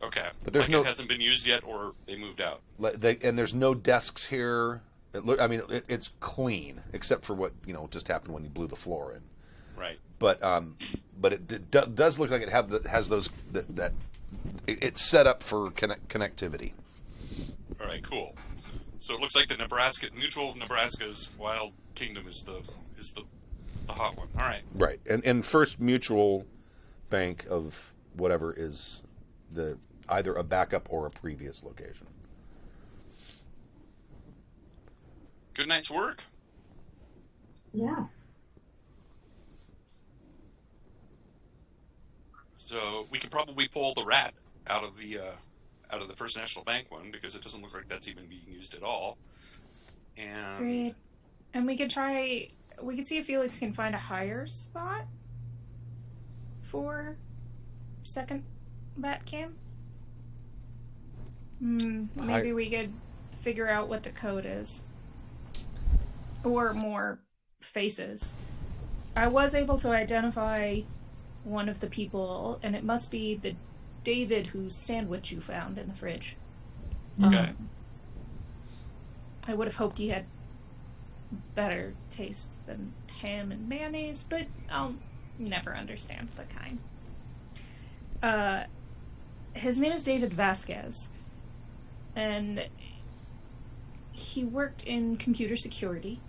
Okay. But there's it hasn't been used yet, or they moved out. And there's no desks here. It's clean except for what just happened when you blew the floor in. Right. But it does look like it has those that it's set up for connectivity. All right. Cool. So it looks like the mutual of Nebraska's Wild Kingdom is the hot one. All right. Right. And First Mutual Bank of whatever is either a backup or a previous location. Good night's work. Yeah. So we can probably pull the rat out of the First National Bank one, because it doesn't look like that's even being used at all. And Great. And we could see if Felix can find a higher spot for second bat cam. Maybe we could figure out what the code is. Or more faces. I was able to identify one of the people, and it must be the David whose sandwich you found in the fridge. Okay. I would have hoped he had better taste than ham and mayonnaise, but I'll never understand the kind. His name is David Vasquez, and he worked in computer security,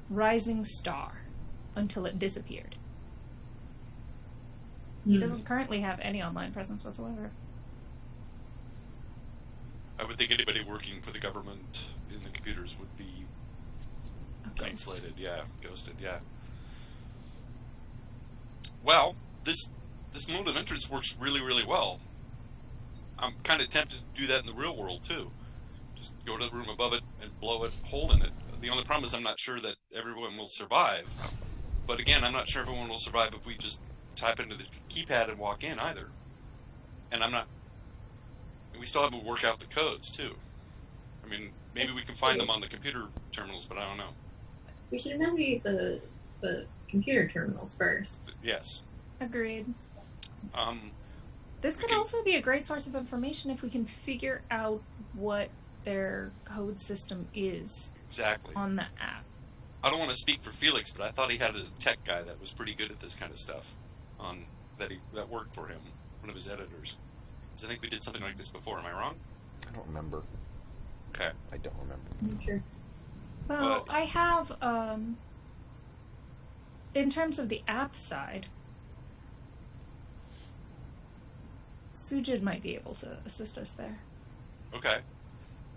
Rising Star, until it disappeared. He doesn't currently have any online presence whatsoever. I would think anybody working for the government in the computers would be clean slated. Yeah, ghosted. Yeah. Well, this mode of entrance works really, really well. I'm kind of tempted to do that in the real world too. Just go to the room above it and blow a hole in it. The only problem is I'm not sure that everyone will survive. But again, I'm not sure everyone will survive if we just type into the keypad and walk in either. And we still haven't worked out the codes too. I mean, maybe we can find them on the computer terminals, but I don't know. We should investigate the computer terminals first. Yes. Agreed. This could Okay. also be a great source of information if we can figure out what their code system is Exactly. on the app. I don't want to speak for Felix, but I thought he had a tech guy that was pretty good at this kind of stuff. That worked for him, one of his editors. So I think we did something like this before. Am I wrong? I don't remember. Okay. I don't remember. I'm sure. Well, I have, in terms of the app side, Sujid might be able to assist us there. Okay.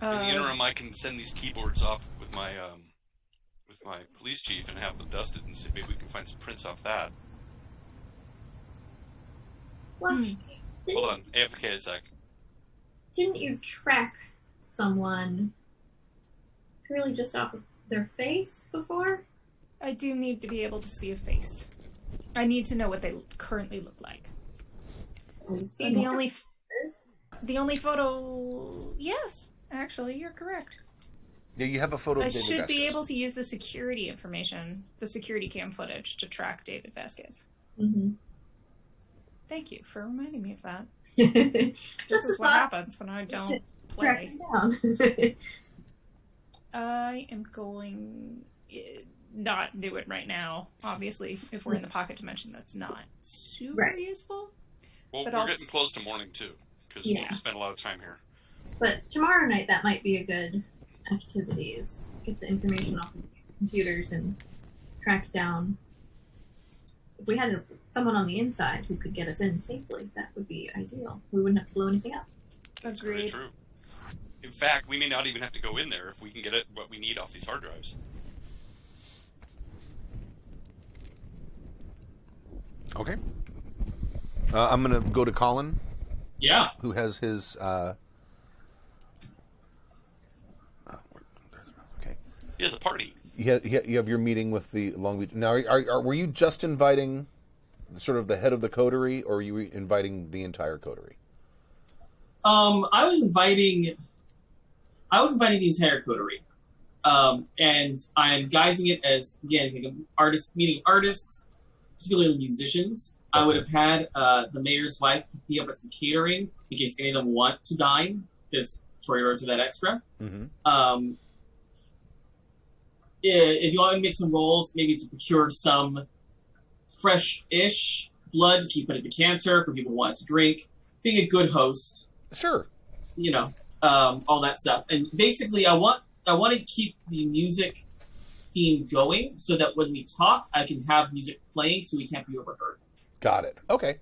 In the interim, I can send these keyboards off with my police chief and have them dusted and see maybe we can find some prints off that. Well, Hold on, AFK a sec. didn't you track someone purely just off of their face before? I do need to be able to see a face. I need to know what they currently look like. We've And seen the more only faces. the only photo, yes, actually, you're correct. Yeah, you have a photo of I David should be Vasquez. able to use the security information, the security cam footage, to track David Vasquez. Mhm. Thank you for reminding me of that. Just This is a what thought. happens when I don't Track play. him down. I am going not do it right now. Obviously, if we're in the pocket dimension, that's not super Right. useful. Well, But we're I'll getting close to morning too, because Yeah. we spent a lot of time here. But tomorrow night, that might be a good activity, is get the information off of these computers and track down. If we had someone on the inside who could get us in safely, that would be ideal. We wouldn't have to blow anything up. That's very Agreed. true. In fact, we may not even have to go in there if we can get what we need off these hard drives. Okay. I'm going to go to Colin, Yeah. who has his... okay. He has a party. You have your meeting with the Long Beach... Now, were you just inviting sort of the head of the coterie, or were you inviting the entire coterie? I was inviting the entire coterie. And I'm guising it as, again, like an artist, meeting artists, particularly musicians. I would have had the mayor's wife pick me up at some catering in case any of them want to dine, because Tori wrote to that extra. Mm-hmm. If you want me to make some rolls, maybe to procure some fresh-ish blood to keep in a decanter for people who want to drink, being a good host, Sure. you know, all that stuff. And basically, I want to keep the music theme going so that when we talk, I can have music playing so we can't be overheard. Got it. Okay.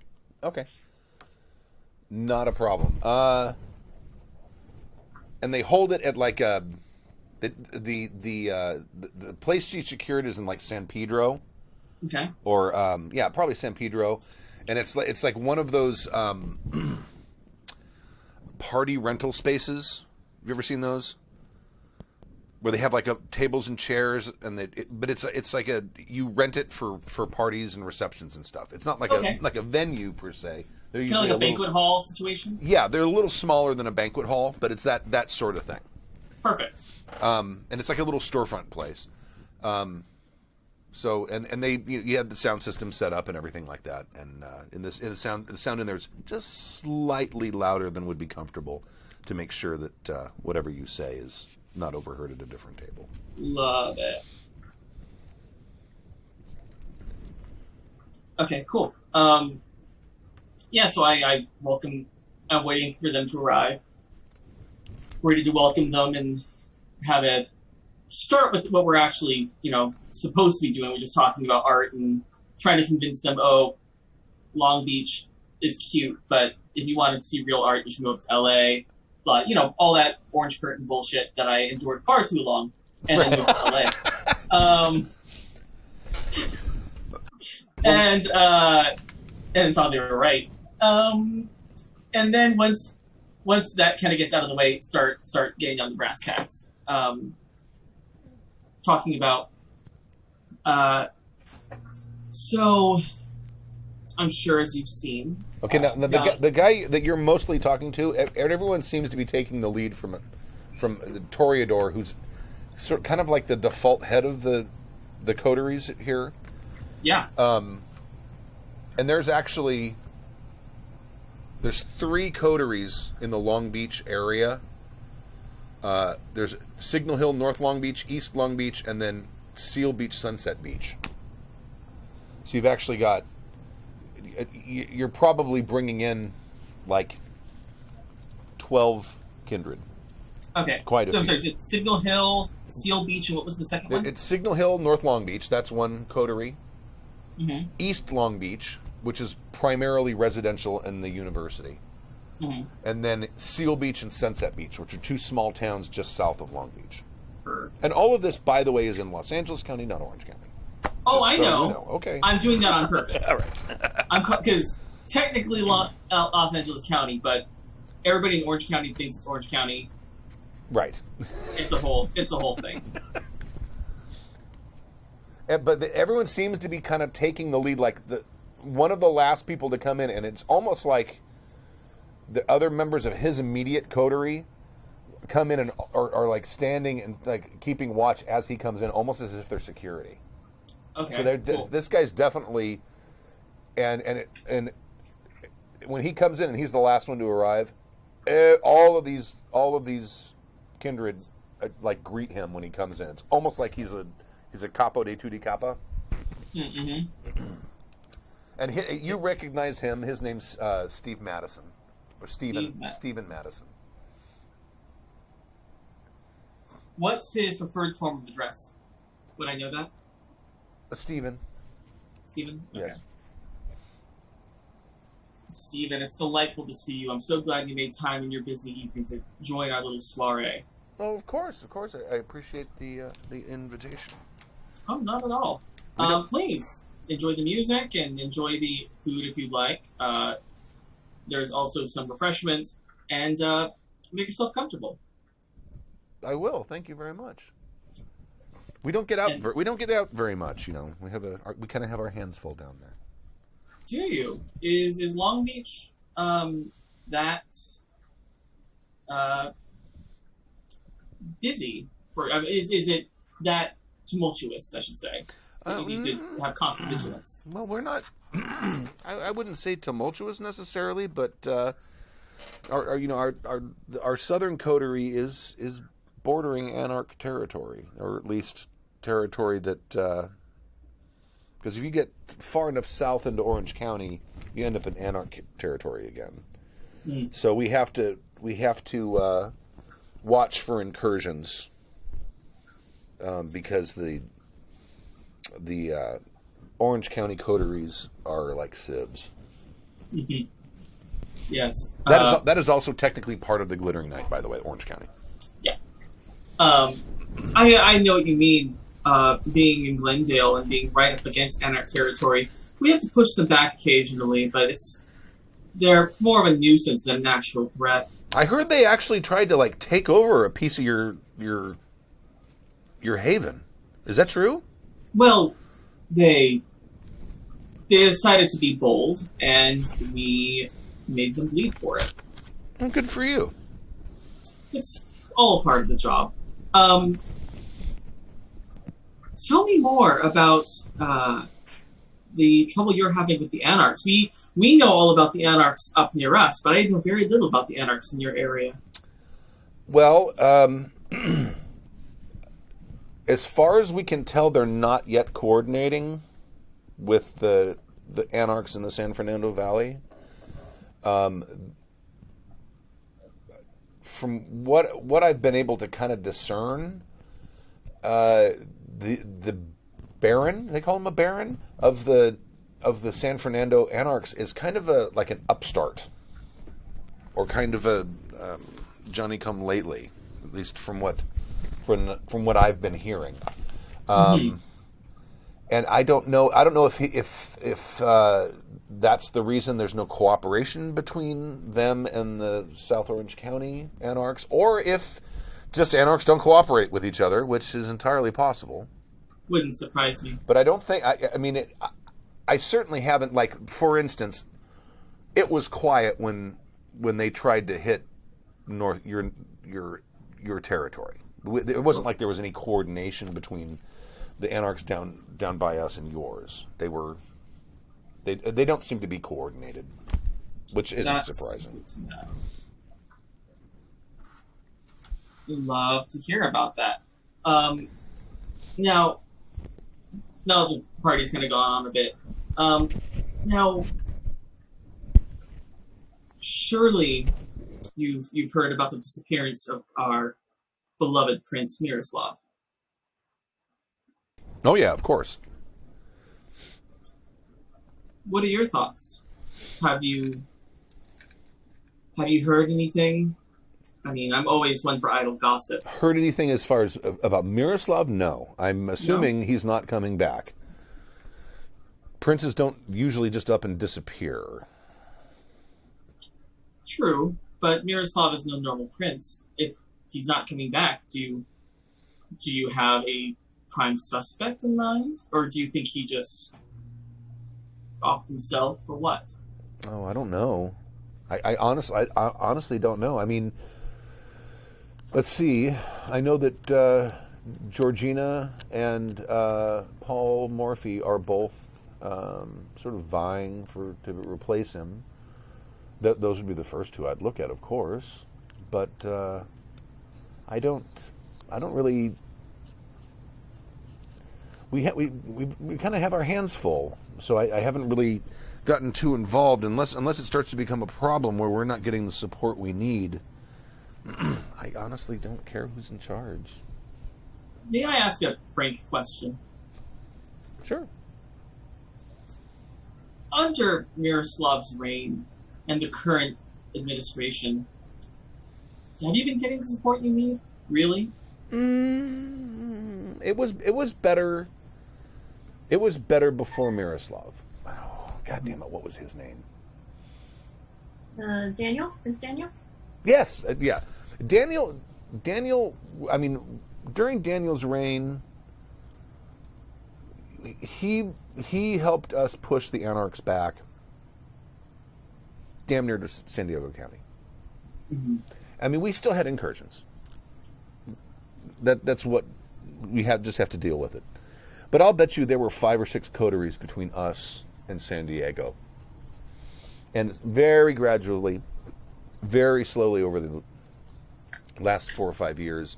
Not a problem. And they hold it at like a... The place she secured is in like San Pedro, Okay. or probably San Pedro, and it's like one of those party rental spaces. Have you ever seen those? Where they have like tables and chairs, and but it's like you rent it for parties and receptions and stuff. It's not like a venue per se. They're Kind of like a banquet hall situation? Yeah, they're a little smaller than a banquet hall, but it's that sort of thing. Perfect. And it's like a little storefront place. So they you had the sound system set up and everything like that. And the sound in there is just slightly louder than would be comfortable to make sure that whatever you say is not overheard at a different table. Love it. Okay, cool. So I welcome. I'm waiting for them to arrive. Ready to welcome them and have it start with what we're actually, supposed to be doing. We're just talking about art and trying to convince them, Long Beach is cute, but if you wanted to see real art, you should move to LA. But, all that orange curtain bullshit that I endured far too long, and then moved to LA. And saw they were right. And then once that kind of gets out of the way, start getting on the brass tacks. Talking about. So, I'm sure as you've seen. Okay, now the guy that you're mostly talking to, everyone seems to be taking the lead from Toreador, who's kind of like the default head of the coteries here. Yeah. And there's 3 coteries in the Long Beach area. There's Signal Hill, North Long Beach, East Long Beach, and then Seal Beach, Sunset Beach. So you've actually got. You're probably bringing in like 12 Kindred. Okay. Quite a so I'm few. sorry. It's Signal Hill, Seal Beach, and what was the second one? It's Signal Hill, North Long Beach. That's one coterie. Mm-hmm. East Long Beach, which is primarily residential and the university. Mm-hmm. And then Seal Beach and Sunset Beach, which are two small towns just south of Long Beach. For... And all of this, by the way, is in Los Angeles County, not Orange County. Oh, Just I so know. you know. Okay. I'm doing that on purpose. All right. Because technically Los Angeles County, but everybody in Orange County thinks it's Orange County. Right. It's a whole thing. But everyone seems to be kind of taking the lead, like one of the last people to come in, and it's almost like the other members of his immediate coterie come in and are like standing and like keeping watch as he comes in, almost as if they're security. Okay. So cool. this guy's definitely, and when he comes in and he's the last one to arrive, all of these Kindred like greet him when he comes in. It's almost like he's a capo de tutti capa. Mm-hmm. And you recognize him. His name's Steve Madison, or Stephen Madison. What's his preferred form of address? Would I know that? Stephen. Stephen? Okay. Yes. Stephen, it's delightful to see you. I'm so glad you made time in your busy evening to join our little soiree. Oh, of course. I appreciate the invitation. Oh, not at all. Please enjoy the music and enjoy the food if you'd like. There's also some refreshments, and make yourself comfortable. I will. Thank you very much. We don't get out. We don't get out very much. You know, we kind of have our hands full down there. Do you? Is Long Beach that busy? Is it that tumultuous? I should say. That you need to have constant vigilance. Well, we're not. I wouldn't say tumultuous necessarily, but our southern coterie is bordering Anarch territory, or at least territory that. Because if you get far enough south into Orange County, you end up in Anarch territory again. Mm. So we have to watch for incursions because the Orange County coteries are like sieves. Mm-hmm. Yes, that is also technically part of the Glittering Night, by the way, Orange County. Yeah, I know what you mean. Being in Glendale and being right up against Anarch territory, we have to push them back occasionally, but they're more of a nuisance than an actual threat. I heard they actually tried to like take over a piece of your haven. Is that true? Well, they decided to be bold, and we made them bleed for it. Well, good for you. It's all a part of the job. Tell me more about the trouble you're having with the Anarchs. We know all about the Anarchs up near us, but I know very little about the Anarchs in your area. Well, as far as we can tell, they're not yet coordinating with the Anarchs in the San Fernando Valley. From what I've been able to kind of discern, the Baron, they call him a Baron, of the San Fernando Anarchs is kind of like an upstart, or kind of a Johnny-come-lately, at least from what I've been hearing. And I don't know if that's the reason there's no cooperation between them and the South Orange County Anarchs, or if just Anarchs don't cooperate with each other, which is entirely possible. Wouldn't surprise me. But I don't think. I certainly haven't. Like, for instance, it was quiet when they tried to hit your territory. It wasn't like there was any coordination between the Anarchs down by us and yours. They don't seem to be coordinated, which isn't surprising. Love to hear about that. Now, Now the party's kind of gone on a bit. Now, surely you've heard about the disappearance of our beloved Prince Miroslav. Oh yeah, of course. What are your thoughts? Have you heard anything? I mean, I'm always one for idle gossip. Heard anything as far as about Miroslav? No. I'm assuming he's not coming back. Princes don't usually just up and disappear. True, but Miroslav is no normal prince. If he's not coming back, do you have a prime suspect in mind? Or do you think he just offed himself, or what? Oh, I don't know. I honestly don't know. I mean, let's see. I know that Georgina and Paul Morphy are both sort of vying to replace him. Those would be the first two I'd look at, of course. But I don't really. We kind of have our hands full, so I haven't really gotten too involved unless it starts to become a problem where we're not getting the support we need. I honestly don't care who's in charge. May I ask a frank question? Sure. Under Miroslav's reign and the current administration, have you been getting the support you need? Really? It was better. It was better before Miroslav. Oh, God damn it! What was his name? Daniel? Prince Daniel? Yes, yeah. Daniel, I mean, during Daniel's reign, he helped us push the Anarchs back damn near to San Diego County. Mm-hmm. I mean, we still had incursions. That's what we just have to deal with it. But I'll bet you there were 5 or 6 coteries between us and San Diego. And very gradually, very slowly over the last 4 or 5 years,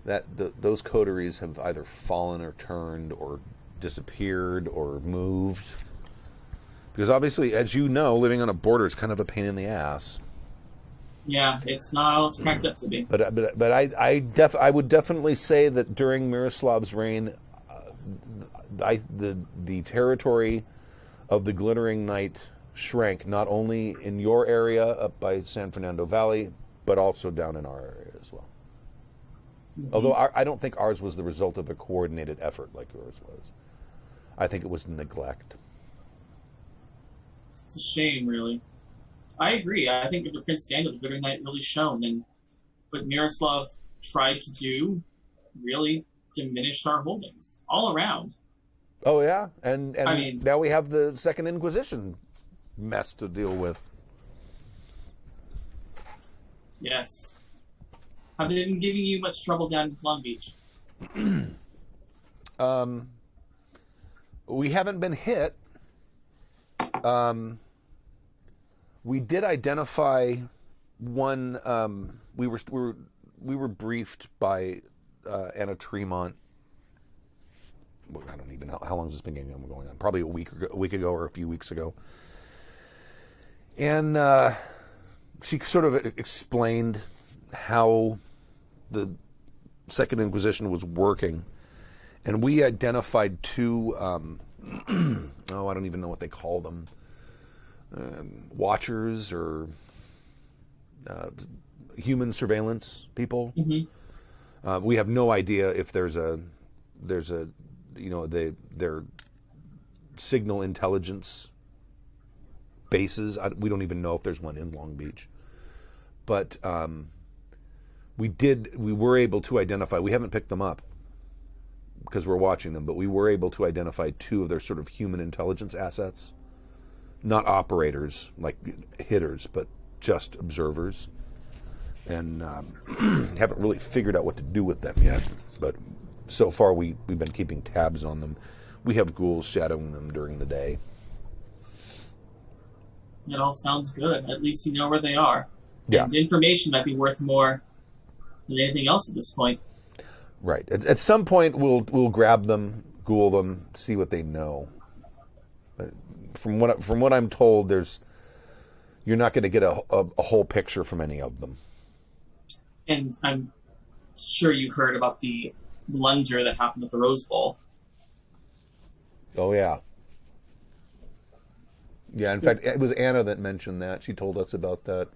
those coteries have either fallen or turned or disappeared or moved. Because obviously, as you know, living on a border is kind of a pain in the ass. Yeah, it's not all it's cracked up to be. But I would definitely say that during Miroslav's reign, the territory of the Glittering Knight shrank, not only in your area up by San Fernando Valley, but also down in our area as well. Mm-hmm. Although I don't think ours was the result of a coordinated effort like yours was. I think it was neglect. It's a shame, really. I agree. I think with the Prince Daniel, the Glittering Knight really shone, and what Miroslav tried to do really diminished our holdings all around. Oh yeah, and I mean, now we have the Second Inquisition mess to deal with. Yes. Have they been giving you much trouble down in Long Beach? We haven't been hit. We did identify one. We were briefed by Anna Tremont. I don't even know how long has this been going on. Probably a week ago or a few weeks ago. And she sort of explained how the Second Inquisition was working, and we identified 2. I don't even know what they call them. Watchers or human surveillance people. Mm-hmm. We have no idea if there's a their signal intelligence bases. We don't even know if there's one in Long Beach, but we were able to identify. We haven't picked them up because we're watching them, but we were able to identify 2 of their sort of human intelligence assets. Not operators, like hitters, but just observers. And haven't really figured out what to do with them yet. But so far, we've been keeping tabs on them. We have ghouls shadowing them during the day. It all sounds good. At least you know where they are. Yeah. And the information might be worth more than anything else at this point. Right. At some point, we'll grab them, Ghoul them, see what they know. But from what I'm told, you're not going to get a whole picture from any of them. And I'm sure you heard about the blunder that happened at the Rose Bowl. Oh, yeah. Yeah, in fact, it was Anna that mentioned that. She told us about that.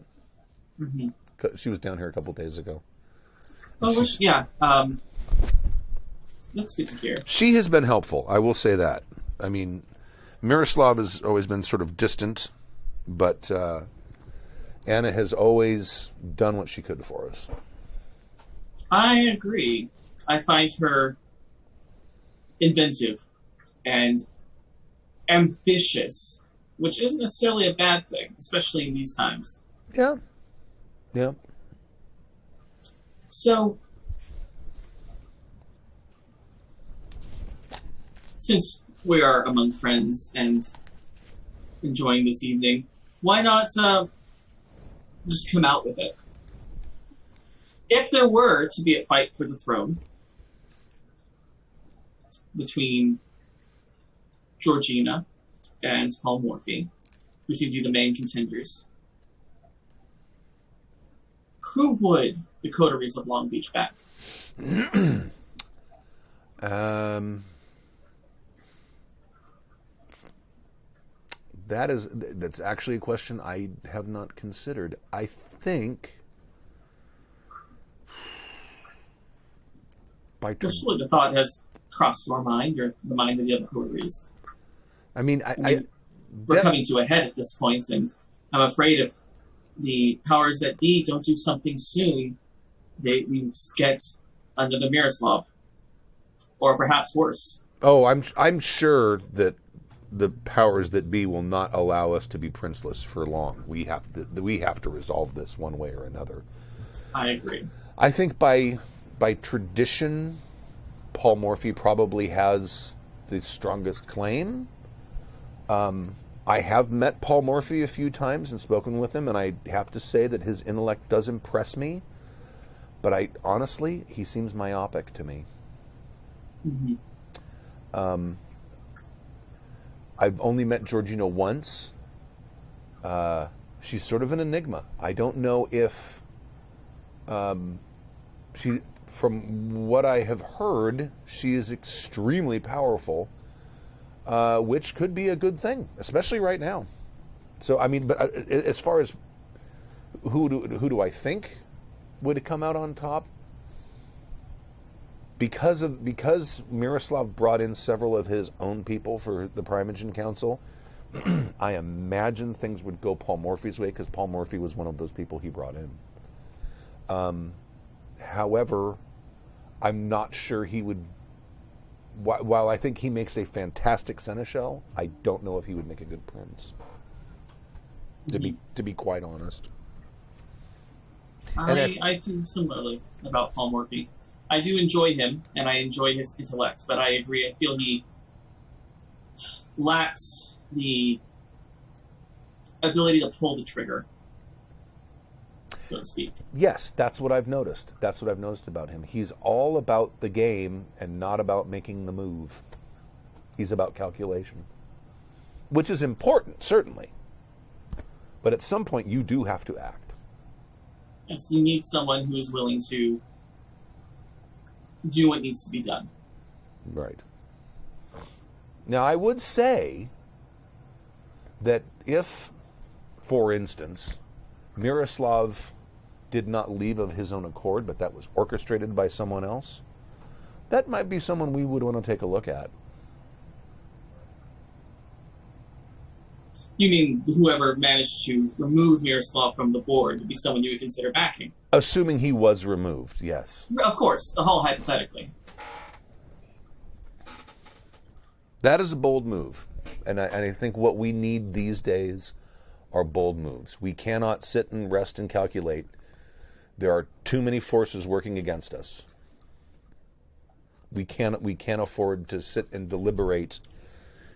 Mm-hmm. She was down here a couple days ago. Oh, yeah. That's good to hear. She has been helpful, I will say that. I mean, Miroslav has always been sort of distant, but Anna has always done what she could for us. I agree. I find her inventive and ambitious, which isn't necessarily a bad thing, especially in these times. Yeah. Yeah. So, since we are among friends and enjoying this evening, why not just come out with it? If there were to be a fight for the throne between Georgina and Paul Morphy, who seem to be the main contenders, who would the coteries of Long Beach back? That's actually a question I have not considered. I think Surely the thought has crossed your mind or the mind of the other coteries. I mean, we're coming to a head at this point, and I'm afraid if the powers that be don't do something soon, we get another Miroslav, or perhaps worse. Oh, I'm sure that the powers that be will not allow us to be princeless for long. We have to resolve this one way or another. I agree. I think by tradition, Paul Morphy probably has the strongest claim. I have met Paul Morphy a few times and spoken with him, and I have to say that his intellect does impress me. But honestly, he seems myopic to me. Mm-hmm. I've only met Georgina once. She's sort of an enigma. I don't know if she, from what I have heard, she is extremely powerful, which could be a good thing, especially right now. So, I mean, but as far as who do I think would come out on top? Because Miroslav brought in several of his own people for the Primogen Council, I imagine things would go Paul Morphy's way, because Paul Morphy was one of those people he brought in. However, I'm not sure he would. While I think he makes a fantastic seneschal, I don't know if he would make a good prince. To be quite honest. I feel similarly about Paul Morphy. I do enjoy him, and I enjoy his intellect, but I agree. I feel he lacks the ability to pull the trigger, so to speak. Yes, that's what I've noticed. That's what I've noticed about him. He's all about the game and not about making the move. He's about calculation, which is important, certainly. But at some point, you do have to act. Yes, you need someone who is willing to do what needs to be done. Right. Now, I would say that if, for instance, Miroslav did not leave of his own accord, but that was orchestrated by someone else, that might be someone we would want to take a look at. You mean whoever managed to remove Miroslav from the board would be someone you would consider backing? Assuming he was removed, yes. Of course, the whole hypothetically. That is a bold move. And I think what we need these days are bold moves. We cannot sit and rest and calculate. There are too many forces working against us. We can't afford to sit and deliberate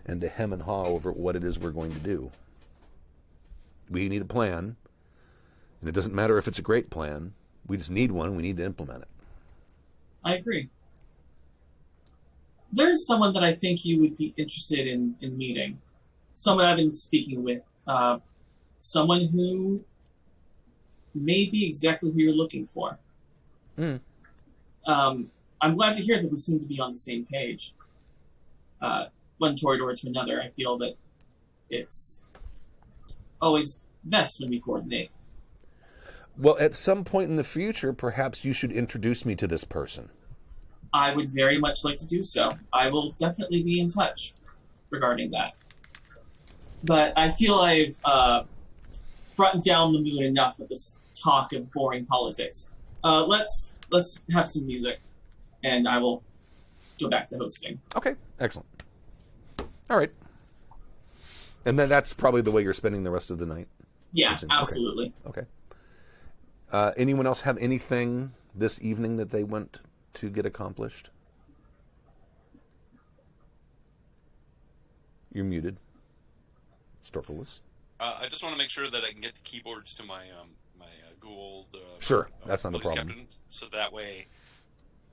and to hem and haw over what it is we're going to do. We need a plan, and it doesn't matter if it's a great plan. We just need one, and we need to implement it. I agree. there's someone that I think you would be interested in meeting. Someone I've been speaking with. Someone who may be exactly who you're looking for. Mm. I'm glad to hear that we seem to be on the same page. One corridor to another, I feel that it's always best when we coordinate. Well, at some point in the future, perhaps you should introduce me to this person. I would very much like to do so. I will definitely be in touch regarding that. But I feel I've brought down the mood enough with this talk of boring politics. Let's have some music, and I will go back to hosting. Okay, excellent. All right. And then that's probably the way you're spending the rest of the night? Yeah, absolutely. Okay. Anyone else have anything this evening that they want to get accomplished? You're muted. Storkalus. I just want to make sure that I can get the keyboards to my Gould. Sure, that's not a police problem. captain, so that way,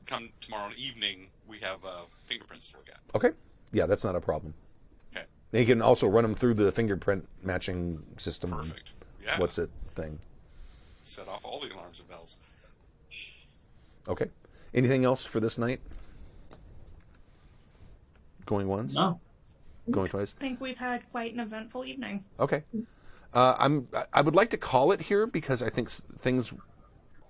come tomorrow evening, we have fingerprints to look at. Okay. Yeah, that's not a problem. Okay. And you can also run them through the fingerprint matching system. Perfect. Yeah. What's it thing? Set off all the alarms and bells. Okay. Anything else for this night? Going once? No. Going twice? I think we've had quite an eventful evening. Okay. I would like to call it here because I think things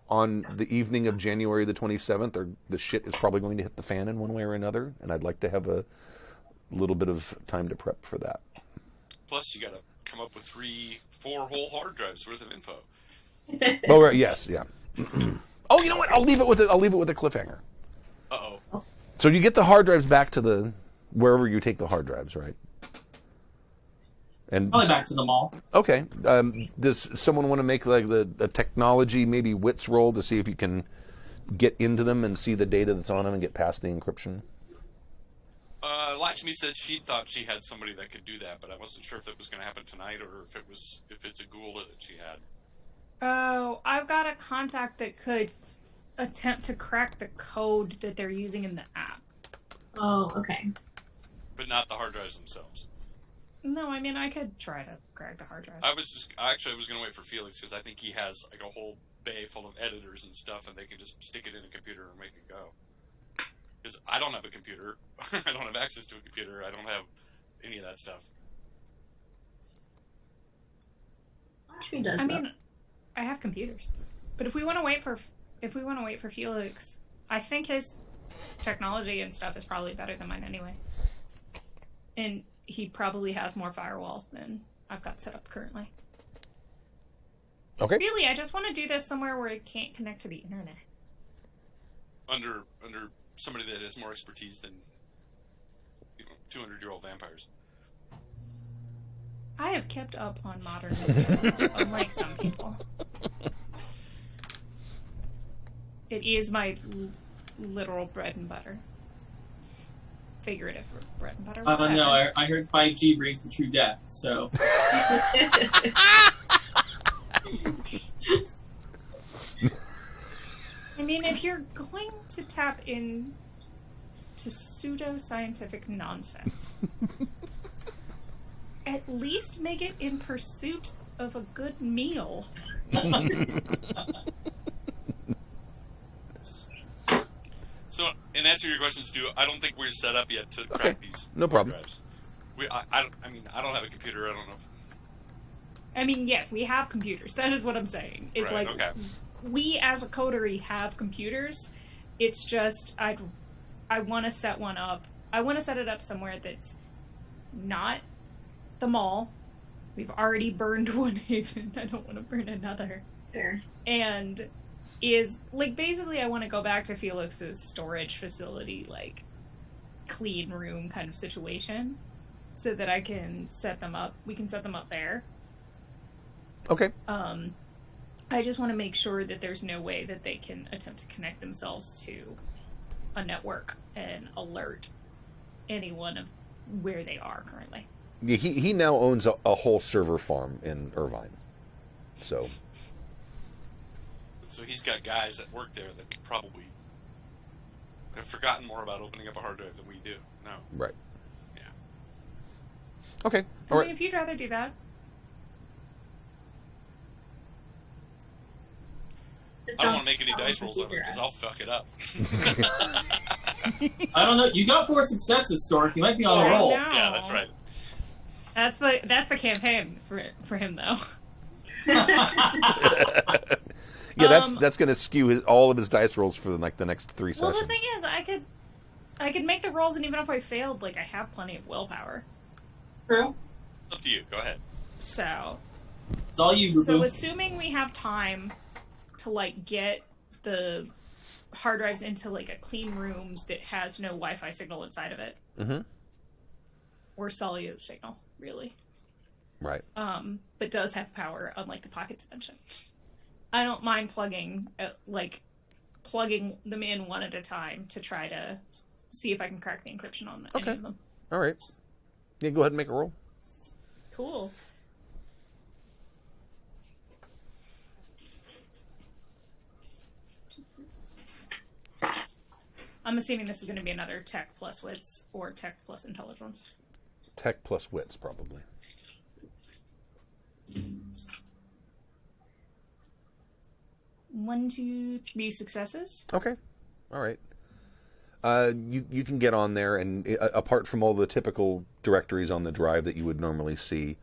on the evening of January the 27th, the shit is probably going to hit the fan in one way or another, and I'd like to have a little bit of time to prep for that. Plus, you got to come up with 3-4 whole hard drives worth of info. Oh, right, yes, yeah. Oh, you know what? I'll leave it with a cliffhanger. Uh-oh. So you get the hard drives back to wherever you take the hard drives, right? And Probably back to the mall. okay. Does someone want to make like a technology, maybe wits roll to see if you can get into them and see the data that's on them and get past the encryption? Lakshmi said she thought she had somebody that could do that, but I wasn't sure if it was going to happen tonight or if it's a ghoul that she had. Oh, I've got a contact that could attempt to crack the code that they're using in the app. Oh, okay. But not the hard drives themselves. No, I mean, I could try to crack the hard drive. I was going to wait for Felix because I think he has like a whole bay full of editors and stuff, and they can just stick it in a computer and make it go. Because I don't have a computer. I don't have access to a computer. I don't have any of that stuff. Lakshmi does. I mean, I have computers, but if we want to wait for Felix, I think his technology and stuff is probably better than mine anyway, and he probably has more firewalls than I've got set up currently. Okay. Really, I just want to do this somewhere where it can't connect to the internet. Under somebody that has more expertise than 200-year-old vampires. I have kept up on modern measurements, unlike some people. It is my literal bread and butter. Figurative bread and butter. I don't know. whatever. I heard 5G brings the true death, so. I mean, if you're going to tap in to pseudo-scientific nonsense, at least make it in pursuit of a good meal. So, in answer to your question, Stu, I don't think we're set up yet to crack these No hard problem. drives. I don't have a computer. I don't know. I mean, yes, we have computers. That is what I'm saying. It's Right, like, okay. we as a coterie have computers. It's just, I want to set one up. I want to set it up somewhere that's not the mall. We've already burned one haven. I don't want to burn another. Fair. And is, like, basically I want to go back to Felix's storage facility, like, clean room kind of situation, so that I can set them up. We can set them up there. Okay. I just want to make sure that there's no way that they can attempt to connect themselves to a network and alert anyone of where they are currently. Yeah, he now owns a whole server farm in Irvine. So So he's got guys that work there that could probably have forgotten more about opening up a hard drive than we do. No. Right. Yeah. Okay. I All mean, right. if you'd rather do that. Just I don't want to make any dice rolls of it computer. because I'll fuck it up. I don't know. You got 4 successes, Stork. You might be on a I roll. know. Yeah, that's right. That's the campaign for him though. Yeah, that's going to skew all of his dice rolls for the next 3 sessions. Well, the thing is, I could make the rolls, and even if I failed, like I have plenty of willpower. True. It's up to you. Go ahead. So It's all you, So boo-boo. assuming we have time to like get the hard drives into like a clean room that has no Wi-Fi signal inside of it, Mm-hmm. or cellular signal, really, Right. but does have power, unlike the pocket dimension. I don't mind plugging them in one at a time to try to see if I can crack the encryption on any Okay. of them. All right. Yeah, go ahead and make a roll. Cool. I'm assuming this is going to be another tech plus wits or tech plus intelligence. Tech plus wits, probably. One, 2, 3 successes. Okay. All right. You can get on there, and apart from all the typical directories on the drive that you would normally see,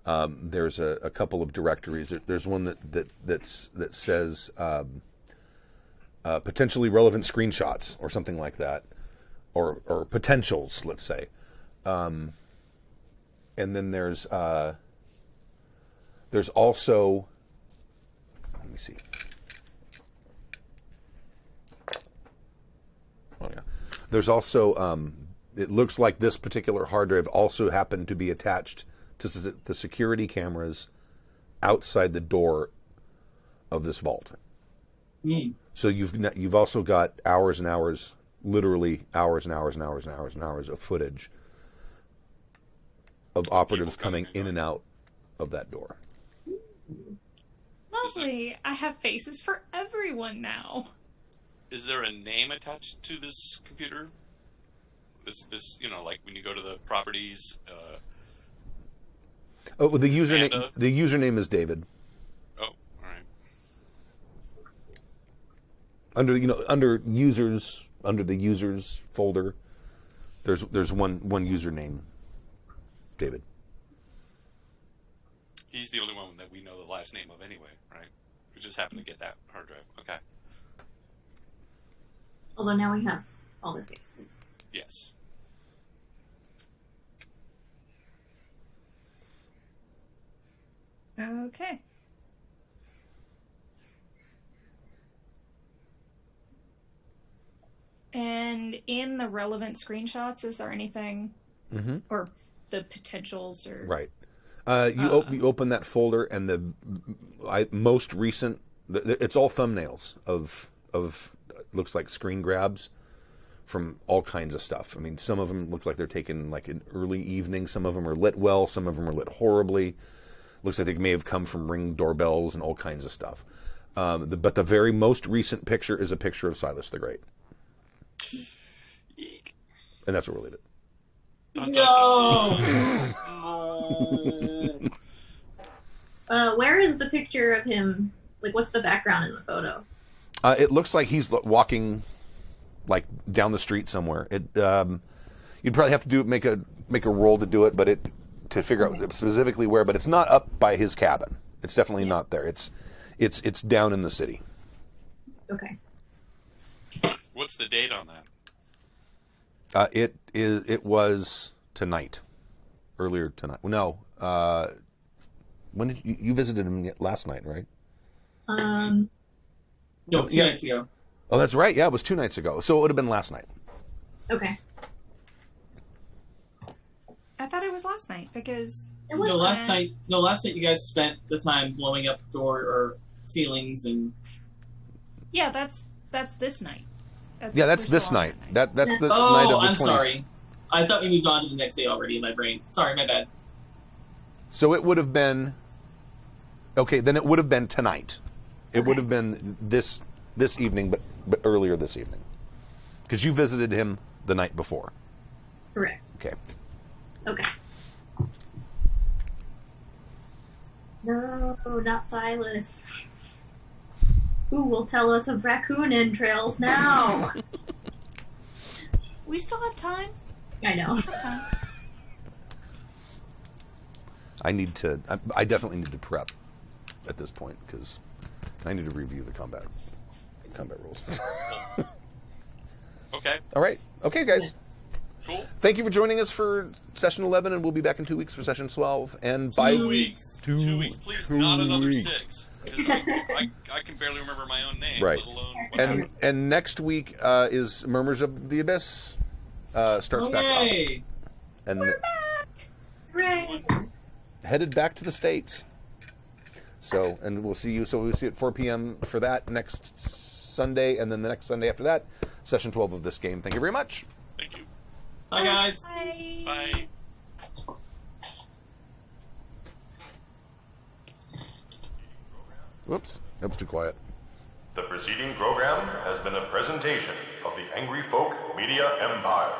there's a couple of directories. There's one that says potentially relevant screenshots or something like that, or potentials, let's say. And then there's also, let me see. Oh yeah. There's also it looks like this particular hard drive also happened to be attached to the security cameras outside the door of this vault. Mm. So you've also got hours and hours, literally hours and hours and hours and hours and hours of footage of operatives coming in and out of that door. Lovely. I have faces for everyone now. Is there a name attached to this computer? This like when you go to the properties. Oh, well, the username Amanda? Is David. Oh, all right. Under the users folder, there's one username, David. He's the only one that we know the last name of anyway, right? We just happened to get that hard drive. Okay. Although now we have all their faces. Yes. Okay. And in the relevant screenshots, is there anything, or the potentials, or Right. You open that folder, and the most recent. It's all thumbnails of looks like screen grabs from all kinds of stuff. I mean, some of them look like they're taken like in early evening. Some of them are lit well. Some of them are lit horribly. Looks like they may have come from Ring doorbells and all kinds of stuff. But the very most recent picture is a picture of Silas the Great. Eek. And that's where we'll leave it. Dun, No! dun, dun. Where is the picture of him? Like, what's the background in the photo? It looks like he's walking like down the street somewhere. You'd probably have to make a roll to do it, but to figure out specifically where. But it's not up by his cabin. It's definitely not there. It's down in the city. Okay. What's the date on that? It was tonight, earlier tonight. No, when did you visited him last night, right? No, 2 nights ago. Oh, that's right. Yeah, it was 2 nights ago. So it would have been last night. Okay. I thought it was last night because It was No, last night you guys spent the time blowing up door or ceilings and yeah, that's this night. That's we're this still on night. That's the night oh, of the I'm 20th. sorry. I thought we moved on to the next day already in my brain. Sorry, my bad. So it would have been okay. Then it would have been tonight. It would have been this evening, but earlier this evening, Because you visited him the night before. Correct. Okay. Okay. No, not Silas. Who will tell us of raccoon entrails now? We still have time. I know. I definitely need to prep at this point because I need to review the combat rules. Okay. All right. Okay, guys. Cool. Thank you for joining us for session 11, and we'll be back in 2 weeks for session 12. And by 2 weeks. 2 weeks, please. Not another 6. Because I can barely remember my own name, Right. let alone whatever. and next week is Murmurs of the Abyss starts back up, Yay! and Hooray! headed back to the States. So, and we'll see you. So we'll see you at 4 p.m. for that next Sunday, and then the next Sunday after that, session 12 of this game. Thank you very much. Thank you. Bye, guys. Bye. Whoops, that was too quiet. The preceding program has been a presentation of the Angry Folk Media Empire.